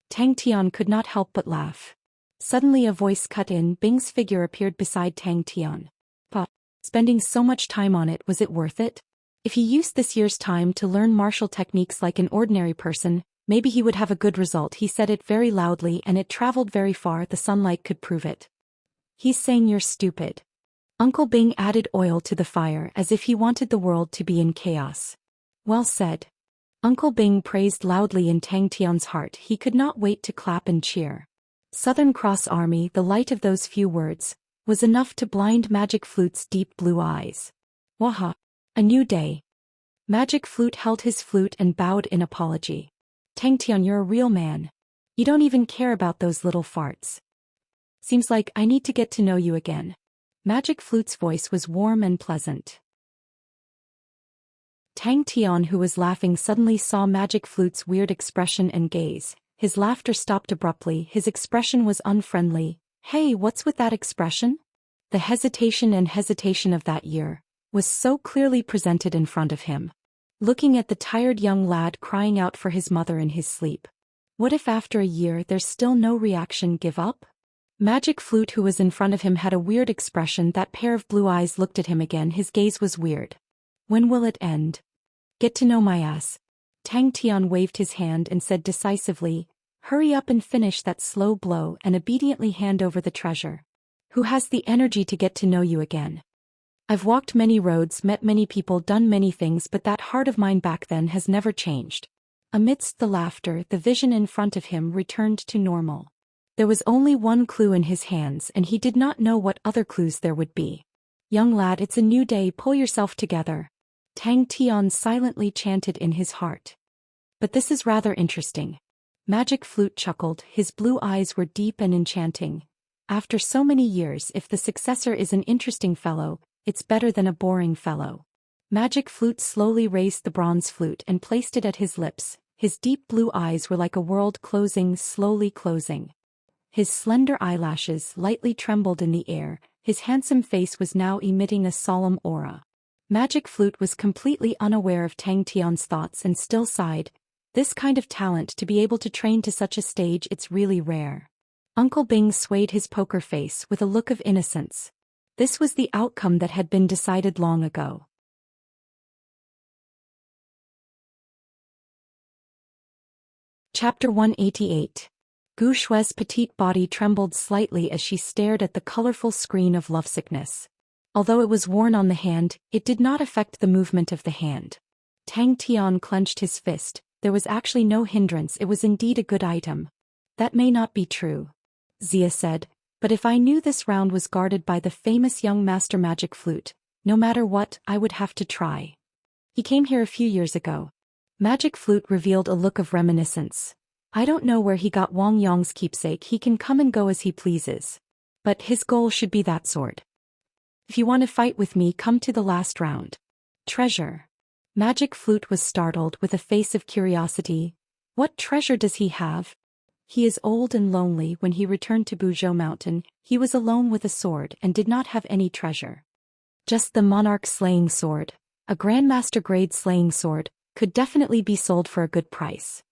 Tang Tian could not help but laugh. Suddenly a voice cut in, Bing's figure appeared beside Tang Tian. Pa, spending so much time on it, was it worth it? If he used this year's time to learn martial techniques like an ordinary person, maybe he would have a good result. He said it very loudly and it traveled very far, the sunlight could prove it. He's saying you're stupid. Uncle Bing added oil to the fire as if he wanted the world to be in chaos. Well said. Uncle Bing praised loudly in Tang Tian's heart. He could not wait to clap and cheer. Southern Cross Army, the light of those few words, was enough to blind Magic Flute's deep blue eyes. Waha! A new day. Magic Flute held his flute and bowed in apology. Tang Tian, you're a real man. You don't even care about those little farts. Seems like I need to get to know you again. Magic Flute's voice was warm and pleasant. Tang Tian, who was laughing, suddenly saw Magic Flute's weird expression and gaze. His laughter stopped abruptly. His expression was unfriendly. Hey, what's with that expression? The hesitation of that year was so clearly presented in front of him. Looking at the tired young lad crying out for his mother in his sleep. What if after a year there's still no reaction? Give up? Magic Flute, who was in front of him, had a weird expression. That pair of blue eyes looked at him again. His gaze was weird. When will it end? Get to know my ass. Tang Tian waved his hand and said decisively, hurry up and finish that slow blow and obediently hand over the treasure. Who has the energy to get to know you again? I've walked many roads, met many people, done many things, but that heart of mine back then has never changed. Amidst the laughter, the vision in front of him returned to normal. There was only one clue in his hands, and he did not know what other clues there would be. Young lad, it's a new day, pull yourself together. Tang Tian silently chanted in his heart. But this is rather interesting. Magic Flute chuckled. His blue eyes were deep and enchanting. After so many years, if the successor is an interesting fellow, it's better than a boring fellow. Magic Flute slowly raised the bronze flute and placed it at his lips. His deep blue eyes were like a world closing, slowly closing. His slender eyelashes lightly trembled in the air. His handsome face was now emitting a solemn aura. Magic Flute was completely unaware of Tang Tian's thoughts and still sighed. This kind of talent, to be able to train to such a stage, it's really rare. Uncle Bing swayed his poker face with a look of innocence. This was the outcome that had been decided long ago. Chapter 188. Gu Shue's petite body trembled slightly as she stared at the colorful screen of lovesickness. Although it was worn on the hand, it did not affect the movement of the hand. Tang Tian clenched his fist. There was actually no hindrance. It was indeed a good item. That may not be true, Xia said, but if I knew this round was guarded by the famous young master Magic Flute, no matter what, I would have to try. He came here a few years ago. Magic Flute revealed a look of reminiscence. I don't know where he got Wang Yong's keepsake. He can come and go as he pleases. But his goal should be that sword. If you want to fight with me, come to the last round. Treasure. Magic Flute was startled with a face of curiosity. What treasure does he have? He is old and lonely. When he returned to Buzhou Mountain, he was alone with a sword and did not have any treasure. Just the monarch slaying sword. A grandmaster grade slaying sword could definitely be sold for a good price.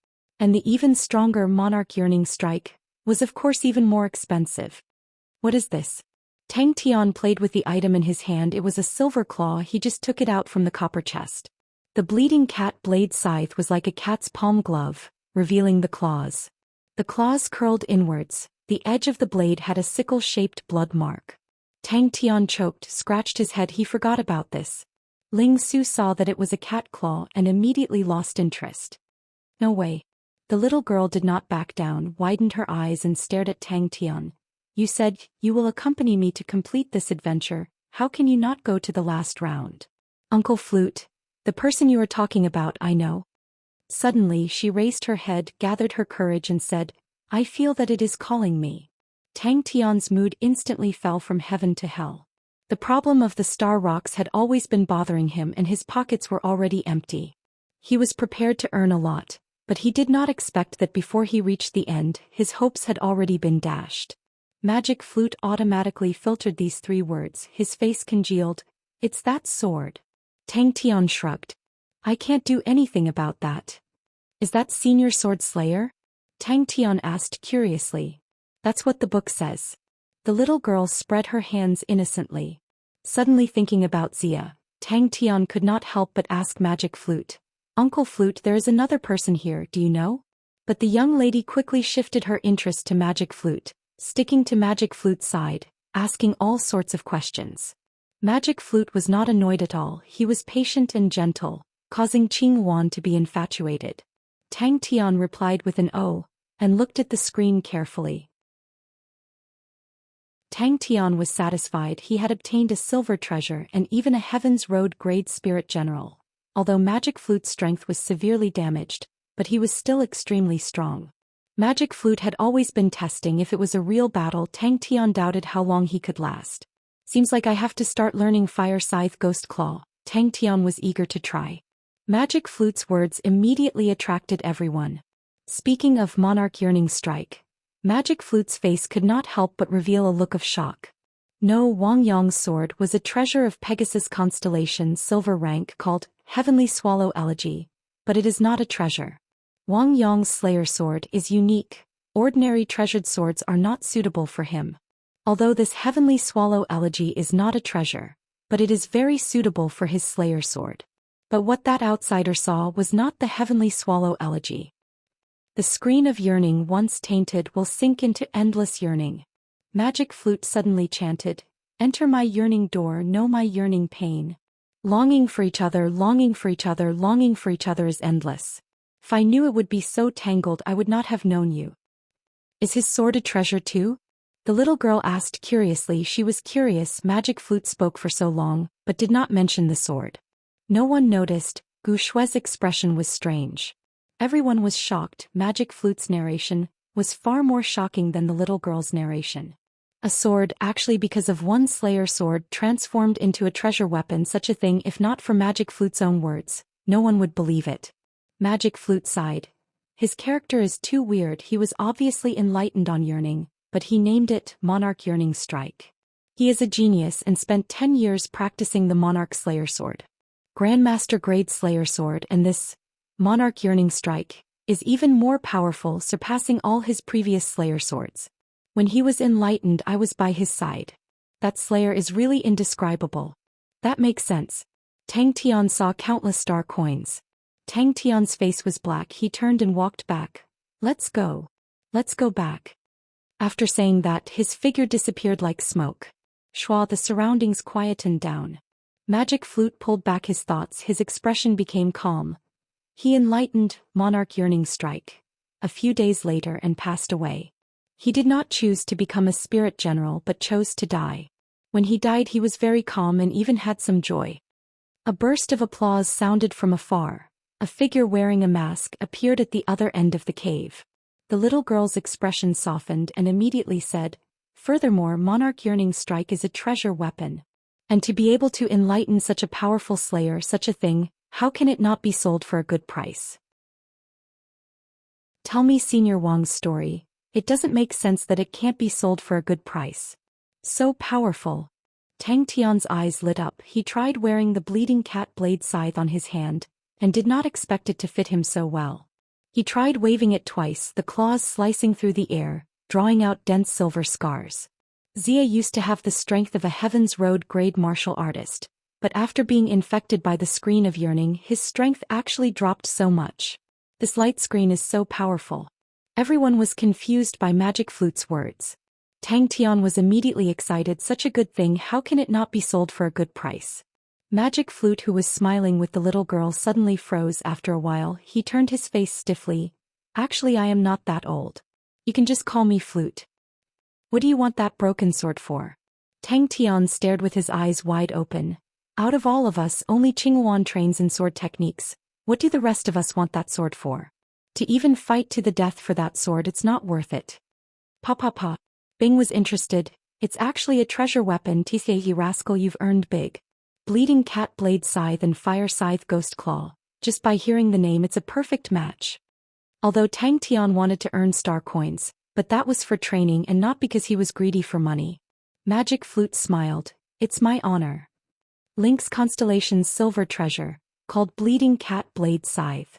And the even stronger monarch yearning strike was of course even more expensive. What is this? Tang Tian played with the item in his hand. It was a silver claw. He just took it out from the copper chest. The bleeding cat blade scythe was like a cat's palm glove, revealing the claws. The claws curled inwards. The edge of the blade had a sickle-shaped blood mark. Tang Tian choked, scratched his head. He forgot about this. Ling Su saw that it was a cat claw and immediately lost interest. No way. The little girl did not back down, widened her eyes and stared at Tang Tian. You said you will accompany me to complete this adventure. How can you not go to the last round? Uncle Flute, the person you are talking about, I know. Suddenly she raised her head, gathered her courage and said, I feel that it is calling me. Tang Tian's mood instantly fell from heaven to hell. The problem of the star rocks had always been bothering him and his pockets were already empty. He was prepared to earn a lot, but he did not expect that before he reached the end, his hopes had already been dashed. Magic Flute automatically filtered these 3 words. His face congealed. It's that sword. Tang Tian shrugged. I can't do anything about that. Is that Senior Sword Slayer? Tang Tian asked curiously. That's what the book says. The little girl spread her hands innocently. Suddenly thinking about Xia, Tang Tian could not help but ask Magic Flute. Uncle Flute, there is another person here, do you know? But the young lady quickly shifted her interest to Magic Flute. Sticking to Magic Flute's side, asking all sorts of questions. Magic Flute was not annoyed at all, he was patient and gentle, causing Qing Wan to be infatuated. Tang Tian replied with an "oh," and looked at the screen carefully. Tang Tian was satisfied. He had obtained a silver treasure and even a Heaven's Road grade spirit general. Although Magic Flute's strength was severely damaged, but he was still extremely strong. Magic Flute had always been testing if it was a real battle. Tang Tian doubted how long he could last. Seems like I have to start learning Fire Scythe Ghost Claw. Tang Tian was eager to try. Magic Flute's words immediately attracted everyone. Speaking of Monarch Yearning Strike, Magic Flute's face could not help but reveal a look of shock. No, Wang Yong's sword was a treasure of Pegasus constellation silver rank called Heavenly Swallow Elegy, but it is not a treasure. Wang Yong's Slayer sword is unique. Ordinary treasured swords are not suitable for him. Although this Heavenly Swallow Elegy is not a treasure, but it is very suitable for his Slayer sword. But what that outsider saw was not the Heavenly Swallow Elegy. The screen of yearning once tainted will sink into endless yearning. Magic Flute suddenly chanted, "Enter my yearning door, know my yearning pain. Longing for each other, longing for each other, longing for each other is endless. If I knew it would be so tangled I would not have known you." Is his sword a treasure too? The little girl asked curiously. She was curious. Magic Flute spoke for so long, but did not mention the sword. No one noticed. Gu Shue's expression was strange. Everyone was shocked. Magic Flute's narration was far more shocking than the little girl's narration. A sword, actually, because of one Slayer sword transformed into a treasure weapon. Such a thing, if not for Magic Flute's own words, no one would believe it. Magic Flute sighed. His character is too weird. He was obviously enlightened on yearning, but he named it Monarch Yearning Strike. He is a genius and spent 10 years practicing the Monarch Slayer sword. Grandmaster grade Slayer sword, and this Monarch Yearning Strike is even more powerful, surpassing all his previous Slayer swords. When he was enlightened, I was by his side. That Slayer is really indescribable. That makes sense. Tang Tian saw countless star coins. Tang Tian's face was black. He turned and walked back. Let's go. Let's go back. After saying that, his figure disappeared like smoke. Schwa, the surroundings quietened down. Magic Flute pulled back his thoughts. His expression became calm. He enlightened Monarch Yearning Strike a few days later and passed away. He did not choose to become a spirit general but chose to die. When he died, he was very calm and even had some joy. A burst of applause sounded from afar. A figure wearing a mask appeared at the other end of the cave. The little girl's expression softened and immediately said, "Furthermore, Monarch Yearning Strike is a treasure weapon. And to be able to enlighten such a powerful slayer, such a thing, how can it not be sold for a good price?" Tell me Senior Wang's story. It doesn't make sense that it can't be sold for a good price. So powerful. Tang Tian's eyes lit up. He tried wearing the bleeding cat blade scythe on his hand, and did not expect it to fit him so well. He tried waving it twice, the claws slicing through the air, drawing out dense silver scars. Xia used to have the strength of a Heaven's Road grade martial artist, but after being infected by the screen of yearning, his strength actually dropped so much. This light screen is so powerful. Everyone was confused by Magic Flute's words. Tang Tian was immediately excited. Such a good thing, how can it not be sold for a good price? Magic Flute, who was smiling with the little girl, suddenly froze. After a while, he turned his face stiffly. "Actually, I am not that old. You can just call me Flute. What do you want that broken sword for?" Tang Tian stared with his eyes wide open. Out of all of us, only Qinghuan trains in sword techniques. What do the rest of us want that sword for? To even fight to the death for that sword, it's not worth it. Pa. Bing was interested. "It's actually a treasure weapon. Tisei rascal, you've earned big. Bleeding cat blade scythe and fire scythe ghost claw. Just by hearing the name, it's a perfect match." Although Tang Tian wanted to earn star coins, but that was for training and not because he was greedy for money. Magic Flute smiled. "It's my honor." Link's constellation's silver treasure, called Bleeding Cat Blade Scythe.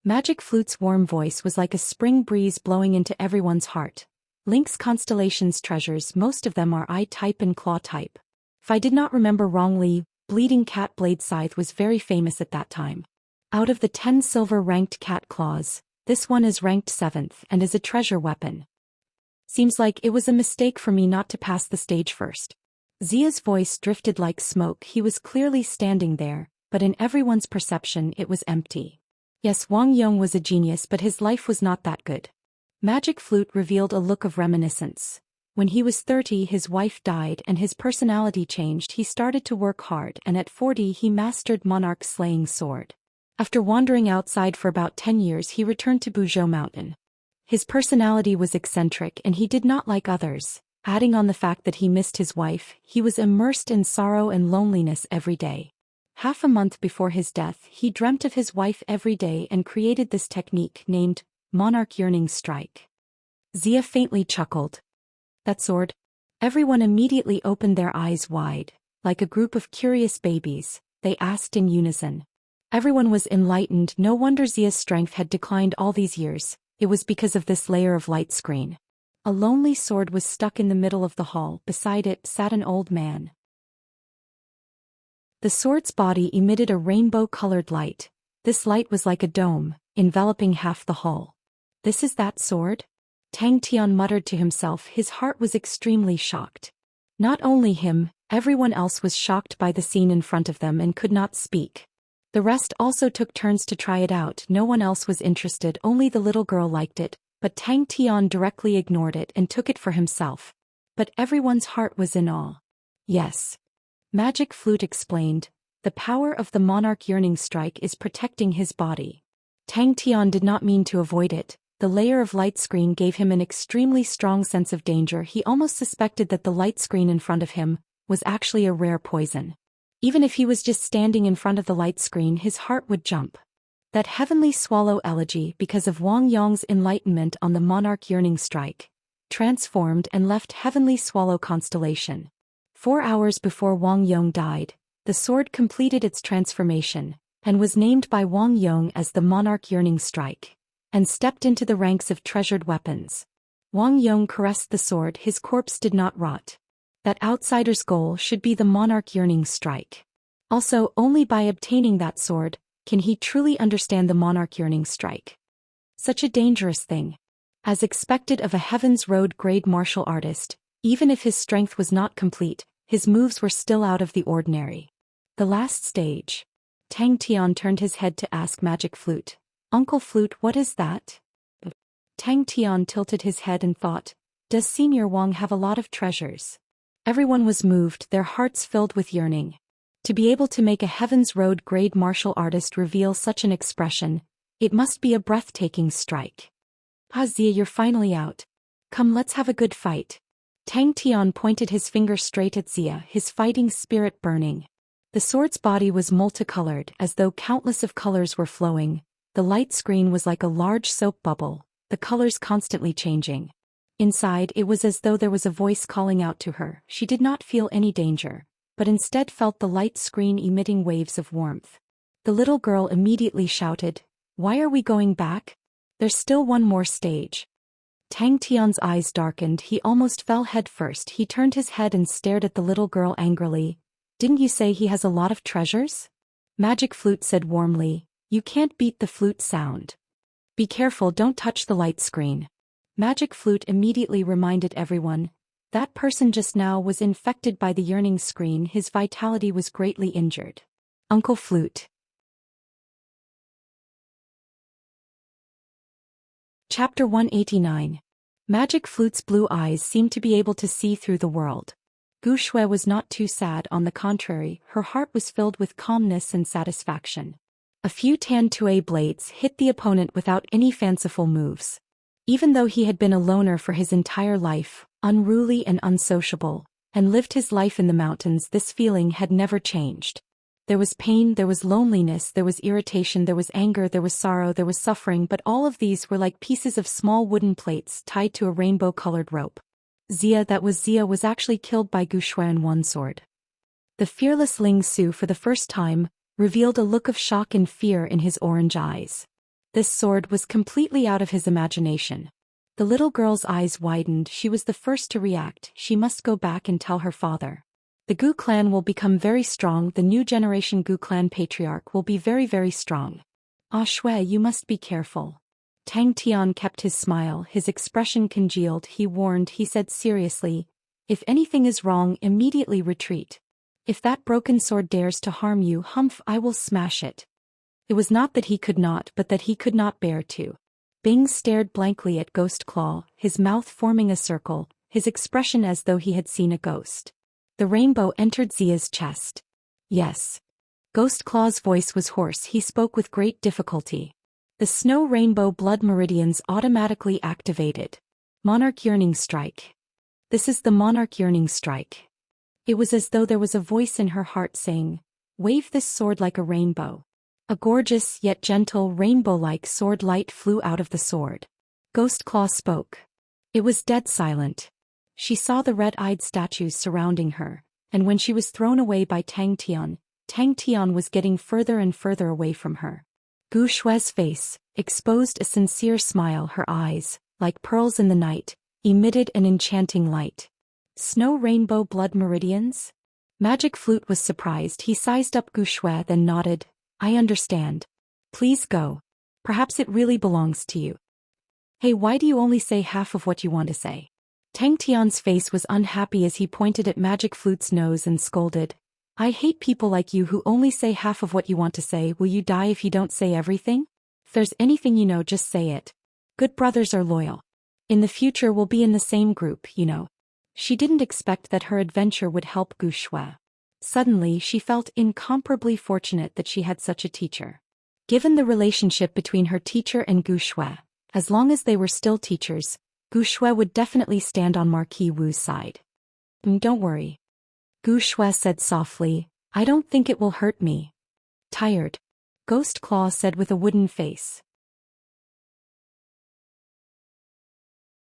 Magic Flute's warm voice was like a spring breeze blowing into everyone's heart. Link's constellation's treasures, most of them are eye-type and claw-type. If I did not remember wrongly, Bleeding Cat Blade Scythe was very famous at that time. Out of the 10 silver-ranked cat claws, this one is ranked 7th and is a treasure weapon. Seems like it was a mistake for me not to pass the stage first. Zia's voice drifted like smoke. He was clearly standing there, but in everyone's perception it was empty. Yes, Wang Yong was a genius, but his life was not that good. Magic Flute revealed a look of reminiscence. When he was 30, his wife died and his personality changed. He started to work hard, and at 40 he mastered Monarch's slaying sword. After wandering outside for about 10 years, he returned to Buzhou Mountain. His personality was eccentric and he did not like others. Adding on the fact that he missed his wife, he was immersed in sorrow and loneliness every day. Half a month before his death, he dreamt of his wife every day and created this technique named Monarch Yearning Strike. Zia faintly chuckled. That sword? Everyone immediately opened their eyes wide. Like a group of curious babies, they asked in unison. Everyone was enlightened. No wonder Zia's strength had declined all these years. It was because of this layer of light screen. A lonely sword was stuck in the middle of the hall. Beside it sat an old man. The sword's body emitted a rainbow-colored light. This light was like a dome, enveloping half the hall. This is that sword? Tang Tian muttered to himself. His heart was extremely shocked. Not only him, everyone else was shocked by the scene in front of them and could not speak. The rest also took turns to try it out. No one else was interested, only the little girl liked it, but Tang Tian directly ignored it and took it for himself. But everyone's heart was in awe. Yes. Magic Flute explained, the power of the Monarch Yearning Strike is protecting his body. Tang Tian did not mean to avoid it. The layer of light screen gave him an extremely strong sense of danger. He almost suspected that the light screen in front of him was actually a rare poison. Even if he was just standing in front of the light screen, his heart would jump. That heavenly swallow elegy, because of Wang Yong's enlightenment on the Monarch Yearning Strike, transformed and left heavenly swallow constellation. 4 hours before Wang Yong died, the sword completed its transformation, and was named by Wang Yong as the Monarch Yearning Strike, and stepped into the ranks of treasured weapons. Wang Yong caressed the sword. His corpse did not rot. That outsider's goal should be the Monarch Yearning Strike. Also, only by obtaining that sword can he truly understand the Monarch Yearning Strike. Such a dangerous thing. As expected of a Heaven's Road grade martial artist, even if his strength was not complete, his moves were still out of the ordinary. The last stage. Tang Tian turned his head to ask Magic Flute, Uncle Flute, what is that? Tang Tian tilted his head and thought, does Senior Wang have a lot of treasures? Everyone was moved, their hearts filled with yearning. To be able to make a Heaven's Road grade martial artist reveal such an expression, it must be a breathtaking strike. Zia, you're finally out. Come, let's have a good fight. Tang Tian pointed his finger straight at Zia, his fighting spirit burning. The sword's body was multicolored, as though countless of colors were flowing. The light screen was like a large soap bubble, the colors constantly changing. Inside, it was as though there was a voice calling out to her. She did not feel any danger, but instead felt the light screen emitting waves of warmth. The little girl immediately shouted, why are we going back? There's still one more stage. Tang Tian's eyes darkened. He almost fell head first. He turned his head and stared at the little girl angrily. Didn't you say he has a lot of treasures? Magic Flute said warmly, you can't beat the flute sound. Be careful, don't touch the light screen. Magic Flute immediately reminded everyone, that person just now was infected by the yearning screen. His vitality was greatly injured. Uncle Flute. Chapter 189. Magic Flute's blue eyes seemed to be able to see through the world. Gu Shui was not too sad, on the contrary, her heart was filled with calmness and satisfaction. A few Tan Tue blades hit the opponent without any fanciful moves. Even though he had been a loner for his entire life, unruly and unsociable, and lived his life in the mountains, this feeling had never changed. There was pain, there was loneliness, there was irritation, there was anger, there was sorrow, there was suffering, but all of these were like pieces of small wooden plates tied to a rainbow-colored rope. Zia was actually killed by Gu Shui in one sword. The fearless Ling Su for the first time revealed a look of shock and fear in his orange eyes. This sword was completely out of his imagination. The little girl's eyes widened. She was the first to react. She must go back and tell her father. The Gu clan will become very strong. The new generation Gu clan patriarch will be very, very strong. Ah Shui, you must be careful. Tang Tian kept his smile, his expression congealed. He said seriously, if anything is wrong, immediately retreat. If that broken sword dares to harm you, humph, I will smash it. It was not that he could not, but that he could not bear to. Bing stared blankly at Ghost Claw, his mouth forming a circle, his expression as though he had seen a ghost. The rainbow entered Zia's chest. Yes. Ghost Claw's voice was hoarse. He spoke with great difficulty. The snow rainbow blood meridians automatically activated. Monarch Yearning Strike. This is the Monarch Yearning Strike. It was as though there was a voice in her heart saying, wave this sword like a rainbow. A gorgeous yet gentle rainbow-like sword light flew out of the sword. Ghost Claw spoke. It was dead silent. She saw the red-eyed statues surrounding her, and when she was thrown away by Tang Tian was getting further and further away from her. Gu Shue's face, exposed a sincere smile. Her eyes, like pearls in the night, emitted an enchanting light. Snow rainbow blood meridians? Magic Flute was surprised. He sized up Gu Shue, then nodded. I understand. Please go. Perhaps it really belongs to you. Hey, why do you only say half of what you want to say? Tang Tian's face was unhappy as he pointed at Magic Flute's nose and scolded. I hate people like you who only say half of what you want to say. Will you die if you don't say everything? If there's anything you know, just say it. Good brothers are loyal. In the future we'll be in the same group, you know. She didn't expect that her adventure would help Gu Shue. Suddenly she felt incomparably fortunate that she had such a teacher. Given the relationship between her teacher and Gu Shue, as long as they were still teachers, Gu Shue would definitely stand on Marquis Wu's side. Don't worry. Gu Shue said softly, I don't think it will hurt me. Tired. Ghost Claw said with a wooden face.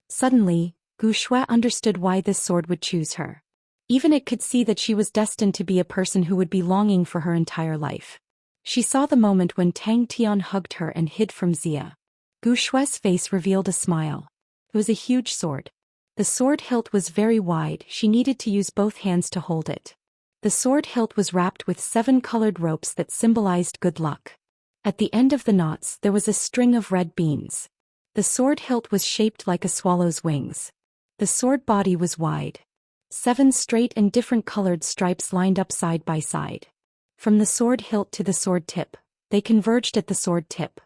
Suddenly, Gu Shue understood why this sword would choose her. Even it could see that she was destined to be a person who would be longing for her entire life. She saw the moment when Tang Tian hugged her and hid from Xia. Gu Shue's face revealed a smile. It was a huge sword. The sword hilt was very wide. She needed to use both hands to hold it. The sword hilt was wrapped with 7 colored ropes that symbolized good luck. At the end of the knots there was a string of red beans. The sword hilt was shaped like a swallow's wings. The sword body was wide. 7 straight and different colored stripes lined up side by side. From the sword hilt to the sword tip, they converged at the sword tip.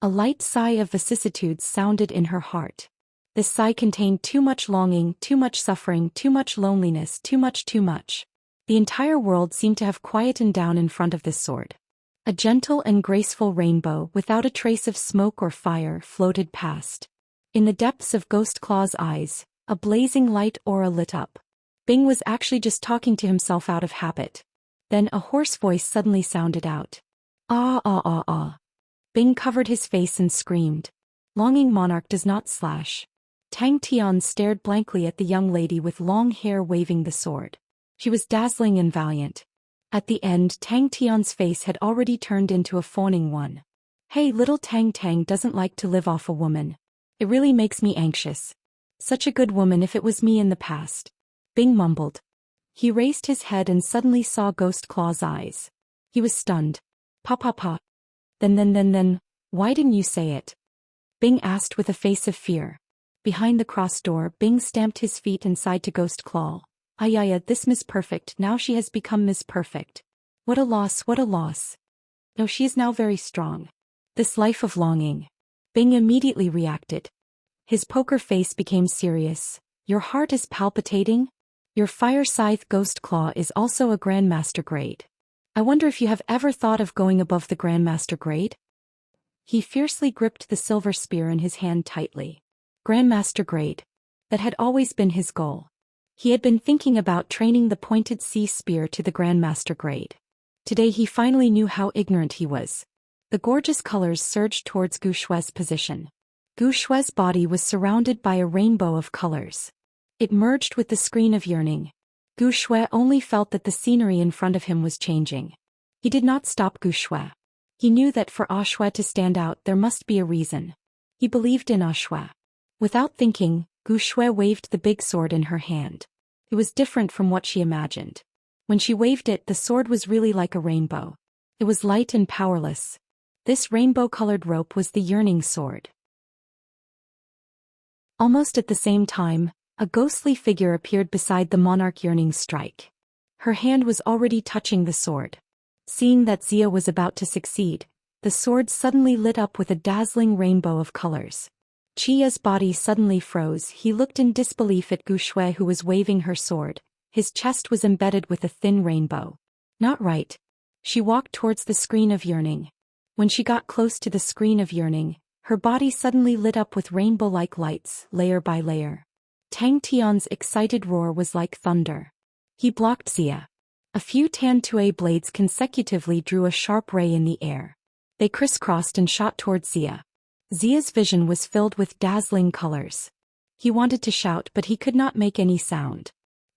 A light sigh of vicissitudes sounded in her heart. This sigh contained too much longing, too much suffering, too much loneliness, too much. The entire world seemed to have quietened down in front of this sword. A gentle and graceful rainbow, without a trace of smoke or fire, floated past. In the depths of Ghost Claw's eyes, a blazing light aura lit up. Bing was actually just talking to himself out of habit. Then a hoarse voice suddenly sounded out. Ah ah ah ah. Bing covered his face and screamed. Longing monarch does not slash. Tang Tian stared blankly at the young lady with long hair waving the sword. She was dazzling and valiant. At the end, Tang Tian's face had already turned into a fawning one. Hey, little Tang doesn't like to live off a woman. It really makes me anxious. Such a good woman if it was me in the past. Bing mumbled. He raised his head and suddenly saw Ghost Claw's eyes. He was stunned. Pa. Then, why didn't you say it? Bing asked with a face of fear. Behind the cross door, Bing stamped his feet and sighed to Ghost Claw. Ayaya, this Miss Perfect, now she has become Miss Perfect. What a loss. No, she is now very strong. This life of longing. Bing immediately reacted. His poker face became serious. Your heart is palpitating? Your fire scythe Ghost Claw is also a Grandmaster grade. I wonder if you have ever thought of going above the Grandmaster grade? He fiercely gripped the silver spear in his hand tightly. Grandmaster grade. That had always been his goal. He had been thinking about training the pointed sea spear to the Grandmaster grade. Today he finally knew how ignorant he was. The gorgeous colors surged towards Gu Shue's position. Gu Shue's body was surrounded by a rainbow of colors. It merged with the screen of yearning. Gu Shue only felt that the scenery in front of him was changing. He did not stop Gu Shue. He knew that for Ah Shue to stand out there must be a reason. He believed in Ah Shue. Without thinking, Gu Shue waved the big sword in her hand. It was different from what she imagined. When she waved it, the sword was really like a rainbow. It was light and powerless. This rainbow-colored rope was the yearning sword. Almost at the same time, a ghostly figure appeared beside the monarch Yearning's strike. Her hand was already touching the sword. Seeing that Xia was about to succeed, the sword suddenly lit up with a dazzling rainbow of colors. Qia's body suddenly froze. He looked in disbelief at Gu Shui, who was waving her sword. His chest was embedded with a thin rainbow. Not right. She walked towards the screen of Yearning. When she got close to the screen of Yearning, her body suddenly lit up with rainbow-like lights, layer by layer. Tang Tian's excited roar was like thunder. He blocked Xia. A few Tan Tue blades consecutively drew a sharp ray in the air. They crisscrossed and shot towards Xia. Xia's vision was filled with dazzling colors. He wanted to shout, but he could not make any sound.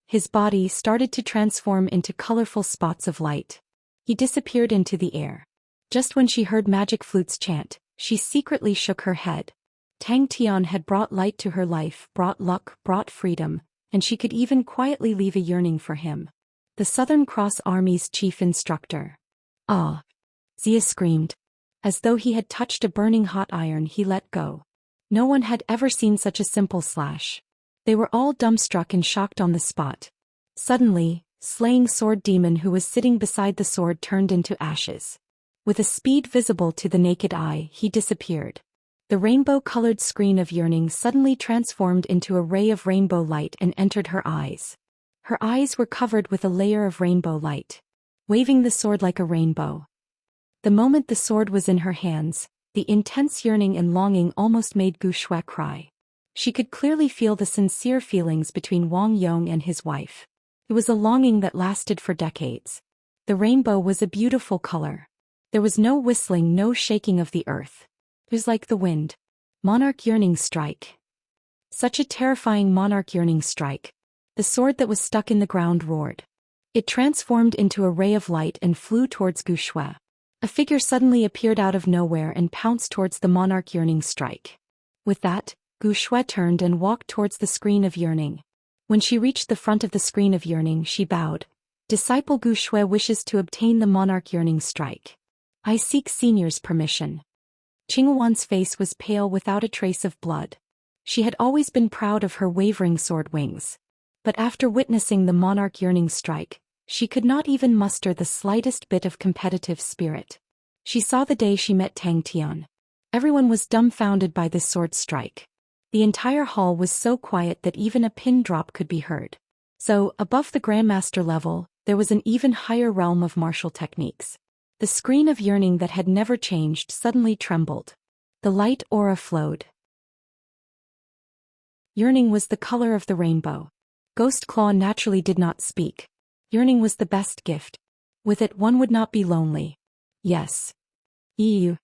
His body started to transform into colorful spots of light. He disappeared into the air. Just when she heard magic flutes chant, she secretly shook her head. Tang Tian had brought light to her life, brought luck, brought freedom, and she could even quietly leave a yearning for him. The Southern Cross Army's chief instructor. Ah! Xia screamed. As though he had touched a burning hot iron, he let go. No one had ever seen such a simple slash. They were all dumbstruck and shocked on the spot. Suddenly, Slaying Sword Demon, who was sitting beside the sword, turned into ashes. With a speed visible to the naked eye, he disappeared. The rainbow-colored screen of Yearning suddenly transformed into a ray of rainbow light and entered her eyes. Her eyes were covered with a layer of rainbow light. Waving the sword like a rainbow. The moment the sword was in her hands, the intense yearning and longing almost made Gu Shui cry. She could clearly feel the sincere feelings between Wang Yong and his wife. It was a longing that lasted for decades. The rainbow was a beautiful color. There was no whistling, no shaking of the earth. It was like the wind. Monarch Yearning strike. Such a terrifying monarch Yearning strike. The sword that was stuck in the ground roared. It transformed into a ray of light and flew towards Gu Shui. A figure suddenly appeared out of nowhere and pounced towards the monarch Yearning strike. With that, Gu Shui turned and walked towards the screen of Yearning. When she reached the front of the screen of Yearning, she bowed. Disciple Gu Shui wishes to obtain the monarch Yearning strike. I seek senior's permission. Qingwan's face was pale without a trace of blood. She had always been proud of her wavering sword wings. But after witnessing the monarch Yearning strike, she could not even muster the slightest bit of competitive spirit. She saw the day she met Tang Tian. Everyone was dumbfounded by this sword strike. The entire hall was so quiet that even a pin drop could be heard. So, above the Grandmaster level, there was an even higher realm of martial techniques. The screen of Yearning that had never changed suddenly trembled. The light aura flowed. Yearning was the color of the rainbow. Ghost Claw naturally did not speak. Yearning was the best gift. With it one would not be lonely. Yes. You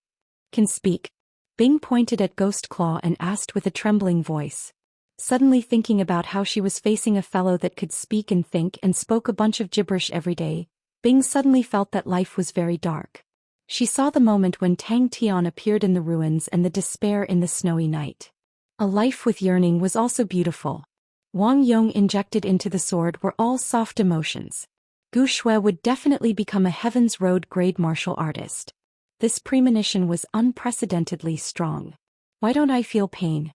can speak. Bing pointed at Ghost Claw and asked with a trembling voice. Suddenly thinking about how she was facing a fellow that could speak and think and spoke a bunch of gibberish every day, Bing suddenly felt that life was very dark. She saw the moment when Tang Tian appeared in the ruins and the despair in the snowy night. A life with yearning was also beautiful. Wang Yong injected into the sword were all soft emotions. Gu Shui would definitely become a Heaven's Road grade martial artist. This premonition was unprecedentedly strong. Why don't I feel pain?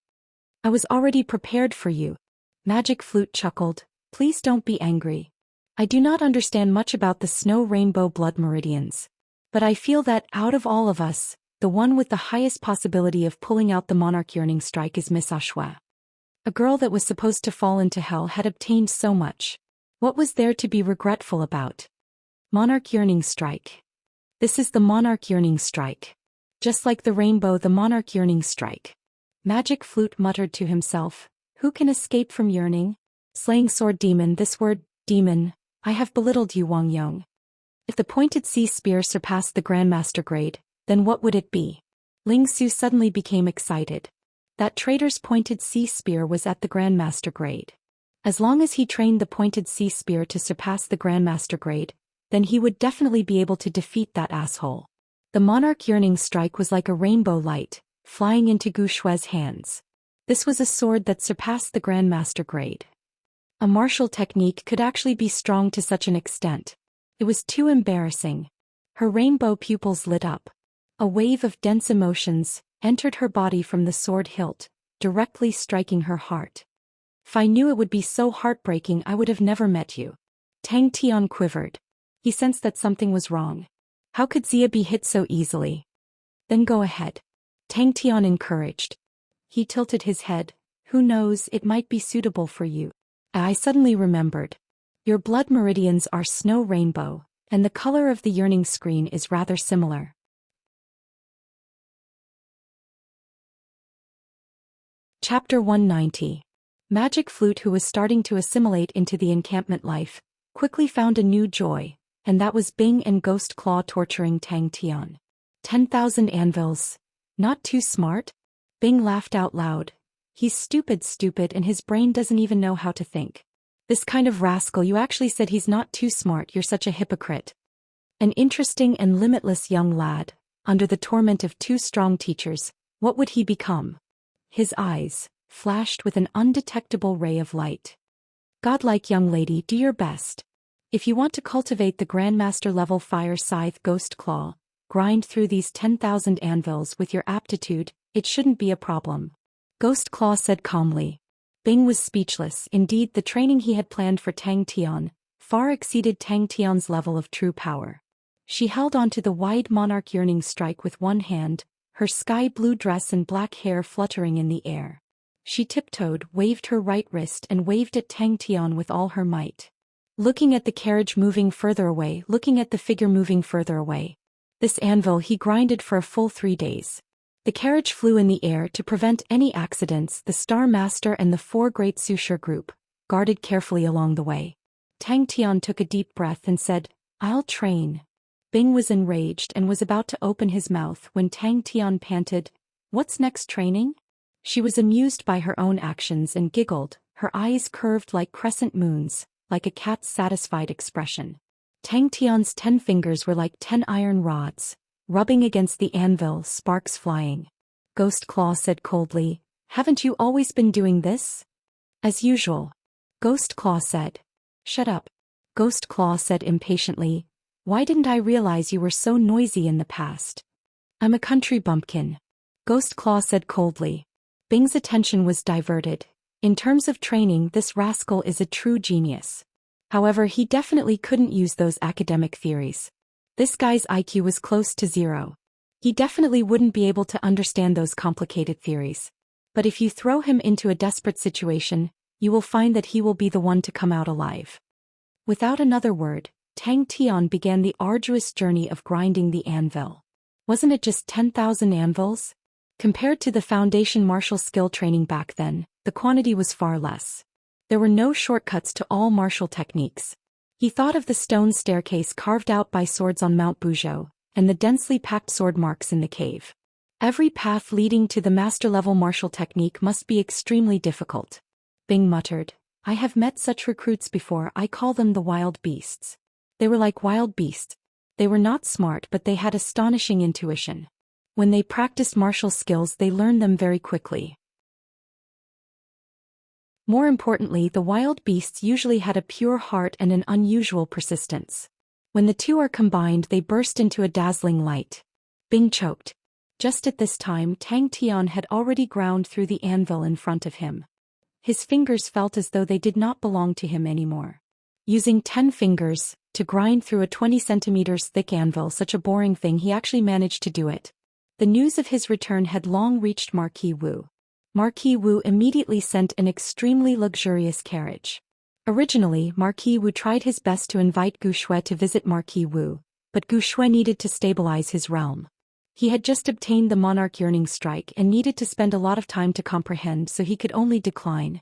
I was already prepared for you. Magic Flute chuckled. Please don't be angry. I do not understand much about the snow rainbow blood meridians. But I feel that, out of all of us, the one with the highest possibility of pulling out the monarch yearning strike is Miss Ashua. A girl that was supposed to fall into hell had obtained so much. What was there to be regretful about? Monarch yearning strike. This is the monarch yearning strike. Just like the rainbow, the monarch yearning strike. Magic Flute muttered to himself, who can escape from yearning? Slaying Sword Demon, this word, demon, I have belittled you, Wang Yong. If the pointed sea spear surpassed the Grandmaster grade, then what would it be? Ling Su suddenly became excited. That traitor's pointed sea spear was at the Grandmaster grade. As long as he trained the pointed sea spear to surpass the Grandmaster grade, then he would definitely be able to defeat that asshole. The monarch yearning strike was like a rainbow light, flying into Gu Shui's hands. This was a sword that surpassed the Grandmaster grade. A martial technique could actually be strong to such an extent. It was too embarrassing. Her rainbow pupils lit up. A wave of dense emotions entered her body from the sword hilt, directly striking her heart. If I knew it would be so heartbreaking, I would have never met you. Tang Tian quivered. He sensed that something was wrong. How could Xia be hit so easily? Then go ahead. Tang Tian encouraged. He tilted his head. Who knows, it might be suitable for you. I suddenly remembered. Your blood meridians are snow rainbow, and the color of the yearning screen is rather similar. Chapter 190. Magic Flute, who was starting to assimilate into the encampment life, quickly found a new joy, and that was Bing and Ghost Claw torturing Tang Tian. 10,000 anvils. Not too smart? Bing laughed out loud. He's stupid, and his brain doesn't even know how to think. This kind of rascal, you actually said he's not too smart, you're such a hypocrite. An interesting and limitless young lad, under the torment of two strong teachers, what would he become? His eyes flashed with an undetectable ray of light. Godlike young lady, do your best. If you want to cultivate the Grandmaster level Fire Scythe Ghost Claw, grind through these 10,000 anvils with your aptitude, it shouldn't be a problem. Ghost Claw said calmly. Bing was speechless. Indeed, the training he had planned for Tang Tian far exceeded Tang Tian's level of true power. She held onto the wide monarch yearning strike with one hand, her sky blue dress and black hair fluttering in the air. She tiptoed, waved her right wrist and waved at Tang Tian with all her might. Looking at the carriage moving further away, looking at the figure moving further away. This anvil he grinded for a full 3 days. The carriage flew in the air. To prevent any accidents, the Star Master and the 4 great Sushur group guarded carefully along the way. Tang Tian took a deep breath and said, I'll train. Bing was enraged and was about to open his mouth when Tang Tian panted, What's next, training? She was amused by her own actions and giggled, her eyes curved like crescent moons, like a cat's satisfied expression. Tang Tian's 10 fingers were like 10 iron rods, rubbing against the anvil, sparks flying. Ghost Claw said coldly, Haven't you always been doing this? As usual. Ghost Claw said. Shut up. Ghost Claw said impatiently, Why didn't I realize you were so noisy in the past? I'm a country bumpkin. Ghost Claw said coldly. Bing's attention was diverted. In terms of training, this rascal is a true genius. However, he definitely couldn't use those academic theories. This guy's IQ was close to 0. He definitely wouldn't be able to understand those complicated theories. But if you throw him into a desperate situation, you will find that he will be the one to come out alive. Without another word, Tang Tian began the arduous journey of grinding the anvil. Wasn't it just 10,000 anvils? Compared to the foundation martial skill training back then, the quantity was far less. There were no shortcuts to all martial techniques. He thought of the stone staircase carved out by swords on Mount Buzhou, and the densely packed sword marks in the cave. Every path leading to the master-level martial technique must be extremely difficult. Bing muttered, I have met such recruits before. I call them the wild beasts. They were like wild beasts. They were not smart, but they had astonishing intuition. When they practiced martial skills, they learned them very quickly. More importantly, the wild beasts usually had a pure heart and an unusual persistence. When the two are combined, they burst into a dazzling light. Bing choked. Just at this time, Tang Tian had already ground through the anvil in front of him. His fingers felt as though they did not belong to him anymore. Using 10 fingers to grind through a 20 centimeters thick anvil, such a boring thing, he actually managed to do it. The news of his return had long reached Marquis Wu. Marquis Wu immediately sent an extremely luxurious carriage. Originally, Marquis Wu tried his best to invite Gu Shui to visit Marquis Wu, but Gu Shui needed to stabilize his realm. He had just obtained the monarch yearning strike and needed to spend a lot of time to comprehend, so he could only decline.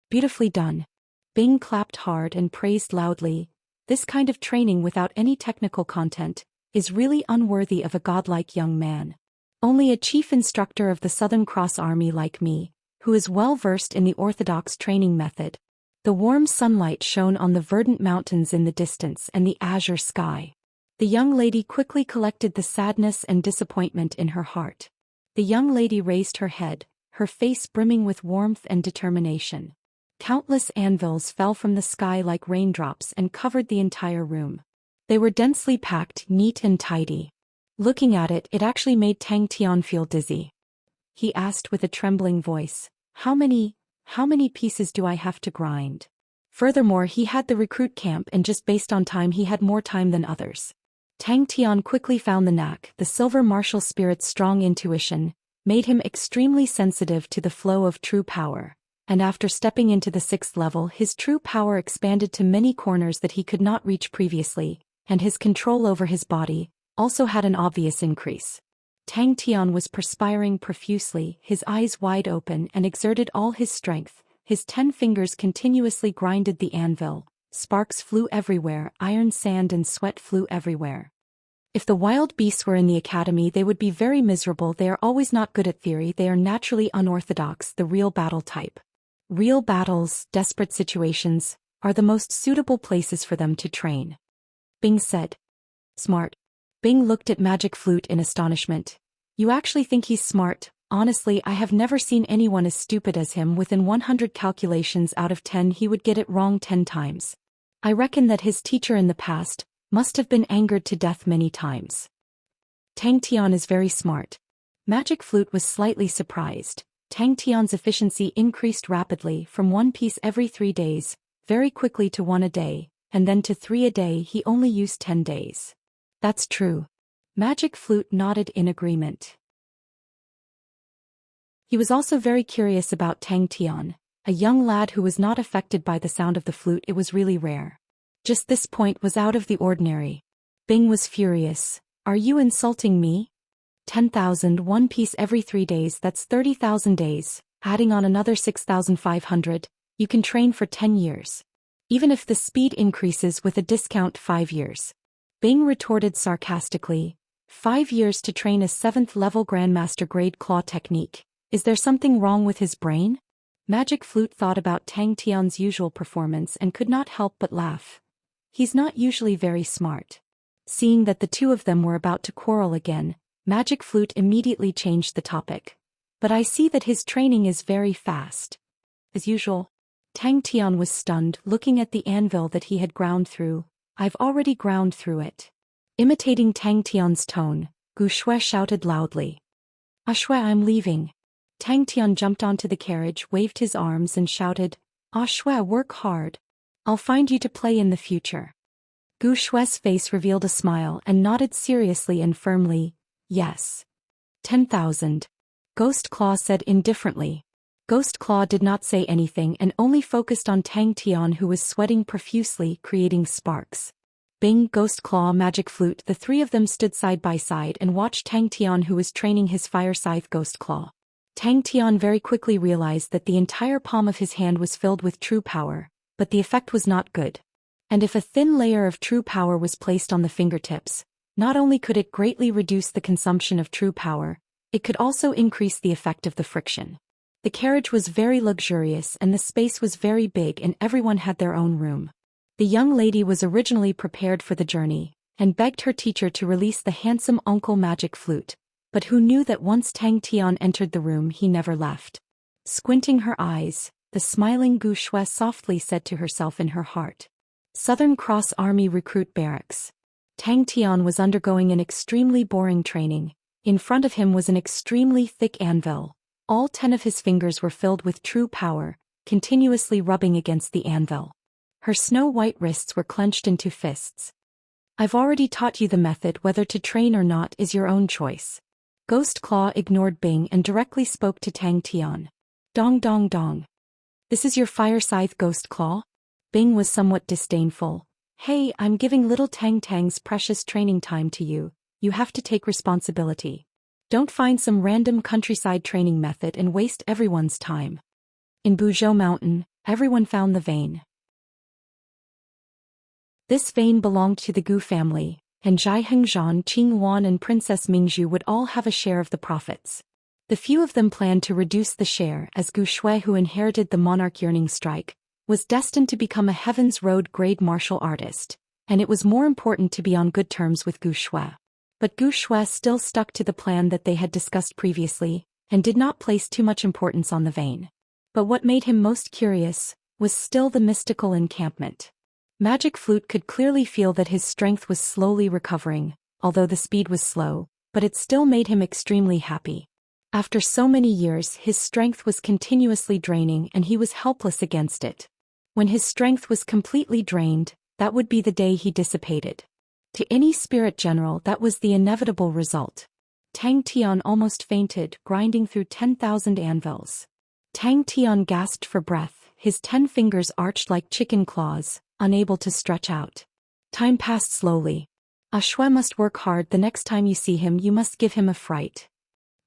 Beautifully done. Bing clapped hard and praised loudly. This kind of training without any technical content is really unworthy of a godlike young man. Only a chief instructor of the Southern Cross Army like me, who is well versed in the orthodox training method. The warm sunlight shone on the verdant mountains in the distance and the azure sky. The young lady quickly collected the sadness and disappointment in her heart. The young lady raised her head, her face brimming with warmth and determination. Countless anvils fell from the sky like raindrops and covered the entire room. They were densely packed, neat and tidy. Looking at it, it actually made Tang Tian feel dizzy. He asked with a trembling voice, How many pieces do I have to grind? Furthermore, he had the recruit camp and just based on time he had more time than others. Tang Tian quickly found the knack. The silver martial spirit's strong intuition made him extremely sensitive to the flow of true power, and after stepping into the 6th level his true power expanded to many corners that he could not reach previously, and his control over his body also had an obvious increase. Tang Tian was perspiring profusely, his eyes wide open, and exerted all his strength. His 10 fingers continuously grinded the anvil, sparks flew everywhere, iron sand and sweat flew everywhere. If the wild beasts were in the academy they would be very miserable. They are always not good at theory, they are naturally unorthodox, the real battle type. Real battles, desperate situations, are the most suitable places for them to train. Bing said. Smart. Bing looked at Magic Flute in astonishment. You actually think he's smart? Honestly, I have never seen anyone as stupid as him. Within 100 calculations out of 10 he would get it wrong 10 times. I reckon that his teacher in the past must have been angered to death many times. Tang Tian is very smart. Magic Flute was slightly surprised. Tang Tian's efficiency increased rapidly from 1 piece every 3 days, very quickly to 1 a day, and then to 3 a day. He only used 10 days. That's true. Magic Flute nodded in agreement. He was also very curious about Tang Tian, a young lad who was not affected by the sound of the flute. It was really rare. Just this point was out of the ordinary. Bing was furious. Are you insulting me? 10,000 1 piece every 3 days, that's 30,000 days, adding on another 6,500, you can train for 10 years. Even if the speed increases with a discount 5 years. Bing retorted sarcastically. 5 years to train a 7th level Grandmaster grade claw technique. Is there something wrong with his brain? Magic Flute thought about Tang Tian's usual performance and could not help but laugh. He's not usually very smart. Seeing that the two of them were about to quarrel again, Magic Flute immediately changed the topic. But I see that his training is very fast. As usual. Tang Tian was stunned, looking at the anvil that he had ground through. I've already ground through it. Imitating Tang Tian's tone, Gu Shui shouted loudly. Ah Shui, I'm leaving. Tang Tian jumped onto the carriage, waved his arms and shouted, Ah Shui, work hard. I'll find you to play in the future. Gu Shui's face revealed a smile and nodded seriously and firmly, yes. 10,000. Ghost Claw said indifferently. Ghost Claw did not say anything and only focused on Tang Tian, who was sweating profusely, creating sparks. Bing, Ghost Claw, Magic Flute, the 3 of them stood side by side and watched Tang Tian, who was training his fire scythe Ghost Claw. Tang Tian very quickly realized that the entire palm of his hand was filled with true power, but the effect was not good. And if a thin layer of true power was placed on the fingertips, not only could it greatly reduce the consumption of true power, it could also increase the effect of the friction. The carriage was very luxurious and the space was very big and everyone had their own room. The young lady was originally prepared for the journey, and begged her teacher to release the handsome Uncle Magic Flute, but who knew that once Tang Tian entered the room he never left. Squinting her eyes, the smiling Gu Shui softly said to herself in her heart. Southern Cross Army Recruit Barracks. Tang Tian was undergoing an extremely boring training. In front of him was an extremely thick anvil. All 10 of his fingers were filled with true power, continuously rubbing against the anvil. Her snow-white wrists were clenched into fists. I've already taught you the method. Whether to train or not is your own choice. Ghost Claw ignored Bing and directly spoke to Tang Tian. Dong dong dong. This is your fire scythe, Ghost Claw? Bing was somewhat disdainful. Hey, I'm giving little Tang's precious training time to you. You have to take responsibility. Don't find some random countryside training method and waste everyone's time. In Buzhou Mountain, everyone found the vein. This vein belonged to the Gu family, and Zhai Hengzhan, Qing Wan and Princess Mingzhu would all have a share of the profits. The few of them planned to reduce the share, as Gu Shui, who inherited the monarch yearning strike, was destined to become a Heaven's Road grade martial artist, and it was more important to be on good terms with Gu Shui. But Gu Shui still stuck to the plan that they had discussed previously, and did not place too much importance on the vein. But what made him most curious was still the mystical encampment. Magic Flute could clearly feel that his strength was slowly recovering, although the speed was slow, but it still made him extremely happy. After so many years, his strength was continuously draining and he was helpless against it. When his strength was completely drained, that would be the day he dissipated. To any spirit general, that was the inevitable result. Tang Tian almost fainted, grinding through 10,000 anvils. Tang Tian gasped for breath, his 10 fingers arched like chicken claws, unable to stretch out. Time passed slowly. Shui must work hard. The next time you see him, you must give him a fright.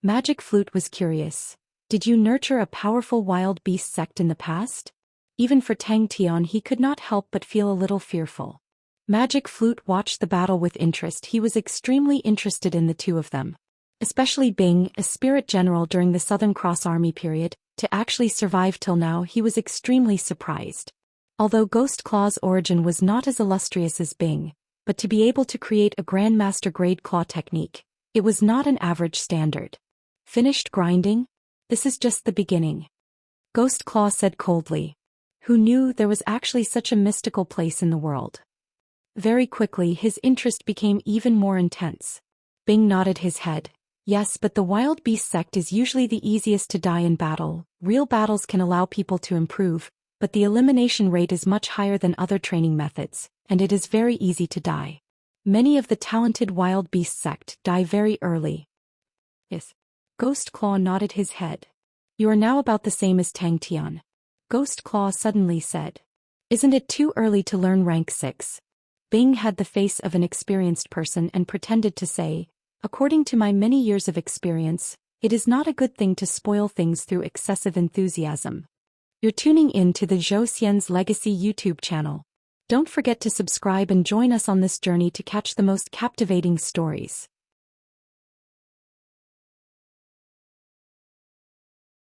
Magic Flute was curious. Did you nurture a powerful wild beast sect in the past? Even for Tang Tian, he could not help but feel a little fearful. Magic Flute watched the battle with interest. He was extremely interested in the two of them. Especially Bing, a spirit general during the Southern Cross Army period, to actually survive till now. He was extremely surprised. Although Ghost Claw's origin was not as illustrious as Bing, but to be able to create a Grandmaster grade claw technique, it was not an average standard. Finished grinding? This is just the beginning. Ghost Claw said coldly. Who knew there was actually such a mystical place in the world? Very quickly his interest became even more intense. Bing nodded his head. Yes, but the wild beast sect is usually the easiest to die in battle. Real battles can allow people to improve, but the elimination rate is much higher than other training methods, and it is very easy to die. Many of the talented wild beast sect die very early. Yes. Ghost Claw nodded his head. You are now about the same as Tang Tian. Ghost Claw suddenly said. Isn't it too early to learn rank 6? Bing had the face of an experienced person and pretended to say, according to my many years of experience, it is not a good thing to spoil things through excessive enthusiasm. You're tuning in to the Zhou Xian's Legacy YouTube channel. Don't forget to subscribe and join us on this journey to catch the most captivating stories.